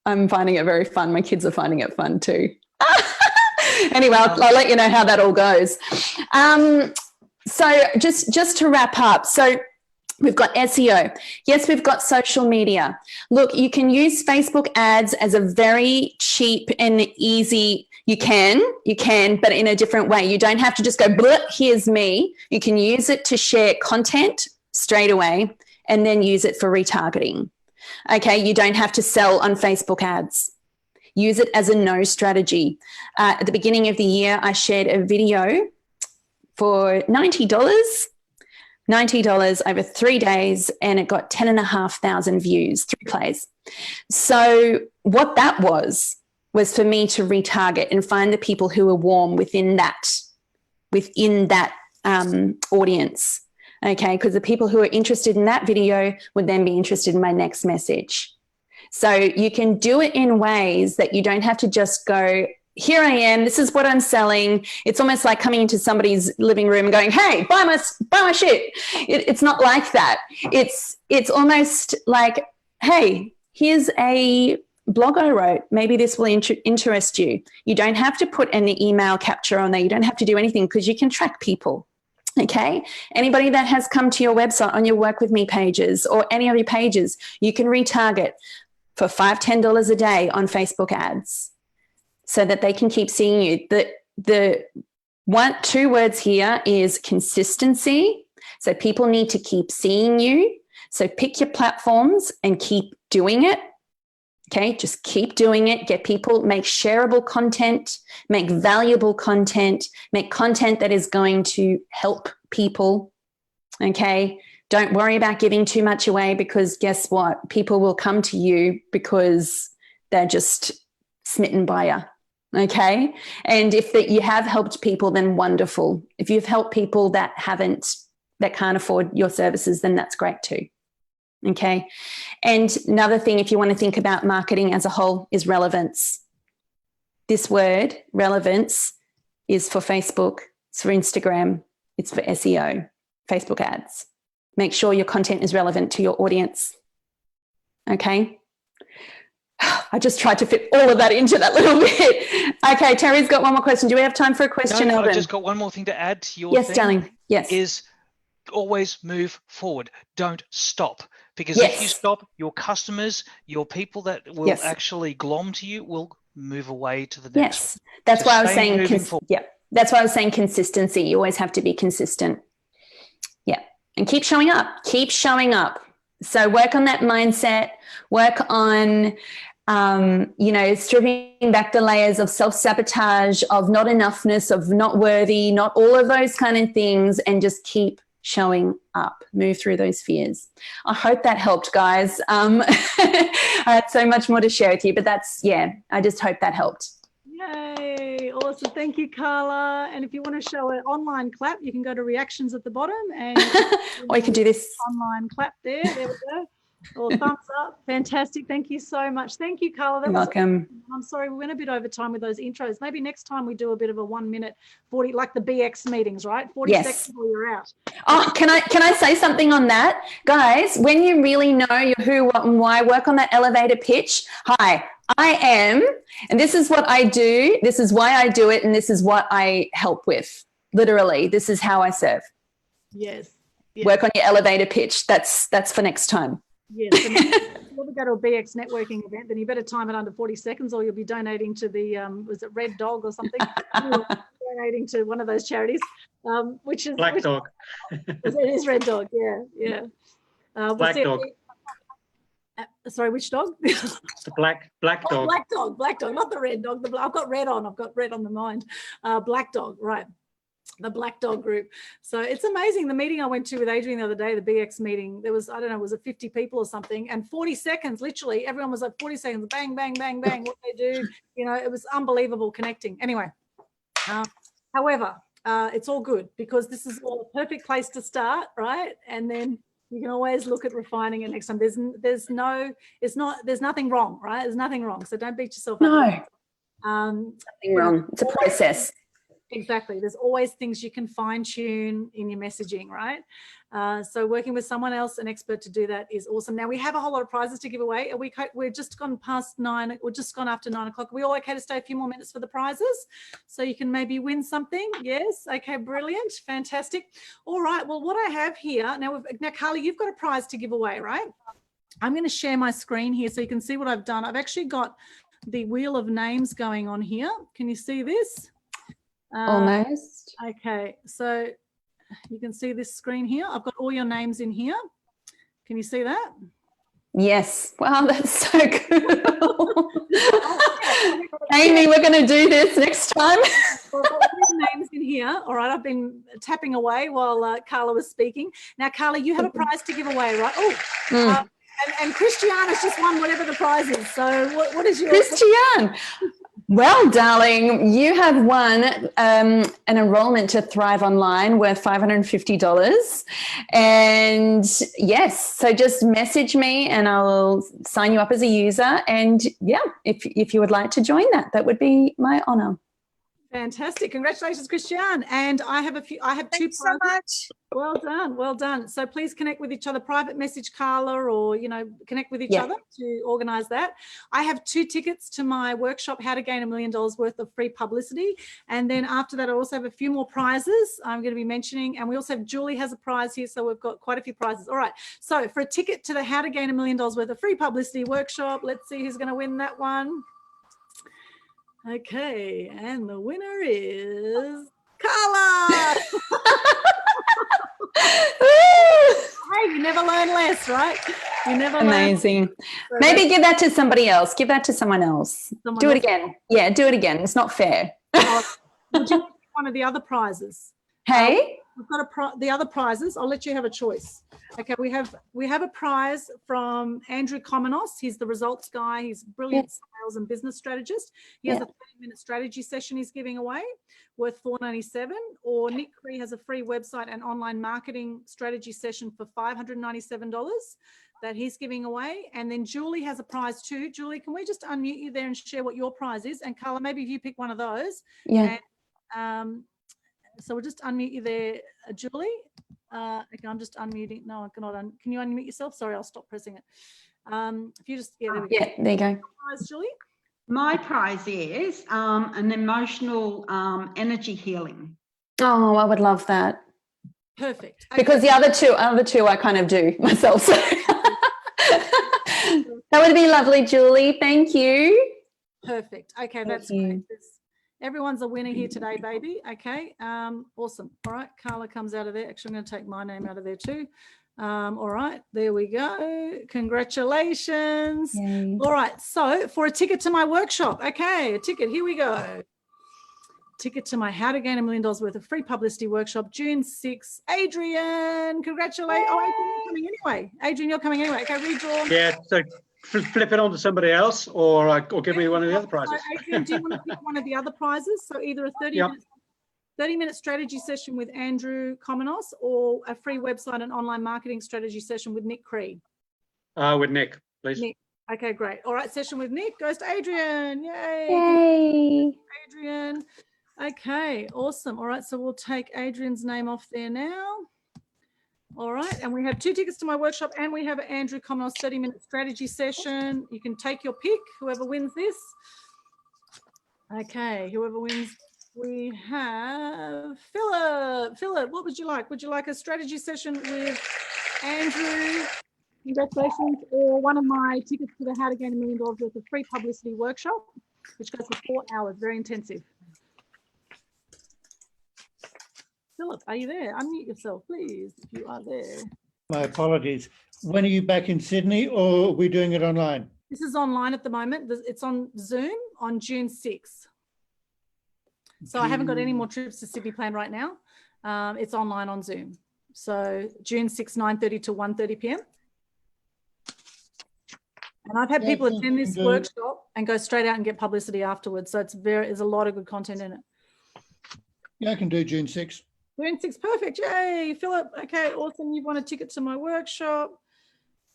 I'm finding it very fun. My kids are finding it fun too. Anyway, I'll let you know how that all goes. So just to wrap up, so we've got SEO. Yes, we've got social media. Look, you can use Facebook ads as a very cheap and easy, you can, but in a different way. You don't have to just go, here's me. You can use it to share content straight away and then use it for retargeting. Okay, you don't have to sell on Facebook ads. Use it as a no strategy. At the beginning of the year, I shared a video for $90 over 3 days, and it got 10,500 views, 3 plays. So what that was for me to retarget and find the people who were warm within that audience. Okay, because the people who are interested in that video would then be interested in my next message. So you can do it in ways that you don't have to just go, here I am, this is what I'm selling. It's almost like coming into somebody's living room and going, hey, buy my shit. It's not like that. It's almost like, hey, here's a blog I wrote. Maybe this will interest you. You don't have to put an email capture on there. You don't have to do anything because you can track people. Okay. Anybody that has come to your website on your Work With Me pages or any of your pages, you can retarget for $5, $10 a day on Facebook ads so that they can keep seeing you. The 2 words here is consistency. So people need to keep seeing you. So pick your platforms and keep doing it. Okay, just keep doing it. Get people, make shareable content, make valuable content, make content that is going to help people. Okay, don't worry about giving too much away because guess what? People will come to you because they're just smitten by you. Okay, and if you have helped people, then wonderful. If you've helped people that can't afford your services, then that's great too. Okay. And another thing, if you want to think about marketing as a whole, is relevance. This word, relevance, is for Facebook, it's for Instagram, it's for SEO, Facebook ads. Make sure your content is relevant to your audience. Okay. I just tried to fit all of that into that little bit. Okay, Terry's got one more question. Do we have time for a question, No, Alvin? I've just got one more thing to add to your Yes, thing. darling. Yes. Is always move forward. Don't stop. Because Yes. if you stop, your customers, your people that will Yes. actually glom to you will move away to the next Yes. one. That's So why I was stay saying, moving forward. that's why I was saying consistency. You always have to be consistent. Yeah. And keep showing up. Keep showing up. So work on that mindset, work on, stripping back the layers of self-sabotage, of not enough-ness, of not worthy, not all of those kind of things, and just keep showing up, move through those fears. I hope that helped, guys. I had so much more to share with you, but I just hope that helped. Yay, awesome. Thank you, Karla. And if you want to show an online clap, you can go to reactions at the bottom and or you can do this online clap there. There we go. Well, thumbs up. Fantastic. Thank you so much. Thank you, Karla. You're welcome. I'm sorry, we went a bit over time with those intros. Maybe next time we do a bit of a 1 minute 40, like the BX meetings, right? 40 seconds or you're out. Oh, can I say something on that? Guys, when you really know your who, what, and why, work on that elevator pitch. Hi, I am, and this is what I do. This is why I do it, and this is what I help with. Literally, this is how I serve. Yes. Work on your elevator pitch. That's for next time. Yes. If you ever go to a BX networking event, then you better time it under 40 seconds or you'll be donating to the, was it Red Dog or something? Donating to one of those charities, which is... Black Dog. It is Red Dog, yeah. Black Dog. Sorry, which dog? The black dog. Black dog, not the red dog. I've got red on the mind. Black dog, right. The Black Dog group. So it's amazing. The meeting I went to with Adrian the other day, the BX meeting, there was, I don't know, was it 50 people or something? And 40 seconds, literally, everyone was like 40 seconds, bang, bang, bang, bang, what they do. You know, it was unbelievable connecting. Anyway, however, it's all good because this is all a perfect place to start, right? And then you can always look at refining it next time. There's nothing wrong, right? There's nothing wrong. So don't beat yourself up. Nothing wrong. It's a process. Exactly. There's always things you can fine tune in your messaging, right? So working with someone else, an expert to do that is awesome. Now we have a whole lot of prizes to give away. We're just gone past 9. We're just gone after 9 o'clock. Are we all okay to stay a few more minutes for the prizes? So you can maybe win something. Yes. Okay. Brilliant. Fantastic. All right. Well, what I have here now, Karla, you've got a prize to give away, right? I'm going to share my screen here so you can see what I've done. I've actually got the wheel of names going on here. Can you see this? Almost. Okay, so you can see this screen here. I've got all your names in here. Can you see that? Yes. Wow, that's so cool. Amy, we're going to do this next time. Well, I've got all your names in here. All right, I've been tapping away while Karla was speaking. Now, Karla, you have a prize to give away, right? Oh, and Christiana's just won whatever the prize is. So what is your... Christiane. Well, darling, you have won an enrollment to Thrive Online worth $550. And yes, so just message me and I'll sign you up as a user. And yeah, if you would like to join that would be my honor. Fantastic. Congratulations, Christiane. And I have two prizes. So much. Well done. Well done. So please connect with each other, private message Karla or, connect with each other to organize that. I have 2 tickets to my workshop, How to Gain $1 Million Worth of Free Publicity. And then after that, I also have a few more prizes I'm going to be mentioning. And we also have Julie has a prize here. So we've got quite a few prizes. All right. So for a ticket to the How to Gain $1 Million Worth of Free Publicity workshop, let's see who's going to win that one. Okay, and the winner is Karla. Hey, you never learn less, right? You never Amazing. So maybe give that to somebody else. Give that to someone else. Do it again. Yeah, do it again. It's not fair. Would you want one of the other prizes? Hey? We've got the other prizes. I'll let you have a choice. Okay, we have a prize from Andrew Komenos. He's the results guy. He's brilliant sales and business strategist. He has a 30-minute strategy session he's giving away worth $497. Or Nick Cree has a free website and online marketing strategy session for $597 that he's giving away. And then Julie has a prize too. Julie, can we just unmute you there and share what your prize is? And Karla, maybe if you pick one of those. Yeah. And, so we'll just unmute you there, Julie. Okay, I'm just unmuting. No, I cannot. Can you unmute yourself? Sorry, I'll stop pressing it. If you just, there we go. Yeah, there you go. Prize, Julie? My prize is an emotional energy healing. Oh, I would love that. Perfect. Okay. Because the other two I kind of do myself. So. That would be lovely, Julie. Thank you. Perfect. Okay, that's great. Everyone's a winner here today, baby. Okay, awesome. All right, Karla comes out of there. Actually, I'm going to take my name out of there too. All right, there we go. Congratulations. Yay. All right, so for a ticket to my workshop. Okay, a ticket. Here we go. Ticket to my How to Gain $1 Million Worth of Free Publicity workshop, June 6th. Adrian, congratulations. Oh, Adrian, you're coming anyway. Adrian, you're coming anyway. Okay, redraw. Yeah, so flip it on to somebody else or give me one of the other prizes. Adrian, do you want to pick one of the other prizes? So either a 30-minute strategy session with Andrew Komenos or a free website and online marketing strategy session with Nick Cree. With Nick, please. Nick. Okay, great. All right, session with Nick goes to Adrian. Yay. Yay. Adrian. Okay, awesome. All right, so we'll take Adrian's name off there now. All right, and we have 2 tickets to my workshop, and we have an Andrew Commonwealth 30-minute strategy session. You can take your pick, whoever wins this. Okay, whoever wins, we have Philip. Philip, what would you like? Would you like a strategy session with Andrew? Congratulations. Or one of my tickets to the How to Gain $1 Million worth of free publicity workshop, which goes for 4 hours, very intensive. Philip, are you there? Unmute yourself, please, if you are there. My apologies. When are you back in Sydney, or are we doing it online? This is online at the moment. It's on Zoom on June 6th. So I haven't got any more trips to Sydney planned right now. It's online on Zoom. So June 6th, 9:30 to 1:30 p.m. And I've had people attend this workshop and go straight out and get publicity afterwards. So there's a lot of good content in it. Yeah, I can do June 6th. June 6th, perfect. Yay, Philip. Okay, awesome. You've won a ticket to my workshop.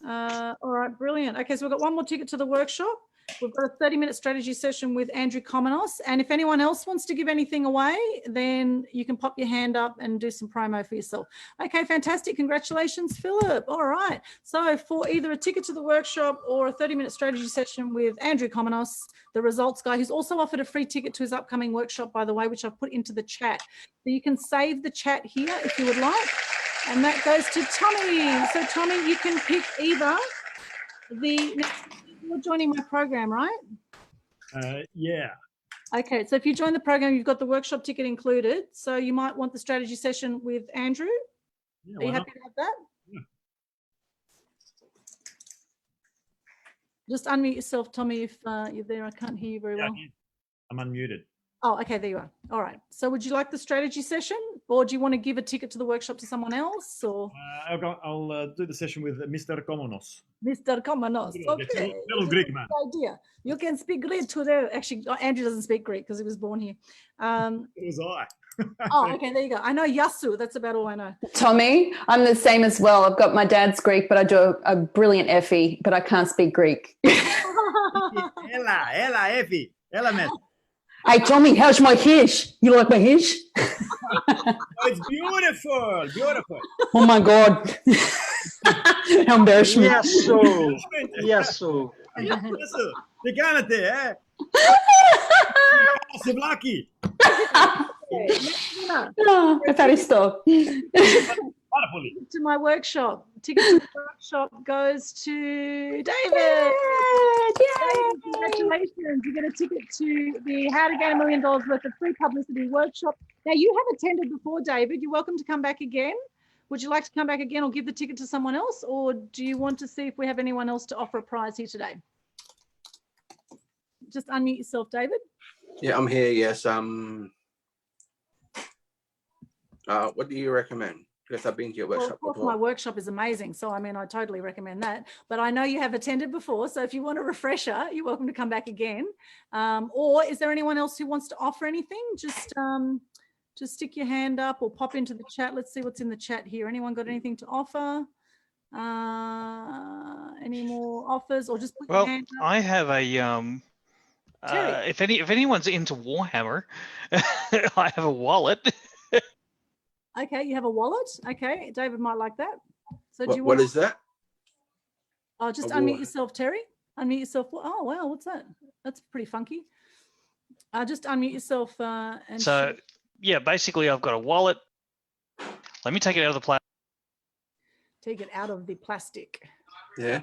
All right, brilliant. Okay, so we've got one more ticket to the workshop. We've got a 30-minute strategy session with Andrew Commonwealth. And if anyone else wants to give anything away, then you can pop your hand up and do some promo for yourself. Okay, fantastic. Congratulations, Philip. All right. So for either a ticket to the workshop or a 30-minute strategy session with Andrew Commonwealth, the results guy, who's also offered a free ticket to his upcoming workshop, by the way, which I've put into the chat. So you can save the chat here if you would like. And that goes to Tommy. So Tommy, you can pick either you're joining my program, right? Yeah. Okay, so if you join the program, you've got the workshop ticket included. So you might want the strategy session with Andrew. Yeah, are you happy to have that? Yeah. Just unmute yourself, Tommy, if you're there. I can't hear you very well. I'm unmuted. Oh, okay, there you are. All right. So would you like the strategy session, or do you want to give a ticket to the workshop to someone else? Or I'll do the session with Mr. Komonos. Mr. Komonos. Okay. Little Greek man. Good idea. You can speak Greek today. Actually, Andrew doesn't speak Greek because he was born here. It was I. Oh, okay, there you go. I know Yasu. That's about all I know. Tommy, I'm the same as well. I've got my dad's Greek, but I do a brilliant Effie, but I can't speak Greek. Ella, Effie. Ella, man. Hey, Tommy, how's my hish? You like my hish? It's beautiful, beautiful. Oh, my God. How embarrassing. Yes, so. Yes, so. Ti chiamate, eh? Sei Blackie. I've had to stop. To my workshop. Ticket to the workshop goes to David. David, congratulations. You get a ticket to the How to Gain $1 Million worth of free publicity workshop. Now, you have attended before, David. You're welcome to come back again. Would you like to come back again or give the ticket to someone else? Or do you want to see if we have anyone else to offer a prize here today? Just unmute yourself, David. Yeah, I'm here, yes. What do you recommend? Because I've been to your workshop Well, of course, before. my workshop is amazing. So, I mean, I totally recommend that. But I know you have attended before. So if you want a refresher, you're welcome to come back again. Or is there anyone else who wants to offer anything? Just stick your hand up or pop into the chat. Let's see what's in the chat here. Anyone got anything to offer? Any more offers, or just put your hand up? I have a if anyone's into Warhammer, I have a wallet. Okay, you have a wallet. Okay, David might like that. So do you What want? is that? Oh, just A unmute wallet. yourself, Terry. Unmute yourself. Oh, wow, what's that? That's pretty funky. Just unmute yourself. And So yeah, basically I've got a wallet. Let me take it out of the plastic. take it out of the plastic. Yeah.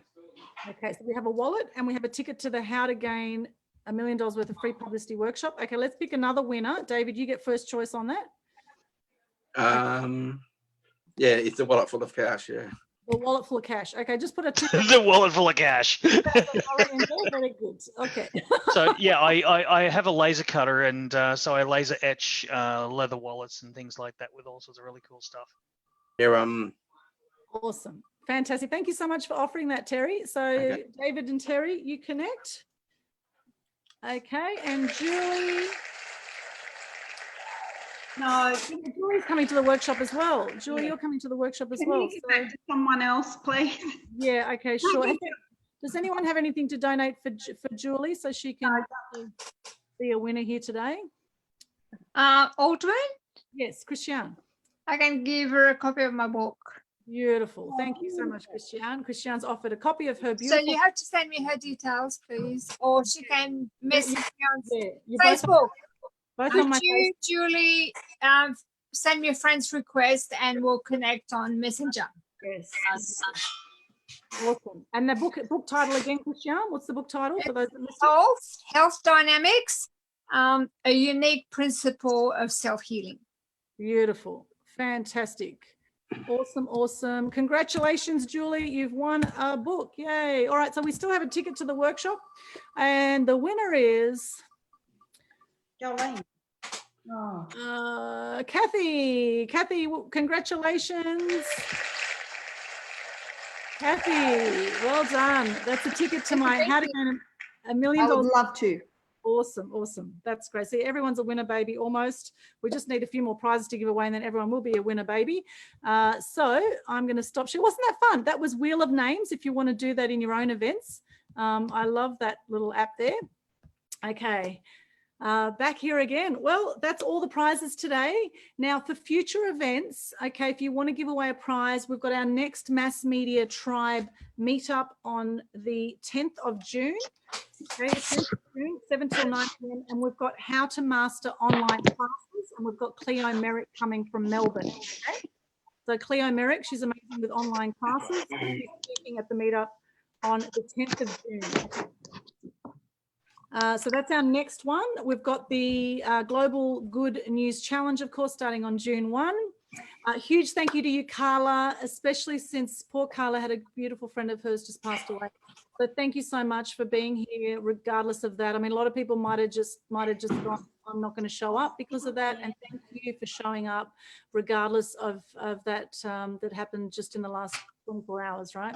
Okay, so we have a wallet and we have a ticket to the How to Gain $1 Million worth of free publicity workshop. Okay, let's pick another winner. David, you get first choice on that. Yeah, it's a wallet full of cash, yeah. The wallet full of cash. Okay, just put a tick. The wallet full of cash. Very good. Okay. So yeah, I have a laser cutter, and so I laser etch leather wallets and things like that with all sorts of really cool stuff. Yeah, Awesome. Fantastic. Thank you so much for offering that, Terry. So David and Terry, you connect. Okay, and Julie. No. Julie's coming to the workshop as well. Julie, you're coming to the workshop as well. Can you give that to someone else, please? Yeah, okay, sure. Does anyone have anything to donate for Julie so she can be a winner here today? Aldrin? Yes, Christiane. I can give her a copy of my book. Beautiful. Thank you so much, Christiane. Christiane's offered a copy of her beautiful... So you have to send me her details, please, or she can message me on you're Facebook. Both Could on my you, Julie, send me a friend's request and we'll connect on Messenger? Yes. Awesome. And the book title again, Christiane? What's the book title for those that missed it? Health Dynamics, a unique principle of self-healing. Beautiful. Fantastic. Awesome, awesome. Congratulations, Julie. You've won a book. Yay. All right, so we still have a ticket to the workshop. And the winner is... Jolene. Kathy. Kathy, congratulations. Kathy, well done. That's a ticket to my How to Earn $1 Million. I would love to. Awesome, awesome. That's great. See, everyone's a winner, baby, almost. We just need a few more prizes to give away and then everyone will be a winner, baby. So I'm going to stop share. Wasn't that fun? That was Wheel of Names if you want to do that in your own events. I love that little app there. Okay. Back here again. Well, that's all the prizes today. Now for future events, okay, if you want to give away a prize, we've got our next Mass Media Tribe Meetup on the 10th of June. Okay, 10th of June, 7 till 9 p.m. And we've got How to Master Online Classes, and we've got Cleo Merrick coming from Melbourne. Okay? So Cleo Merrick, she's amazing with online classes. She's speaking at the meetup on the 10th of June. So that's our next one. We've got the Global Good News Challenge, of course, starting on June 1. Huge thank you to you, Karla, especially since poor Karla had a beautiful friend of hers just passed away. So thank you so much for being here, regardless of that. I mean, a lot of people might have just gone, I'm not going to show up because of that. And thank you for showing up, regardless of that that happened just in the last 24 hours, right?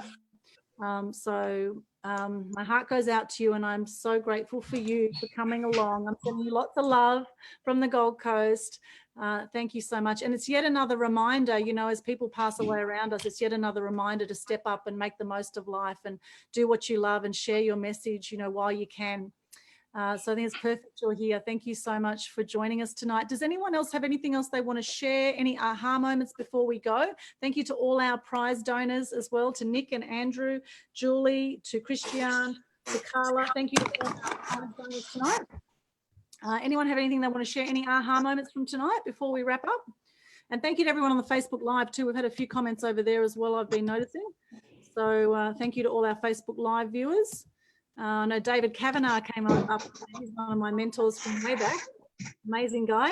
My heart goes out to you and I'm so grateful for you for coming along. I'm sending you lots of love from the Gold Coast. Thank you so much. And it's yet another reminder, you know, as people pass away around us, it's yet another reminder to step up and make the most of life and do what you love and share your message, you know, while you can. So I think it's perfect you're here. Thank you so much for joining us tonight. Does anyone else have anything else they want to share? Any aha moments before we go? Thank you to all our prize donors as well, to Nick and Andrew, Julie, to Christiane, to Karla. Thank you to all our prize donors tonight. Anyone have anything they want to share? Any aha moments from tonight before we wrap up? And thank you to everyone on the Facebook Live too. We've had a few comments over there as well, I've been noticing. So thank you to all our Facebook Live viewers. I know David Kavanagh came up. He's one of my mentors from way back. Amazing guy.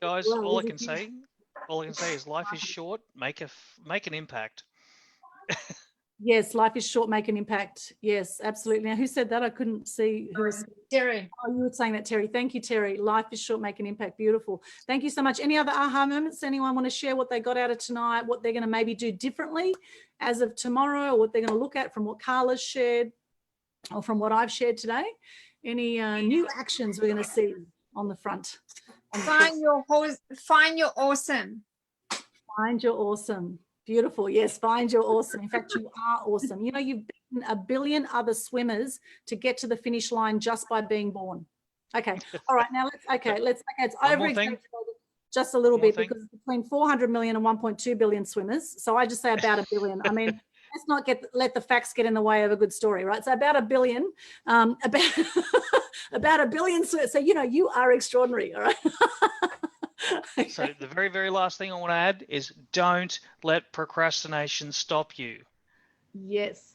Guys, all I can say is life is short. Make an impact. Yes, life is short. Make an impact. Yes, absolutely. Now, who said that? I couldn't see who was. Terry. Oh, you were saying that, Terry. Thank you, Terry. Life is short. Make an impact. Beautiful. Thank you so much. Any other aha moments? Anyone want to share what they got out of tonight? What they're going to maybe do differently as of tomorrow, or what they're going to look at from what Karla's shared, or from what I've shared today? Any new actions we're going to see on the front? Find your awesome. Find your awesome. Beautiful. Yes, find your awesome. In fact, you are awesome. You know, you've beaten a billion other swimmers to get to the finish line just by being born. Okay. All right. Now it's over just a little bit because it's between 400 million and 1.2 billion swimmers. So I just say about a billion. I mean, let's not let the facts get in the way of a good story, right? So about a billion, about a billion. So, you know, you are extraordinary. All right. Okay. So the very, very last thing I want to add is don't let procrastination stop you. Yes.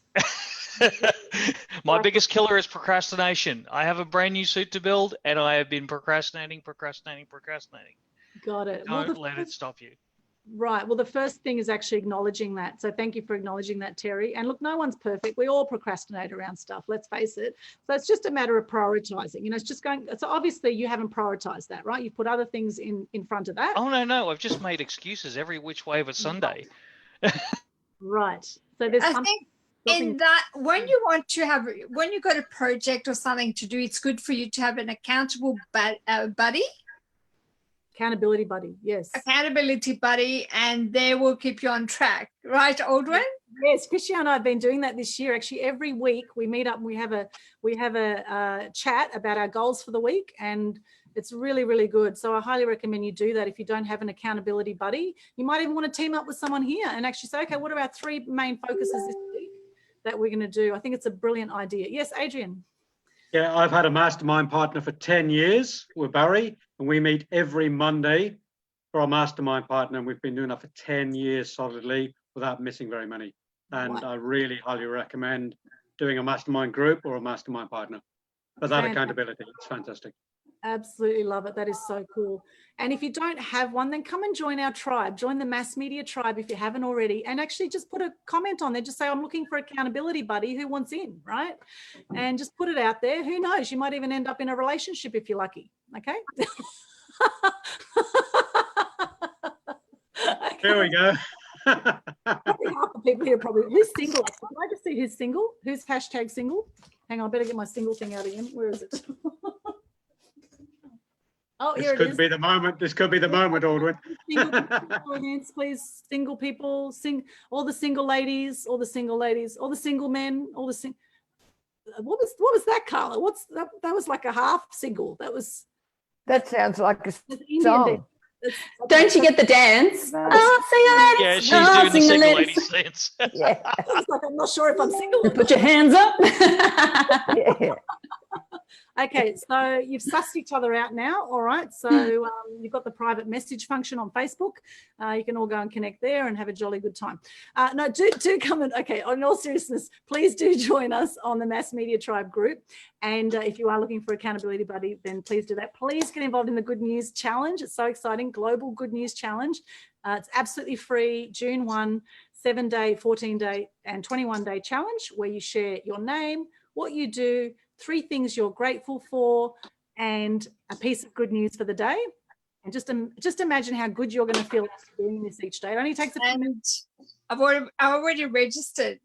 My biggest killer is procrastination. I have a brand new suit to build and I have been procrastinating. Got it. Don't let it stop you. Right. Well, the first thing is actually acknowledging that. So thank you for acknowledging that, Terry. And look, no one's perfect. We all procrastinate around stuff. Let's face it. So it's just a matter of prioritizing. You know, it's just going. So obviously you haven't prioritized that, right? You put other things in front of that. Oh, no. I've just made excuses every which way of a Sunday. Right. So there's something in that when you got a project or something to do, it's good for you to have an accountable buddy Accountability buddy, yes. Accountability buddy, and they will keep you on track, right, Aldwin? Yes, Christiane and I have been doing that this year. Actually, every week we meet up and we have a chat about our goals for the week, and it's really, really good. So I highly recommend you do that if you don't have an accountability buddy. You might even want to team up with someone here and actually say, okay, what are our 3 main focuses this week that we're going to do? I think it's a brilliant idea. Yes, Adrian. Yeah, I've had a mastermind partner for 10 years with Barry, and we meet every Monday for our mastermind partner, and we've been doing that for 10 years solidly without missing very many. And I really highly recommend doing a mastermind group or a mastermind partner for that accountability. It's fantastic. Absolutely love it. That is so cool. And if you don't have one, then come and join our tribe. Join the Mass Media Tribe if you haven't already, and actually just put a comment on there. Just say, I'm looking for accountability buddy. Who wants in, right? And just put it out there. Who knows? You might even end up in a relationship if you're lucky. Okay. There we go. Probably half the people here probably. Who's single? Can I just see who's single? Who's hashtag single? Hang on, I better get my single thing out again. Where is it? Oh, here it is. This could be the moment. This could be the moment, Aldwin. Single hands, please. Single people, all the single ladies, all the single ladies, all the single men, all the what was that, Karla? What's that? That was like a half single. That sounds like a song. Don't you get the dance? Oh, single ladies. Yeah, she's doing the single ladies dance. Yeah. It's like, I'm not sure if I'm single. Put your hands up. Yeah. Okay, so you've sussed each other out now. All right, so you've got the private message function on Facebook. You can all go and connect there and have a jolly good time. No, do come and, okay, in all seriousness, please do join us on the Mass Media Tribe group. And if you are looking for accountability buddy, then please do that. Please get involved in the Good News Challenge. It's so exciting, Global Good News Challenge. It's absolutely free, June 1, 7-day, 14-day and 21-day challenge where you share your name, what you do, 3 things you're grateful for, and a piece of good news for the day. And just imagine how good you're going to feel after doing this each day. It only takes a few minutes. I've already registered.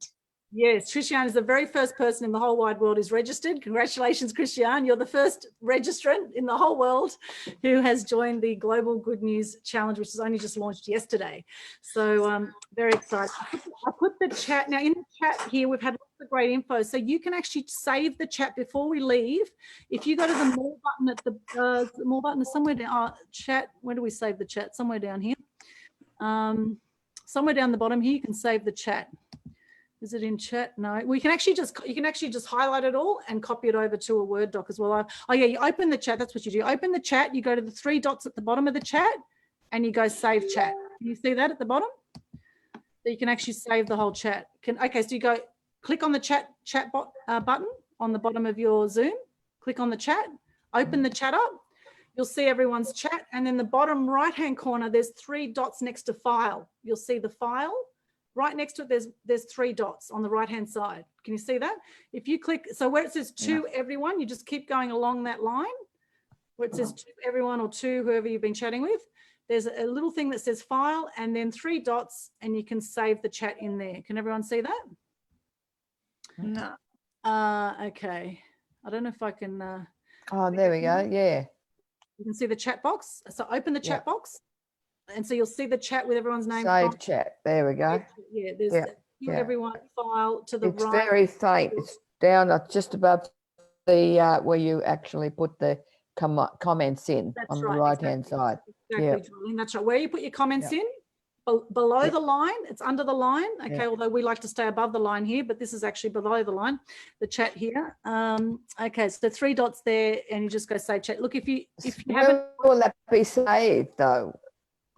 Yes, Christiane is the very first person in the whole wide world who's registered. Congratulations, Christiane. You're the first registrant in the whole world who has joined the Global Good News Challenge, which is only just launched yesterday. So very excited. I put the chat, now in the chat here, we've had lots of great info. So you can actually save the chat before we leave. If you go to the more button at the more button is somewhere down, chat, where do we save the chat? Somewhere down here. Somewhere down the bottom here, you can save the chat. Is it in chat? No. We can actually you can actually just highlight it all and copy it over to a Word doc as well. Oh yeah, you open the chat. That's what you do. Open the chat. You go to the 3 dots at the bottom of the chat, and you go Save Chat. Can you see that at the bottom? So you can actually save the whole chat. Okay, so you go click on the chat button on the bottom of your Zoom. Click on the chat. Open the chat up. You'll see everyone's chat, and then the bottom right-hand corner, there's 3 dots next to File. You'll see the file. Right next to it, there's 3 dots on the right-hand side. Can you see that? If you click, so where it says to everyone, you just keep going along that line. Where it says to everyone or to whoever you've been chatting with, there's a little thing that says file and then 3 dots, and you can save the chat in there. Can everyone see that? No. Okay. I don't know if I can. Oh, there we go. Yeah. You can see the chat box. So open the chat box. And so you'll see the chat with everyone's name. Save chat. There we go. Yeah, there's everyone file to the right. It's very faint. It's down just above the where you actually put the comments in. That's on the right-hand side. Exactly, Darlene. That's right. Where you put your comments in, below the line, it's under the line. Okay, although we like to stay above the line here, but this is actually below the line, the chat here. Okay, so the 3 dots there, and you just go save chat. Look, if you haven't, will that be saved though?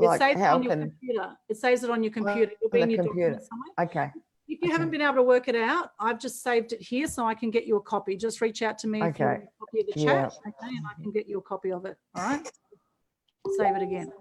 It saves it on your computer. It saves it on your computer. It'll be in your document somewhere. Okay. If you haven't been able to work it out, I've just saved it here so I can get you a copy. Just reach out to me if you want a copy of the chat, okay, and I can get you a copy of it. All right. Save it again.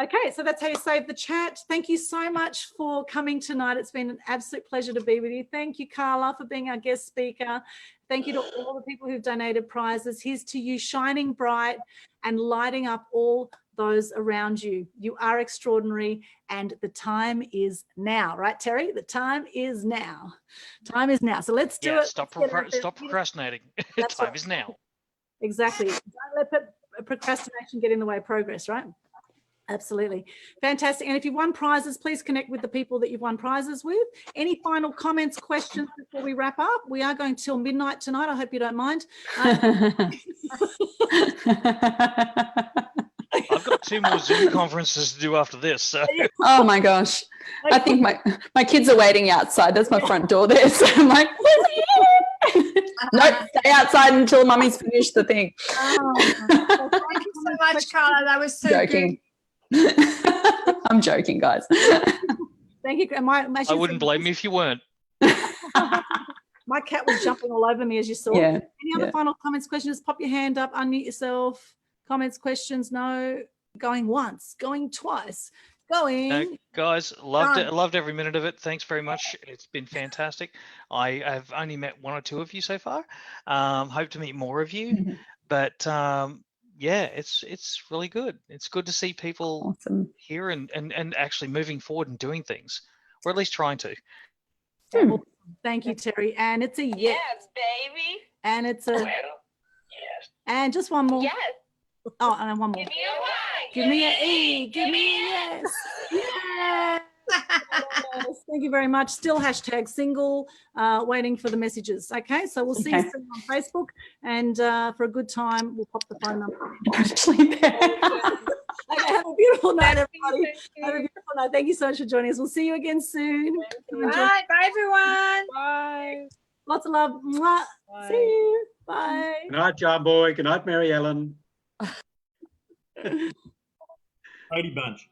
Okay, so that's how you save the chat. Thank you so much for coming tonight. It's been an absolute pleasure to be with you. Thank you, Karla, for being our guest speaker. Thank you to all the people who've donated prizes. Here's to you shining bright and lighting up all those around you. You are extraordinary, and the time is now, right, Terry? The time is now. Time is now. So let's do it. Stop procrastinating. Time is now. Exactly. Don't let procrastination get in the way of progress, right? Absolutely. Fantastic. And if you've won prizes, please connect with the people that you've won prizes with. Any final comments, questions before we wrap up? We are going till midnight tonight. I hope you don't mind. I've got 2 more Zoom conferences to do after this. So. Oh my gosh. I think my kids are waiting outside. That's my front door there. So I'm like, nope, stay outside until mummy's finished the thing. Well, thank you so much, Karla. That was so joking. good. I'm joking, guys. Thank you. I wouldn't blame you if you weren't. My cat was jumping all over me, as you saw. Yeah. Any other final comments, questions? Pop your hand up, unmute yourself. Comments, questions? No. Going once, going twice, going. Guys, loved every minute of it. Thanks very much. It's been fantastic. I have only met 1 or 2 of you so far. Hope to meet more of you. But yeah, it's really good. It's good to see people here and actually moving forward and doing things, or at least trying to. Thank you, Terry. And it's a yes, baby. And it's a yes. And just one more. Yes. Oh, and one more. Give me a Y. Give me an E. Give me a yes. Yes. Yes. Thank you very much. Still hashtag single, waiting for the messages. Okay, so we'll see you soon on Facebook, and for a good time, we'll pop the phone number. Okay, have a beautiful night, everybody. Have a beautiful night. Thank you so much for joining us. We'll see you again soon. Bye, everyone. Bye. Lots of love. Mwah. Bye. See you. Bye. Good night, John Boy. Good night, Mary Ellen. Brady Bunch.